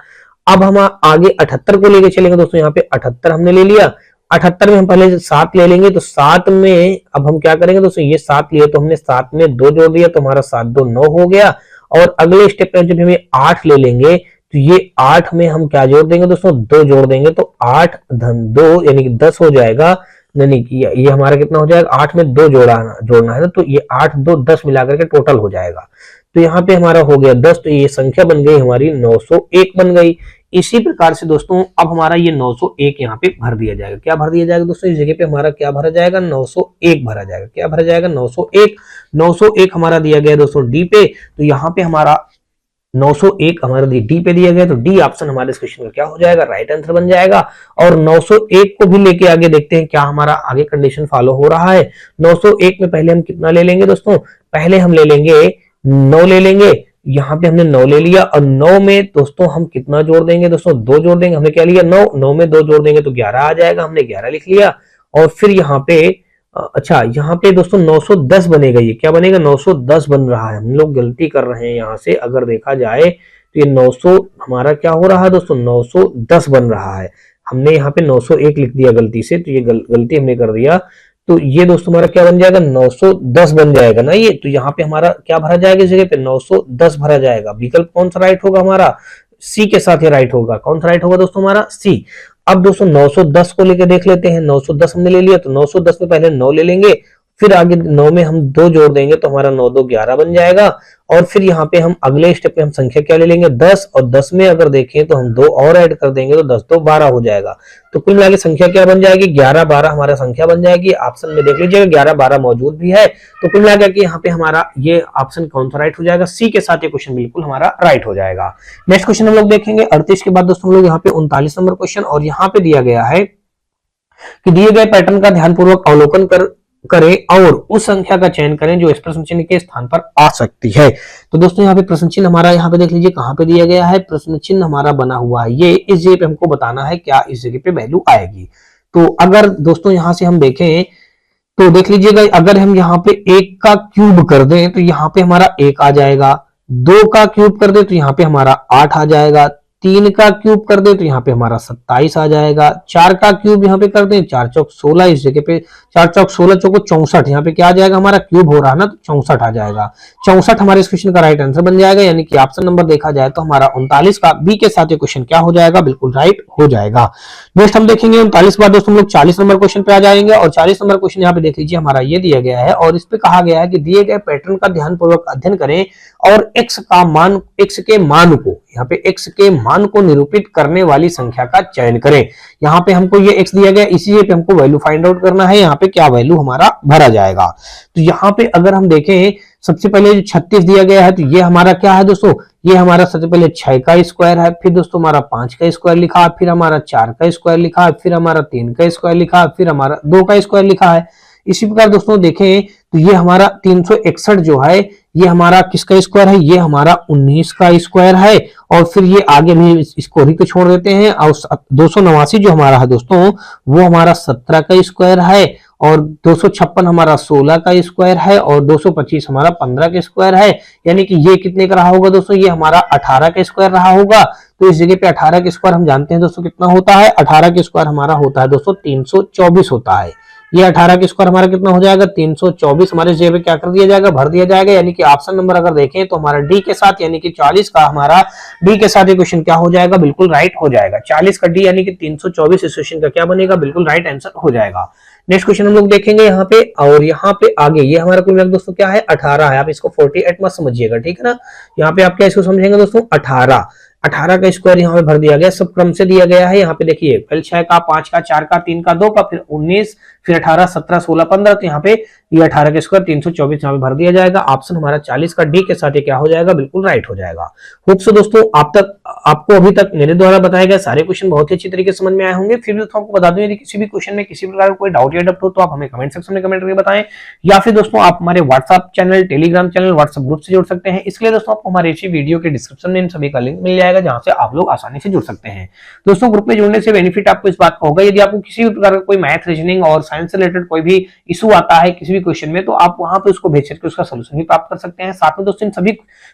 अब हम आगे 78 को लेके चलेंगे दोस्तों, यहाँ पे 78 हमने ले लिया। 78 में हम पहले 7 ले लेंगे, तो 7 में अब हम क्या करेंगे दोस्तों, ये 7 लिया तो हमने 7 में 2 जोड़ दिया तो हमारा 7 2 9 हो गया। और अगले स्टेप में जब हमें 8 ले लेंगे तो ये 8 में हम क्या जोड़ देंगे दोस्तों, 2 जोड़ देंगे तो 8 धन 2 यानी कि 10 हो जाएगा। यानी कि ये हमारा कितना हो जाएगा, 8 में 2 जोड़ना है ना, तो ये 8 2 10 मिलाकर के टोटल हो जाएगा। तो यहाँ पे हमारा हो गया 10, तो ये संख्या बन गई हमारी 901 बन गई। इसी प्रकार से दोस्तों अब हमारा ये 901 यहाँ पे भर दिया जाएगा। क्या भर दिया जाएगा दोस्तों, इस जगह पे हमारा क्या भरा जाएगा, 901 भरा जाएगा। क्या भरा जाएगा, 901। 901 हमारा दिया गया दोस्तों डी पे, तो यहाँ पे हमारा 901 हमारा डी पे दिया गया, तो डी ऑप्शन हमारे इस क्वेश्चन का क्या हो जाएगा, राइट आंसर बन जाएगा। और 901 को भी लेके आगे देखते हैं क्या हमारा आगे कंडीशन फॉलो हो रहा है। 901 में पहले हम कितना ले लेंगे दोस्तों, पहले हम ले लेंगे 9 ले लेंगे। यहाँ पे हमने 9 ले लिया, और 9 में दोस्तों हम कितना जोड़ देंगे दोस्तों, 2 जोड़ देंगे। हमने क्या लिया, 9, 9 में 2 जोड़ देंगे तो 11 आ जाएगा, हमने 11 लिख लिया। और फिर यहाँ पे अच्छा यहाँ पे दोस्तों 910 बनेगा। ये क्या बनेगा, 910 बन रहा है। हम लोग गलती कर रहे हैं यहाँ से, अगर देखा जाए तो ये 900 हमारा क्या हो रहा है दोस्तों, 910 बन रहा है। हमने यहाँ पे 901 लिख दिया गलती से, तो ये गलती हमने कर दिया। तो ये दोस्तों हमारा क्या बन जाएगा, 910 बन जाएगा ना ये। तो यहाँ पे हमारा क्या भरा जाएगा, इस जगह पे 910 भरा जाएगा। विकल्प कौन सा राइट होगा हमारा, सी के साथ ये राइट होगा। कौन सा राइट होगा दोस्तों हमारा, सी। अब दोस्तों 910 को लेकर देख लेते हैं। 910 हमने ले लिया, तो 910 में पहले 9 ले लेंगे, फिर आगे 9 में हम 2 जोड़ देंगे तो हमारा 9 2 11 बन जाएगा। और फिर यहाँ पे हम अगले स्टेप पे हम संख्या क्या ले लेंगे, 10, और 10 में अगर देखें तो हम 2 और ऐड कर देंगे तो 10 2 12 हो जाएगा। तो कुल मिला के संख्या क्या बन जाएगी, 11 12 हमारा संख्या बन जाएगी। ऑप्शन में देख लीजिएगा 11 12 मौजूद भी है। तो कुल मिला के यहाँ पे हमारा ये ऑप्शन कौन सा राइट हो जाएगा, सी के साथ ये क्वेश्चन बिल्कुल हमारा राइट हो जाएगा। नेक्स्ट क्वेश्चन हम लोग देखेंगे 38 के बाद दोस्तों हम लोग यहाँ पे 39 नंबर क्वेश्चन, और यहाँ पे दिया गया है कि दिए गए पैटर्न का ध्यानपूर्वक अवलोकन करें और उस संख्या का चयन करें जो इस प्रश्न चिन्ह के स्थान पर आ सकती है। तो दोस्तों यहाँ पे प्रश्न चिन्ह हमारा यहाँ पे देख लीजिए कहाँ पे दिया गया है, प्रश्न चिन्ह हमारा बना हुआ है। ये इस जगह पे हमको बताना है क्या इस जगह पे वैल्यू आएगी। तो अगर दोस्तों यहाँ से हम देखें तो देख लीजिएगा, अगर हम यहाँ पे 1 का क्यूब कर दें तो यहाँ पे हमारा 1 आ जाएगा, 2 का क्यूब कर दे तो यहाँ पे हमारा 8 आ जाएगा, 3 का क्यूब कर दे तो यहाँ पे हमारा 27 आ जाएगा। 4 का क्यूब यहाँ पे कर दे, 4 चौक 16, इस जगह पे 4 चौक 16 चौको 64, यहाँ पे क्या आ जाएगा हमारा क्यूब हो रहा है ना, तो 64 आ जाएगा। 64 हमारे इस क्वेश्चन का राइट आंसर बन जाएगा, यानी कि ऑप्शन नंबर देखा जाए तो हमारा 39 का बी के साथ ये क्वेश्चन क्या हो जाएगा, बिल्कुल राइट हो जाएगा। नेक्स्ट हम देखेंगे 39 बार दोस्तों हम लोग 40 नंबर क्वेश्चन पे आ जाएंगे, और 40 नंबर क्वेश्चन यहाँ पे देख लीजिए हमारा ये दिया गया है, और इस पे कहा गया है कि दिए गए पैटर्न का ध्यानपूर्वक अध्ययन करें और x के मान को, यहाँ पे x के मान को निरूपित करने वाली संख्या का चयन करें। यहाँ पे हमको ये x दिया गया, इसी पे हमको वैल्यू फाइंड आउट करना है, यहाँ पे क्या वैल्यू हमारा भरा जाएगा। तो यहाँ पे अगर हम देखें सबसे पहले जो 36 दिया गया है, तो ये हमारा क्या है दोस्तों, ये हमारा सबसे पहले 6 का स्क्वायर है, फिर दोस्तों हमारा 5 का स्क्वायर लिखा है, फिर हमारा 4 का स्क्वायर लिखा है, फिर हमारा 3 का स्क्वायर लिखा है, फिर हमारा 2 का स्क्वायर लिखा है। इसी प्रकार दोस्तों देखें तो ये हमारा 361 जो है ये हमारा किसका स्क्वायर है, ये हमारा 19 का स्क्वायर है, और फिर ये आगे भी इसको ही को छोड़ देते हैं, और 289 जो हमारा है दोस्तों वो हमारा 17 का स्क्वायर है, और 256 हमारा 16 का स्क्वायर है, और 225 हमारा 15 का स्क्वायर है, यानी कि ये कितने का रहा होगा दोस्तों, ये हमारा 18 का स्क्वायर रहा होगा। तो इस जगह पे 18 का स्क्वायर हम जानते हैं दोस्तों कितना होता है, 18 का स्क्वायर हमारा होता है दोस्तों 324 होता है। ये 18 का स्क्वायर हमारा कितना हो जाएगा, 324 हमारे इस जगह पे क्या कर दिया जाएगा, भर दिया जाएगा, यानी कि ऑप्शन नंबर अगर देखें तो हमारा डी के साथ, यानी कि 40 का हमारा डी के साथ ये क्वेश्चन क्या हो जाएगा, बिल्कुल राइट हो जाएगा। 40 का डी यानी कि 324 इस क्वेश्चन का क्या बनेगा, बिल्कुल राइट आंसर हो जाएगा। नेक्स्ट क्वेश्चन हम लोग देखेंगे यहाँ पे, और यहाँ पे आगे ये हमारा कुल मिलाकर दोस्तों क्या है, 18 है। आप इसको 48 मत समझिएगा, ठीक है ना। यहाँ पे आप क्या इसको समझेंगे दोस्तों, 18 का स्क्वायर यहाँ पे भर दिया गया, सब क्रम से दिया गया है। यहाँ पे देखिए पहले 6 का, 5 का, 4 का, 3 का, 2 का, फिर 19, फिर 18, 17, 16, 15, तो यहाँ पे ये 18 का स्क्वायर 324 यहाँ पे भर दिया जाएगा। ऑप्शन हमारा 40 का डी के साथ ये क्या हो जाएगा, बिल्कुल राइट हो जाएगा। होप सो दोस्तों आपको अभी तक मेरे द्वारा बताए गए सारे क्वेश्चन बहुत ही अच्छी तरीके से समझ में आए होंगे। फिर भी दोस्तों आपको बता दूं, यदि किसी भी क्वेश्चन में किसी प्रकार का कोई डाउट या डप्ट हो तो आप हमें कमेंट सेक्शन में कमेंट करके बताएं, या फिर दोस्तों आप हमारे WhatsApp channel, Telegram channel, WhatsApp group से जुड़ सकते हैं। इसके लिए दोस्तों आपको हमारे इसी वीडियो के डिस्क्रिप्शन में इन सभी का लिंक मिल जाएगा, जहां से आप लोग आसानी से जुड़ सकते हैं। दोस्तों ग्रुप में जुड़ने से बेनिफिट आपको इस बात का होगा, यदि आपको किसी भी प्रकार का कोई मैथ, रीजनिंग और साइंस से रिलेटेड कोई भी इशू आता है किसी भी क्वेश्चन में, तो आप वहां पे उसको भेज करके उसका सोल्यूशन भी प्राप्त कर सकते हैं। साथ में दोस्तों इन सभी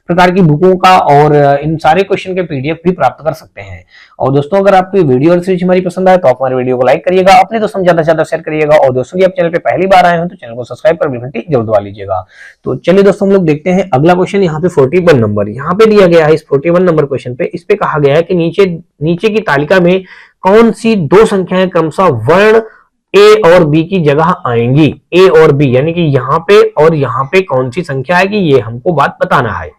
प्रकार की बुकों का और इन सारे क्वेश्चन के पीडीएफ भी प्राप्त कर सकते हैं। और दोस्तों अगर आपको वीडियो और सीरीज हमारी पसंद आए तो आप हमारे वीडियो को लाइक करिएगा, अपने दोस्तों ज्यादा से ज्यादा शेयर करिएगा, और दोस्तों की आप चैनल पे पहली बार आए हो तो चैनल को सब्सक्राइब कर बेल घंटी जरूर दबा लीजिएगा। तो चलिए दोस्तों हम लोग देखते हैं अगला क्वेश्चन। यहाँ पे 41 नंबर यहाँ पे दिया गया है। इस 41 नंबर क्वेश्चन पे इस पे कहा गया है कि नीचे की तालिका में कौन सी दो संख्याएं क्रमशः वर्ण ए और बी की जगह आएंगी। ए और बी यानी कि यहाँ पे और यहाँ पे कौन सी संख्या आएगी, ये हमको बात बताना है।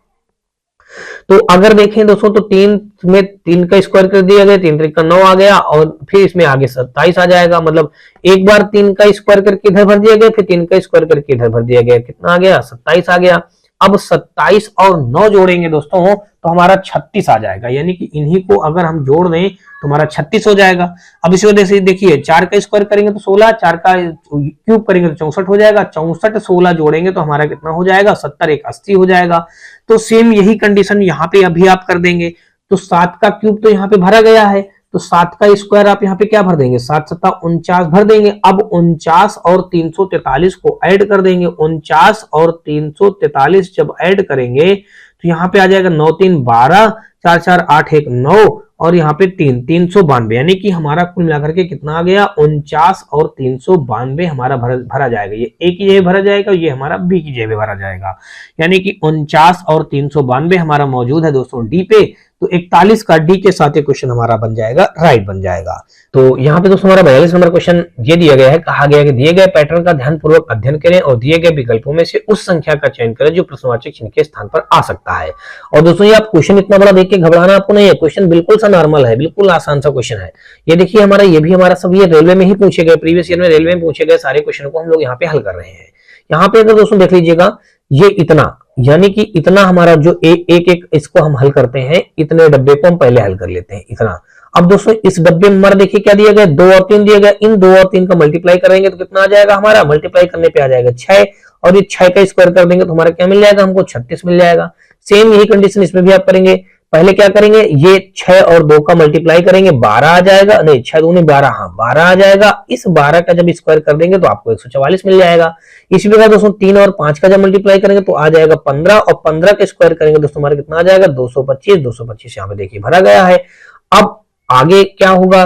तो अगर देखें दोस्तों तो 3 में 3 का स्क्वायर कर दिया गया, 3 3 का 9 आ गया, और फिर इसमें आगे 27 आ जाएगा। मतलब एक बार 3 का स्क्वायर करके इधर भर दिया गया, फिर 3 का स्क्वायर करके इधर भर दिया गया, कितना आ गया, 27 आ गया। अब 27 और 9 जोड़ेंगे दोस्तों तो हमारा 36 आ जाएगा, यानी कि इन्हीं को अगर हम जोड़ दें तो हमारा 36 हो जाएगा। अब इसी वजह से देखिए 4 का स्क्वायर करेंगे तो 16, 4 का क्यूब करेंगे तो 64 हो जाएगा, 64 16 जोड़ेंगे तो हमारा कितना हो जाएगा, 70 1 80 हो जाएगा। तो सेम यही कंडीशन यहाँ पे अभी आप कर देंगे। तो 7 का क्यूब तो यहाँ पे भरा गया है, तो 7 का स्क्वायर आप यहाँ पे क्या भर देंगे, 7 7 49 भर देंगे। अब 49 और 343 को ऐड कर देंगे। 49 और 343 जब ऐड करेंगे तो यहाँ पे आ जाएगा 9 3 12, 4 4 8 1 9, और यहाँ पे 392, यानी कि हमारा कुल मिलाकर के कितना आ गया, 49 और 392 हमारा भरा जाएगा। ये ए की जगह भरा जाएगा, ये हमारा बी की जगह भरा जाएगा, यानी कि 49 और 392 हमारा मौजूद है दोस्तों डी पे। तो 41 का डी के साथ ये क्वेश्चन हमारा बन जाएगा, राइट बन जाएगा। तो यहाँ पे दोस्तों हमारा 42 नंबर क्वेश्चन ये दिया गया है, कहा गया कि दिए गए पैटर्न का ध्यानपूर्वक अध्ययन करें और दिए गए विकल्पों में से उस संख्या का चयन करें जो प्रश्नवाचक चिन्ह के स्थान पर आ सकता है। और दोस्तों ये आप क्वेश्चन इतना बड़ा देख के घबराना आपको नहीं है, क्वेश्चन बिल्कुल सा नॉर्मल है, बिल्कुल आसान सा क्वेश्चन है। ये देखिए हमारा ये भी हमारा सब ये रेलवे में ही पूछे गए, प्रीवियस ईयर में रेलवे में पूछे गए सारे क्वेश्चन को हम लोग यहाँ पे हल कर रहे हैं। यहाँ पे अगर दोस्तों देख लीजिएगा ये इतना, यानी कि इतना हमारा जो एक एक इसको हम हल करते हैं, इतने डब्बे को हम पहले हल कर लेते हैं, इतना। अब दोस्तों इस डब्बे में हमारा देखिए क्या दिया गया, 2 और 3 दिया गया। इन 2 और 3 का मल्टीप्लाई करेंगे तो कितना आ जाएगा, हमारा मल्टीप्लाई करने पे आ जाएगा 6, और ये 6 का स्क्वायर कर देंगे तो हमारा क्या मिल जाएगा, हमको 36 मिल जाएगा। सेम यही कंडीशन इसमें भी आप करेंगे। पहले क्या करेंगे, ये 6 और 2 का मल्टीप्लाई करेंगे 12 आ जाएगा, नहीं 6 दूनी 12, हाँ 12 आ जाएगा। इस 12 का जब स्क्वायर कर देंगे तो आपको 144 मिल जाएगा। इसी प्रकार दोस्तों 3 और 5 का जब मल्टीप्लाई करेंगे तो आ जाएगा 15, और 15 का स्क्वायर करेंगे दोस्तों हमारा कितना आ जाएगा 225। 225 यहाँ पे देखिए भरा गया है। अब आगे क्या होगा,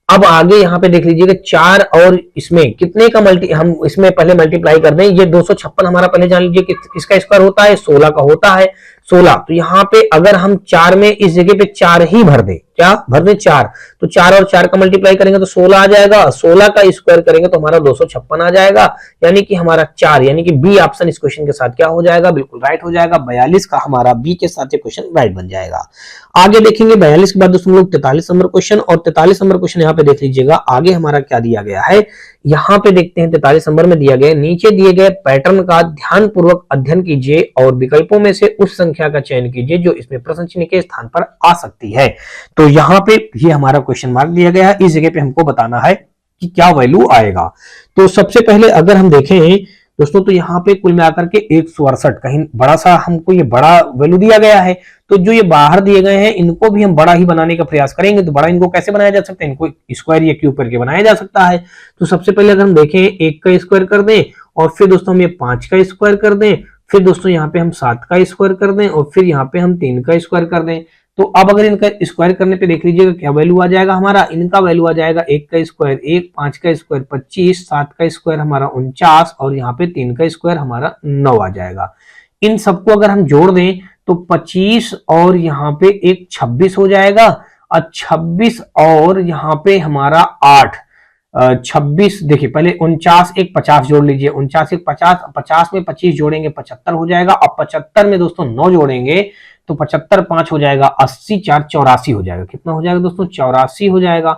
अब आगे यहाँ पे देख लीजिएगा 4 और इसमें कितने का हम इसमें पहले मल्टीप्लाई कर दें। ये 256 हमारा पहले जान लीजिए कि किसका स्क्वायर होता है, 16 का होता है। 16 तो यहाँ पे अगर हम 4 में इस जगह पे 4 ही भर दे, क्या भर दे 4, तो 4 और 4 का मल्टीप्लाई करेंगे तो 16 आ जाएगा। 16 का स्क्वायर करेंगे तो हमारा 256 आ जाएगा, यानी कि हमारा 4 यानी कि बी ऑप्शन इस क्वेश्चन के साथ क्या हो जाएगा, बिल्कुल राइट हो जाएगा। 42 का हमारा बी के साथ ये क्वेश्चन राइट बन जाएगा। आगे देखेंगे 42 के बाद दोस्तों लोग 43 नंबर क्वेश्चन, और 43 नंबर क्वेश्चन यहाँ पे देख लीजिएगा आगे हमारा क्या दिया गया है। यहाँ पे देखते हैं 43 नंबर में दिया गया, नीचे दिए गए पैटर्न का ध्यानपूर्वक अध्ययन कीजिए और विकल्पों में से उस संख्या का चयन कीजिए जो इसमें प्रश्न चिन्ह के स्थान पर आ सकती है। तो यहाँ पे ये हमारा क्वेश्चन मार्क दिया गया है, इस जगह पे हमको बताना है कि क्या वैल्यू आएगा। तो सबसे पहले अगर हम देखें दोस्तों तो यहाँ पे कुल मिलाकर के 168, कहीं बड़ा सा हमको ये बड़ा वैल्यू दिया गया है, तो जो ये बाहर दिए गए हैं इनको भी हम बड़ा ही बनाने का प्रयास करेंगे। तो बड़ा इनको कैसे बनाया जा सकता है, इनको स्क्वायर या क्यूब करके बनाया जा सकता है। तो सबसे पहले अगर हम देखें 1 का स्क्वायर कर दें, और फिर दोस्तों हम ये 5 का स्क्वायर कर दें, फिर दोस्तों यहाँ पे हम 7 का स्क्वायर कर दें, और फिर यहाँ पे हम 3 का स्क्वायर कर दें। तो अब अगर इनका स्क्वायर करने पे देख लीजिएगा क्या वैल्यू आ जाएगा हमारा, इनका वैल्यू आ जाएगा 1 का स्क्वायर 1, 5 का स्क्वायर 25, 7 का स्क्वायर हमारा 49, और यहाँ पे 3 का स्क्वायर हमारा 9 आ जाएगा। इन सबको अगर हम जोड़ दें तो 25 और यहाँ पे एक 26 हो जाएगा, और 26 और यहाँ पे हमारा 8, 26 देखिए पहले 49 एक 50 जोड़ लीजिए, 49 एक 50, 50 में 25 जोड़ेंगे 75 हो जाएगा। अब 75 में दोस्तों 9 जोड़ेंगे तो 75 5 हो जाएगा 80, 4 84 हो जाएगा। कितना हो जाएगा दोस्तों 84 हो जाएगा।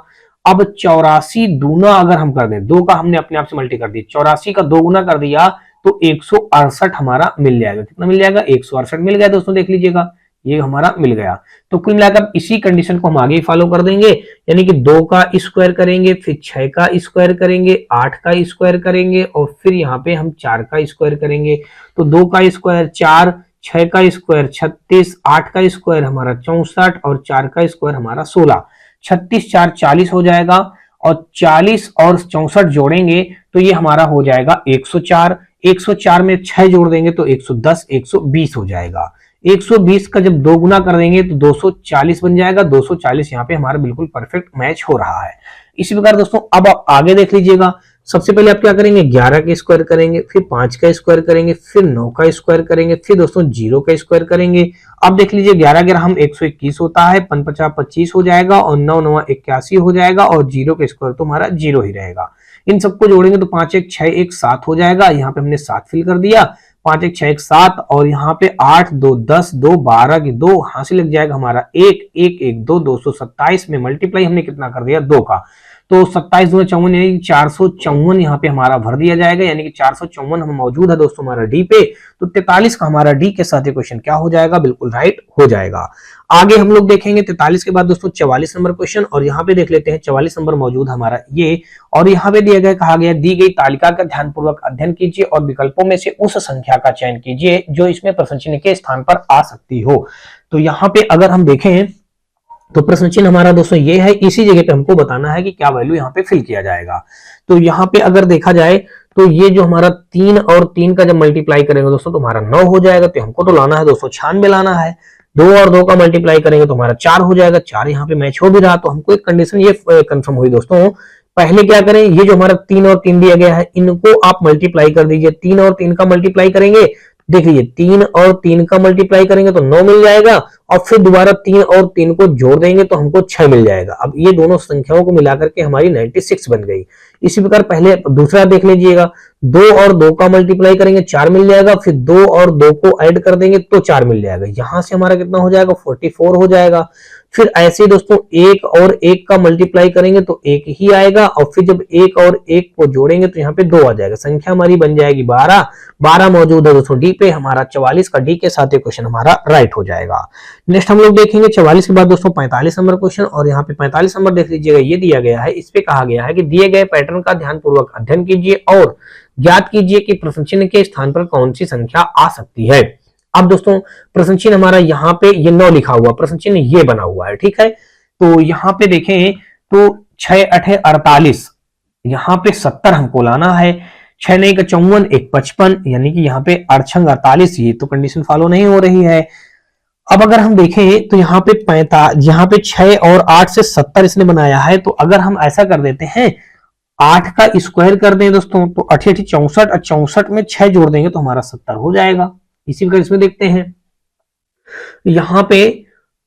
अब 84 दूना अगर हम कर दें, 2 का हमने अपने आप से मल्टी कर दिया, 84 का 2 गुना कर दिया तो 168 हमारा मिल जाएगा। कितना मिल जाएगा 168 मिल गया दोस्तों, देख लीजिएगा ये हमारा मिल गया। तो कुल मिलाकर इसी कंडीशन को हम आगे फॉलो कर देंगे, यानी कि 2 का स्क्वायर करेंगे, फिर 6 का स्क्वायर करेंगे, 8 का स्क्वायर करेंगे, और फिर यहाँ पे हम 4 का स्क्वायर करेंगे। तो 2 का स्क्वायर 4, 6 का स्क्वायर 36, 8 का स्क्वायर हमारा 64, और 4 का स्क्वायर हमारा 16। 36 4 40 हो जाएगा, और 40 और 64 जोड़ेंगे तो ये हमारा हो जाएगा 104। 104 में 6 जोड़ देंगे तो 110, 120 हो जाएगा। 120 का जब 2 गुना कर देंगे तो 240 बन जाएगा। 240 यहाँ पे हमारा बिल्कुल परफेक्ट मैच हो रहा है। इसी प्रकार दोस्तों अब आप आगे देख लीजिएगा, सबसे पहले आप क्या करेंगे 11 का स्क्वायर करेंगे, फिर 5 का स्क्वायर करेंगे, फिर 9 का स्क्वायर करेंगे, फिर दोस्तों 0 का स्क्वायर करेंगे। अब देख लीजिए 11 11 हम 121 होता है, 5 5 25 हो जाएगा, और 9 9 81 हो जाएगा, और 0 का स्क्वायर तो हमारा 0 ही रहेगा। इन सबको जोड़ेंगे तो 5 1 6 1 7 हो जाएगा। यहाँ पे हमने 7 फिल कर दिया, 5 1 6 1 7, और यहाँ पे 8 2 10 2 12 की 2 हासिल लग जाएगा हमारा 1 1 1 2, 227 में मल्टीप्लाई हमने कितना कर दिया 2 का, तो 27 2 54 यानी 454 यहाँ पे हमारा भर दिया जाएगा, यानी कि 454 हम मौजूद है दोस्तों हमारा डी पे। तो 43 का हमारा डी के साथ ये क्वेश्चन क्या हो जाएगा, बिल्कुल राइट हो जाएगा। आगे हम लोग देखेंगे 43 के बाद दोस्तों 44 नंबर क्वेश्चन, और यहाँ पे देख लेते हैं 44 नंबर मौजूद हमारा ये, और यहाँ पे दिया गया कहा गया दी गई तालिका का ध्यानपूर्वक अध्ययन कीजिए और विकल्पों में से उस संख्या का चयन कीजिए जो इसमें प्रश्न चिन्ह के स्थान पर आ सकती हो। तो यहाँ पे अगर हम देखें तो प्रश्न चिन्ह हमारा दोस्तों ये है, इसी जगह पे हमको बताना है कि क्या वैल्यू यहाँ पे फिल किया जाएगा। तो यहाँ पे अगर देखा जाए तो ये जो हमारा 3 और 3 का जब मल्टीप्लाई करेंगे दोस्तों तो हमारा 9 हो जाएगा। तो हमको तो लाना है दोस्तों 96 लाना है। 2 और 2 का मल्टीप्लाई करेंगे तो हमारा 4 हो जाएगा। 4 यहाँ पे मैच हो भी रहा, तो हमको एक कंडीशन ये कंफर्म हुई दोस्तों। पहले क्या करें, ये जो हमारा 3 और 3 दिया गया है इनको आप मल्टीप्लाई कर दीजिए। 3 और 3 का मल्टीप्लाई करेंगे, देख लीजिए 3 और 3 का मल्टीप्लाई करेंगे तो 9 मिल जाएगा, और फिर दोबारा 3 और 3 को जोड़ देंगे तो हमको 6 मिल जाएगा। अब ये दोनों संख्याओं को मिलाकर के हमारी 96 बन गई। इसी प्रकार पहले दूसरा देख लीजिएगा, 2 और 2 का मल्टीप्लाई करेंगे 4 मिल जाएगा, फिर 2 और 2 को ऐड कर देंगे तो 4 मिल जाएगा। यहां से हमारा कितना हो जाएगा 44 हो जाएगा। फिर ऐसे दोस्तों 1 और 1 का मल्टीप्लाई करेंगे तो 1 ही आएगा, और फिर जब 1 और 1 को जोड़ेंगे तो यहाँ पे 2 आ जाएगा। संख्या हमारी बन जाएगी 12। 12 मौजूद है दोस्तों डी पे, हमारा 44 का डी के साथ ये क्वेश्चन हमारा राइट हो जाएगा। नेक्स्ट हम लोग देखेंगे 44 के बाद दोस्तों 45 नंबर क्वेश्चन, और यहाँ पे 45 नंबर देख लीजिएगा, ये दिया गया है। इस पे कहा गया है कि दिए गए पैटर्न का ध्यानपूर्वक अध्ययन कीजिए और ज्ञात कीजिए कि प्रश्न चिन्ह के स्थान पर कौन सी संख्या आ सकती है। अब दोस्तों प्रश्न चिन्ह हमारा यहाँ पे ये 9 लिखा हुआ, प्रश्न चिन्ह ये बना हुआ है, ठीक है। तो यहाँ पे देखें तो 6 8 48, यहाँ पे 70 हमको लाना है, 6 9 का 54, 1 55, यानी कि यहाँ पे 8 48, ये तो कंडीशन फॉलो नहीं हो रही है। अब अगर हम देखें तो यहाँ पे 45, यहाँ पे 6 और 8 से 70 इसने बनाया है, तो अगर हम ऐसा कर देते हैं 8 का स्क्वायर कर दें दोस्तों तो 8 8 64, और 64 में 6 जोड़ देंगे तो हमारा 70 हो जाएगा। इसी प्रकार इसमें देखते हैं यहाँ पे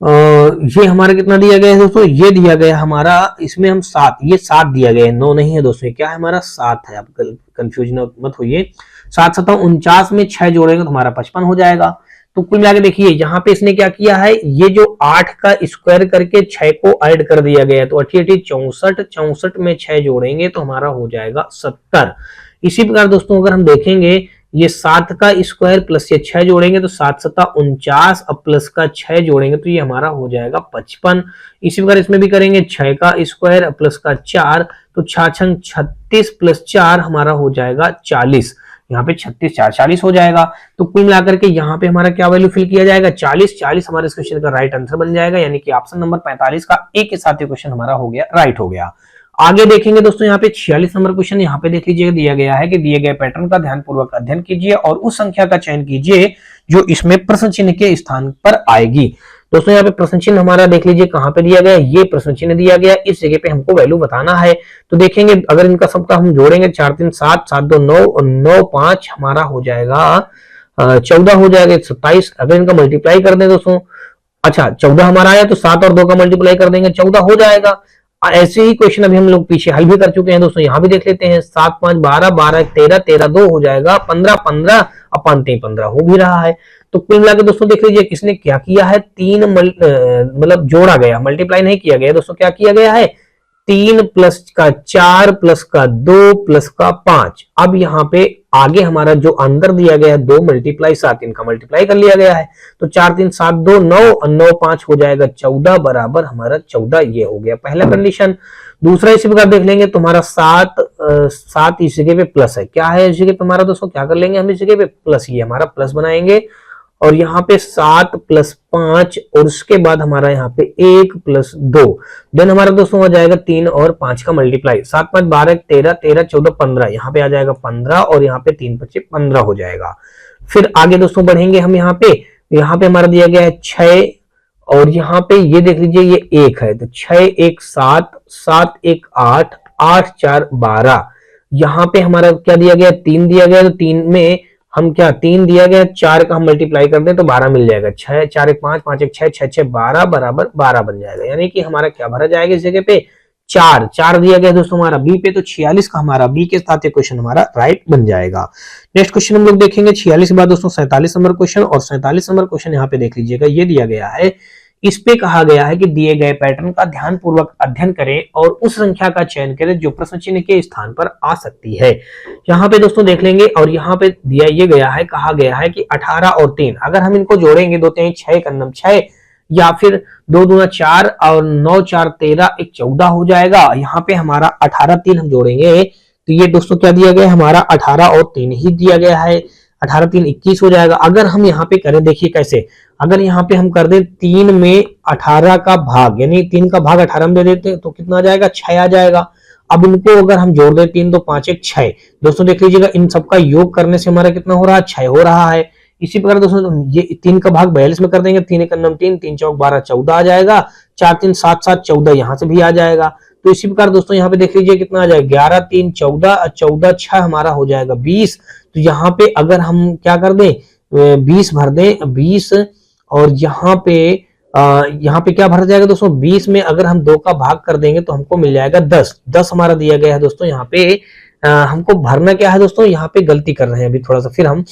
ये हमारा कितना दिया गया है दोस्तों, ये दिया गया हमारा, इसमें हम 7, ये 7 दिया गया है, 9 नहीं है दोस्तों, क्या है हमारा 7 है। आप कंफ्यूजन मत होइए, 7 7 49 में 6 जोड़ेंगे तो हमारा 55 हो जाएगा। तो कुल मिला के देखिए यहाँ पे इसने क्या किया है, ये जो 8 का स्क्वायर करके 6 को ऐड कर दिया गया है, तो 8 8 64, 64 में 6 जोड़ेंगे तो हमारा हो जाएगा 70। इसी प्रकार दोस्तों अगर हम देखेंगे ये 7 का स्क्वायर प्लस ये 6 जोड़ेंगे तो 7 7 49, अब प्लस का 6 जोड़ेंगे तो ये हमारा हो जाएगा 55। इसी प्रकार इसमें भी करेंगे 6 का स्क्वायर प्लस का 4, तो 6 36 प्लस 4 हमारा हो जाएगा 40, यहाँ पे 36 4 40 हो जाएगा। तो कुल मिलाकर के यहाँ पे हमारा क्या वैल्यू फिल किया जाएगा, 40 40 हमारे इस क्वेश्चन का राइट आंसर बन जाएगा, यानी कि ऑप्शन नंबर 45 का एक के साथ ये क्वेश्चन हमारा हो गया, राइट हो गया। आगे देखेंगे दोस्तों यहाँ पे 46 नंबर क्वेश्चन, यहाँ पे देख लीजिए दिया गया है कि दिए गए पैटर्न का ध्यानपूर्वक अध्ययन कीजिए और उस संख्या का चयन कीजिए जो इसमें प्रश्न चिन्ह के स्थान पर आएगी। दोस्तों यहाँ पे प्रश्न चिन्ह हमारा देख लीजिए कहाँ पे दिया गया, ये प्रश्न चिन्ह दिया गया, इस जगह पे हमको वैल्यू बताना है। तो देखेंगे अगर इनका सबका हम जोड़ेंगे 4 3 7 7 2 9 और 9 5 हमारा हो जाएगा 14 हो जाएगा 27। अगर इनका मल्टीप्लाई कर दें दोस्तों, अच्छा 14 हमारा आया तो 7 और 2 का मल्टीप्लाई कर देंगे 14 हो जाएगा। ऐसे ही क्वेश्चन अभी हम लोग पीछे हल भी कर चुके हैं दोस्तों, यहाँ भी देख लेते हैं 7 5 12 12 13 13 2 हो जाएगा 15 15, अपन 15 हो भी रहा है। तो कुल मिला के दोस्तों देख लीजिए किसने क्या किया है, 3 मतलब जोड़ा गया, मल्टीप्लाई नहीं किया गया दोस्तों, क्या किया गया है 3 प्लस का 4 प्लस का 2 प्लस का 5। अब यहाँ पे आगे हमारा जो अंदर दिया गया है 2 मल्टीप्लाई 7, इनका मल्टीप्लाई कर लिया गया है, तो 4 3 7 2 9 और 9 5 हो जाएगा 14 बराबर हमारा 14, ये हो गया पहला कंडीशन। दूसरा इसी प्रकार देख लेंगे तो हमारा 7 इस जगह पे प्लस है, क्या है इस जगह पे हमारा दोस्तों, क्या कर लेंगे हम इस जगह पे प्लस, ये हमारा प्लस बनाएंगे, और यहाँ पे 7 प्लस 5 और उसके बाद हमारा यहाँ पे 1 प्लस 2, देन हमारा दोस्तों हो जाएगा 3 और 5 का मल्टीप्लाई, 7 5 12 13 13 14 15, यहाँ पे आ जाएगा 15 और यहाँ पे 3 5 15 हो जाएगा। फिर आगे दोस्तों बढ़ेंगे हम, यहाँ पे हमारा दिया गया है 6 और यहाँ पे ये देख लीजिए ये 1 है, तो 6 1 7 7 1 8 8 4 12, यहाँ पे हमारा क्या दिया गया 3 दिया गया, तो 3 में हम क्या 3 दिया गया 4 का हम मल्टीप्लाई कर दें तो 12 मिल जाएगा, 6 4 1 5 5 1 6 6 6 12 बराबर 12 बन जाएगा, यानी कि हमारा क्या भरा जाएगा इस जगह पे 4 दिया गया दोस्तों हमारा बी पे, तो 46 का हमारा बी के साथ ये क्वेश्चन हमारा राइट बन जाएगा। नेक्स्ट क्वेश्चन हम लोग देखेंगे 46 के बाद दोस्तों 47 नंबर क्वेश्चन, और 47 नंबर क्वेश्चन यहाँ पे देख लीजिएगा, ये दिया गया है, इस पे कहा गया है कि दिए गए पैटर्न का ध्यानपूर्वक अध्ययन करें और उस संख्या का चयन करें जो प्रश्न चिन्ह के स्थान पर आ सकती है। यहाँ पे दोस्तों देख लेंगे, और यहाँ पे दिया ये गया है, कहा गया है कि 18 और 3 अगर हम इनको जोड़ेंगे 2 3 6 कन्नम 6, या फिर 2 दूना 4 और 9 4 13 1 14 हो जाएगा। यहाँ पे हमारा 18 3 हम जोड़ेंगे तो ये दोस्तों क्या दिया गया है हमारा 18 और 3 ही दिया गया है, 18 3 21 हो जाएगा। अगर हम यहाँ पे करें देखिए कैसे, अगर यहाँ पे हम कर दें 3 में 18 का भाग, यानी 3 का भाग 18 में दे देते हैं तो कितना आ जाएगा 6 आ जाएगा। अब इनको अगर हम जोड़ दें 3 2 5 1 6, दोस्तों देख लीजिएगा इन सबका योग करने से हमारा कितना हो रहा है 6 हो रहा है। इसी प्रकार दोस्तों ये 3 का भाग 42 में कर देंगे, 3 1 9 3 3 4 12 14 आ जाएगा, 4 3 7 7 14 यहाँ से भी आ जाएगा। तो इसी प्रकार दोस्तों यहाँ पे देख लीजिए कितना आ जाएगा 11 3 14 14 6 हमारा हो जाएगा 20। तो यहाँ पे अगर हम क्या कर दें 20 भर दें 20, और यहाँ पे क्या भर जाएगा दोस्तों 20 में अगर हम 2 का भाग कर देंगे तो हमको मिल जाएगा 10 हमारा दिया गया है दोस्तों। यहाँ पे हमको भरना क्या है दोस्तों, यहाँ पे गलती कर रहे हैं अभी थोड़ा सा, फिर हम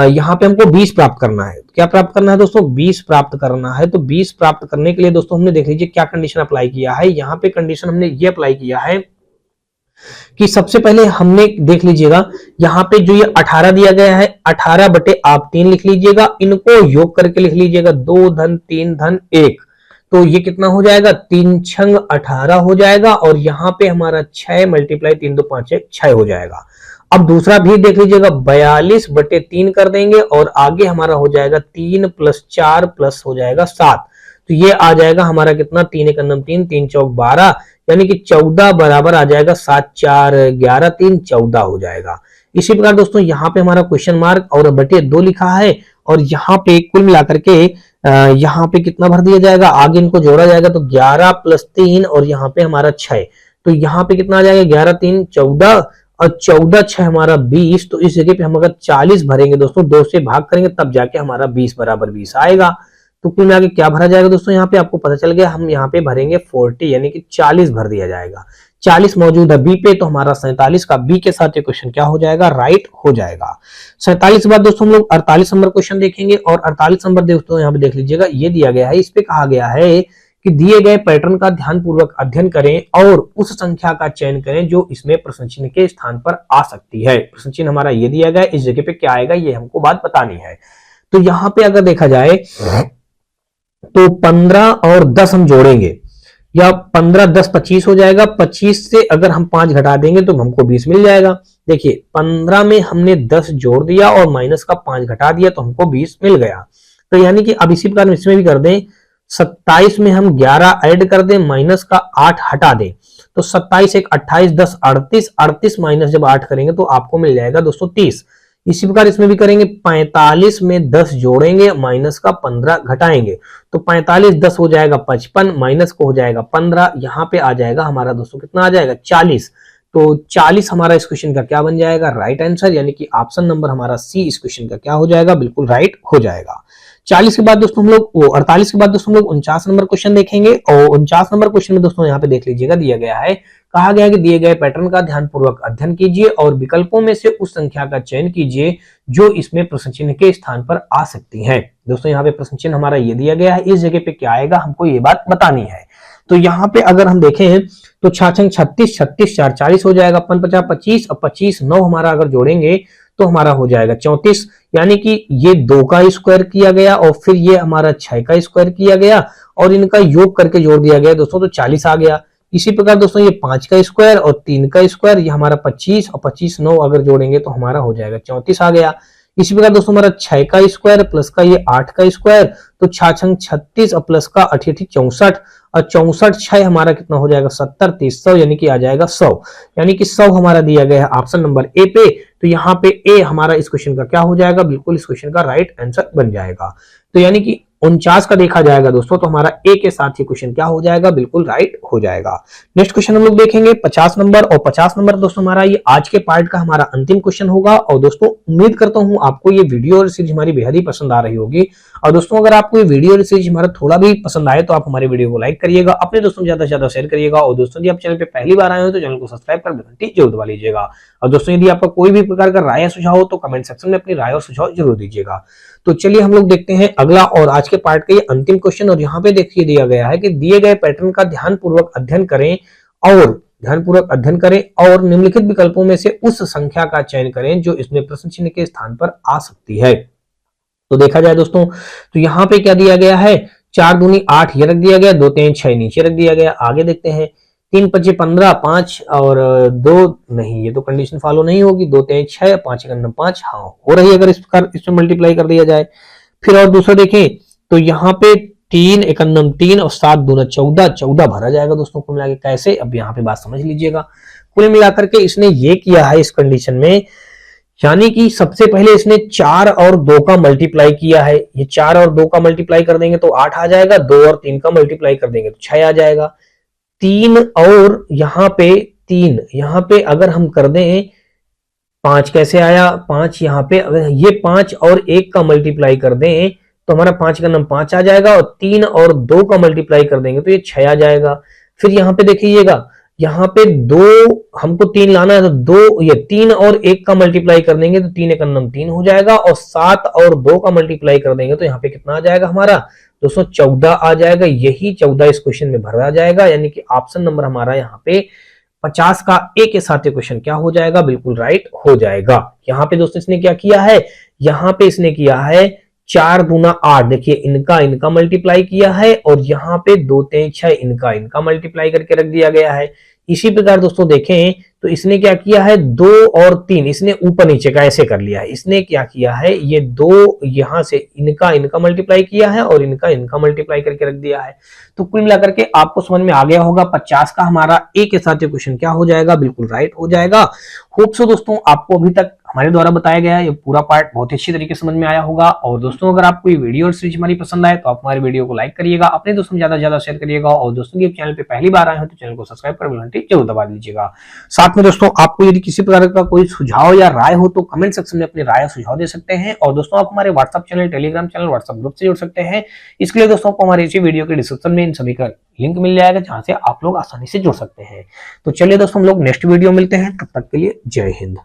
यहाँ पे हमको 20 प्राप्त करना है। क्या प्राप्त करना है दोस्तों 20 प्राप्त करना है। तो 20 प्राप्त करने के लिए दोस्तों हमने देख लीजिए क्या कंडीशन अप्लाई किया है। यहाँ पे कंडीशन हमने ये अप्लाई किया है कि सबसे पहले हमने देख लीजिएगा यहाँ पे जो ये 18 दिया गया है 18 बटे आप 3 लिख लीजिएगा, इनको योग करके लिख लीजिएगा 2 धन 3 धन 1, तो ये कितना हो जाएगा 3 छंग 18 हो जाएगा, और यहाँ पे हमारा 6 मल्टीप्लाई 3 2 5 1 6 हो जाएगा। अब दूसरा भी देख लीजिएगा, 42/3 कर देंगे और आगे हमारा हो जाएगा 3 + 4 प्लस हो जाएगा 7। तो ये आ जाएगा हमारा कितना, 3 × 1 = 3, 3 × 4 = 12, यानी कि 14 बराबर आ जाएगा 7 × 4 = 11, 3 14 हो जाएगा। इसी प्रकार दोस्तों यहाँ पे हमारा क्वेश्चन मार्क और बटे 2 लिखा है और यहाँ पे कुल मिलाकर के यहाँ पे कितना भर दिया जाएगा, आगे इनको जोड़ा जाएगा तो 11 + 3 और यहाँ पे हमारा 6, तो यहाँ पे कितना आ जाएगा, 11 × 3 = 14 और 14 × 6 हमारा 20। तो इस जगह पे हम अगर 40 भरेंगे दोस्तों, 2 से भाग करेंगे तब जाके हमारा 20 बराबर 20 आएगा। तो कुल मिला के क्या भरा जाएगा दोस्तों, यहाँ पे आपको पता चल गया, हम यहाँ पे भरेंगे 40 यानी कि 40 भर दिया जाएगा। 40 मौजूद है बी पे, तो हमारा 47 का बी के साथ ये क्वेश्चन क्या हो जाएगा, राइट हो जाएगा। 47 के बाद दोस्तों हम लोग 48 नंबर क्वेश्चन देखेंगे और 48 नंबर दोस्तों यहाँ पे देख लीजिएगा, ये दिया गया है, इस पे कहा गया है कि दिए गए पैटर्न का ध्यानपूर्वक अध्ययन करें और उस संख्या का चयन करें जो इसमें प्रश्न चिन्ह के स्थान पर आ सकती है। प्रश्न चिन्ह हमारा ये दिया गया है, इस जगह पे क्या आएगा ये हमको बात बतानी है। तो यहाँ पे अगर देखा जाए तो 15 और 10 हम जोड़ेंगे, या 15 10 25 हो जाएगा, 25 से अगर हम 5 घटा देंगे तो हमको 20 मिल जाएगा। देखिए 15 में हमने 10 जोड़ दिया और माइनस का 5 घटा दिया तो हमको 20 मिल गया। तो यानी कि अब इसी प्रकार इसमें भी कर दें, 27 में हम 11 ऐड कर दें, माइनस का 8 हटा दें, तो 27 1 28 10 38, 38 माइनस जब 8 करेंगे तो आपको मिल जाएगा दोस्तों 30। इसी प्रकार इसमें भी करेंगे, 45 में 10 जोड़ेंगे, माइनस का 15 घटाएंगे, तो 45 10 हो जाएगा 55, माइनस को हो जाएगा 15, यहाँ पे आ जाएगा हमारा दोस्तों कितना आ जाएगा 40। तो 40 हमारा इस क्वेश्चन का क्या बन जाएगा, राइट आंसर, यानी कि ऑप्शन नंबर हमारा सी इस क्वेश्चन का क्या हो जाएगा, बिल्कुल राइट हो जाएगा। 40 के बाद दोस्तों हम लोग 48 के बाद दोस्तों हम लोग 49 नंबर क्वेश्चन देखेंगे और 49 नंबर क्वेश्चन में दोस्तों यहाँ पे देख लीजिएगा, दिया गया है, कहा गया है कि दिए गए पैटर्न का ध्यानपूर्वक अध्ययन कीजिए और विकल्पों में से उस संख्या का चयन कीजिए जो इसमें प्रश्न चिन्ह के स्थान पर आ सकती है। दोस्तों यहाँ पे प्रश्न चिन्ह हमारा ये दिया गया है, इस जगह पे क्या आएगा हमको ये बात बतानी है। तो यहाँ पे अगर हम देखें तो 6 36 36 4 40 हो जाएगा, 50 25 और 25 9 हमारा अगर जोड़ेंगे तो हमारा हो जाएगा 34, यानी कि ये 2 का स्क्वायर किया गया और फिर ये हमारा 6 का स्क्वायर किया गया और इनका योग करके जोड़ दिया गया दोस्तों, तो 40 आ गया। इसी प्रकार दोस्तों ये 5 का स्क्वायर और 3 का स्क्वायर, ये हमारा 25 और 25 9 अगर जोड़ेंगे तो हमारा हो जाएगा 34 आ गया। इसी प्रकार दोस्तों हमारा 6 का स्क्वायर प्लस का ये 8 का स्क्वायर, तो 6 36 और प्लस का 8 64 और 64 6 हमारा कितना हो जाएगा 70, 30 100 यानी कि आ जाएगा 100, यानी कि 100 हमारा दिया गया है ऑप्शन नंबर ए पे। तो यहाँ पे ए हमारा इस क्वेश्चन का क्या हो जाएगा, बिल्कुल इस क्वेश्चन का राइट आंसर बन जाएगा। तो यानी कि 49 का देखा जाएगा दोस्तों तो हमारा ए के साथ ये क्वेश्चन क्या हो जाएगा, बिल्कुल राइट हो जाएगा। नेक्स्ट क्वेश्चन हम लोग देखेंगे 50 नंबर और 50 नंबर दोस्तों हमारा ये आज के पार्ट का हमारा अंतिम क्वेश्चन होगा। और दोस्तों उम्मीद करता हूं आपको ये वीडियो और सीरीज हमारी बेहद ही पसंद आ रही होगी। और दोस्तों अगर आपको ये वीडियो और सीरीज हमारा थोड़ा भी पसंद आए तो आप हमारे वीडियो को लाइक करिएगा, अपने दोस्तों ज्यादा से ज्यादा शेयर करिएगा। और दोस्तों जी आप चैनल पे पहली बार आए हो तो चैनल को सब्सक्राइब कर घंटी जरूर दबा लीजिएगा। और दोस्तों यदि आपका कोई भी प्रकार का राय या सुझाव हो तो कमेंट सेक्शन में अपनी राय और सुझाव जरूर दीजिएगा। तो चलिए हम लोग देखते हैं अगला और आज के पार्ट का ये अंतिम क्वेश्चन। और यहाँ पे देखिए दिया गया है कि दिए गए पैटर्न का ध्यानपूर्वक अध्ययन करें और निम्नलिखित विकल्पों में से उस संख्या का चयन करें जो इसमें प्रश्न चिन्ह के स्थान पर आ सकती है। तो देखा जाए दोस्तों तो यहाँ पे क्या दिया गया है, 4 दूनी 8 ये रख दिया गया, 2 3 6 नीचे रख दिया गया। आगे देखते हैं 3 5 15 5 और 2 नहीं, ये तो कंडीशन फॉलो नहीं होगी, 2 3 6 5 1 5 हाँ हो रही है अगर इसमें मल्टीप्लाई कर दिया जाए। फिर और दूसरा देखें तो यहाँ पे 3 1 3 और 7 दूना 14 14 भरा जाएगा दोस्तों को मिला के। कैसे, अब यहाँ पे बात समझ लीजिएगा। कुल मिलाकर के इसने ये किया है इस कंडीशन में, यानी कि सबसे पहले इसने 4 और 2 का मल्टीप्लाई किया है। ये 4 और 2 का मल्टीप्लाई कर देंगे तो 8 आ जाएगा, 2 और 3 का मल्टीप्लाई कर देंगे तो 6 आ जाएगा। 3 और यहाँ पे अगर हम कर दें 5 कैसे आया, 5 यहाँ पे अगर ये 5 और 1 का मल्टीप्लाई कर दें तो हमारा 5 का नंबर 5 आ जाएगा और 3 और 2 का मल्टीप्लाई कर देंगे तो ये 6 आ जाएगा। फिर यहाँ पे देखिएगा, यहाँ पे 2 हमको 3 लाना है तो 2 ये 3 और 1 का मल्टीप्लाई कर देंगे तो 3 1 3 हो जाएगा और 7 और 2 का मल्टीप्लाई कर देंगे तो यहाँ पे कितना आ जाएगा हमारा दोस्तों 14 आ जाएगा। यही 14 इस क्वेश्चन में भरा जाएगा, यानी कि ऑप्शन नंबर हमारा यहाँ पे 50 का ए के साथ ये क्वेश्चन क्या हो जाएगा, बिल्कुल राइट हो जाएगा। यहाँ पे दोस्तों इसने क्या किया है, यहाँ पे इसने किया है 4 दूना 8, देखिए इनका मल्टीप्लाई किया है और यहाँ पे 2 3 6 इनका मल्टीप्लाई करके रख दिया गया है। इसी प्रकार दोस्तों देखें तो इसने क्या किया है 2 और 3 इसने ऊपर नीचे का ऐसे कर लिया है। इसने क्या किया है ये 2 यहां से इनका मल्टीप्लाई किया है और इनका मल्टीप्लाई करके रख दिया है। तो कुल मिलाकर के आपको समझ में आ गया होगा 50 का हमारा ए के साथ ये क्वेश्चन क्या हो जाएगा, बिल्कुल राइट हो जाएगा। होप सो दोस्तों आपको अभी तक हमारे द्वारा बताया गया ये पूरा पार्ट बहुत अच्छी तरीके से समझ में आया होगा। और दोस्तों अगर आपको ये वीडियो और सीरीज हमारी पसंद आए तो आप हमारे वीडियो को लाइक करिएगा, अपने दोस्तों में ज्यादा से ज्यादा शेयर करिएगा और दोस्तों की चैनल पे पहली बार आए हो तो चैनल को सब्सक्राइब कर बेल घंटी जरूर दबा दीजिएगा। साथ में दोस्तों आपको यदि किसी प्रकार का कोई सुझाव या राय हो तो कमेंट सेक्शन में अपनी राय सुझाव दे सकते हैं। और दोस्तों आप हमारे WhatsApp channel, Telegram channel, WhatsApp group से जुड़ सकते हैं। इसके लिए दोस्तों आपको हमारे इसी वीडियो के डिस्क्रिप्शन में इन सभी का लिंक मिल जाएगा जहां से आप लोग आसानी से जुड़ सकते हैं। तो चलिए दोस्तों हम लोग नेक्स्ट वीडियो मिलते हैं, तब तक के लिए जय हिंद।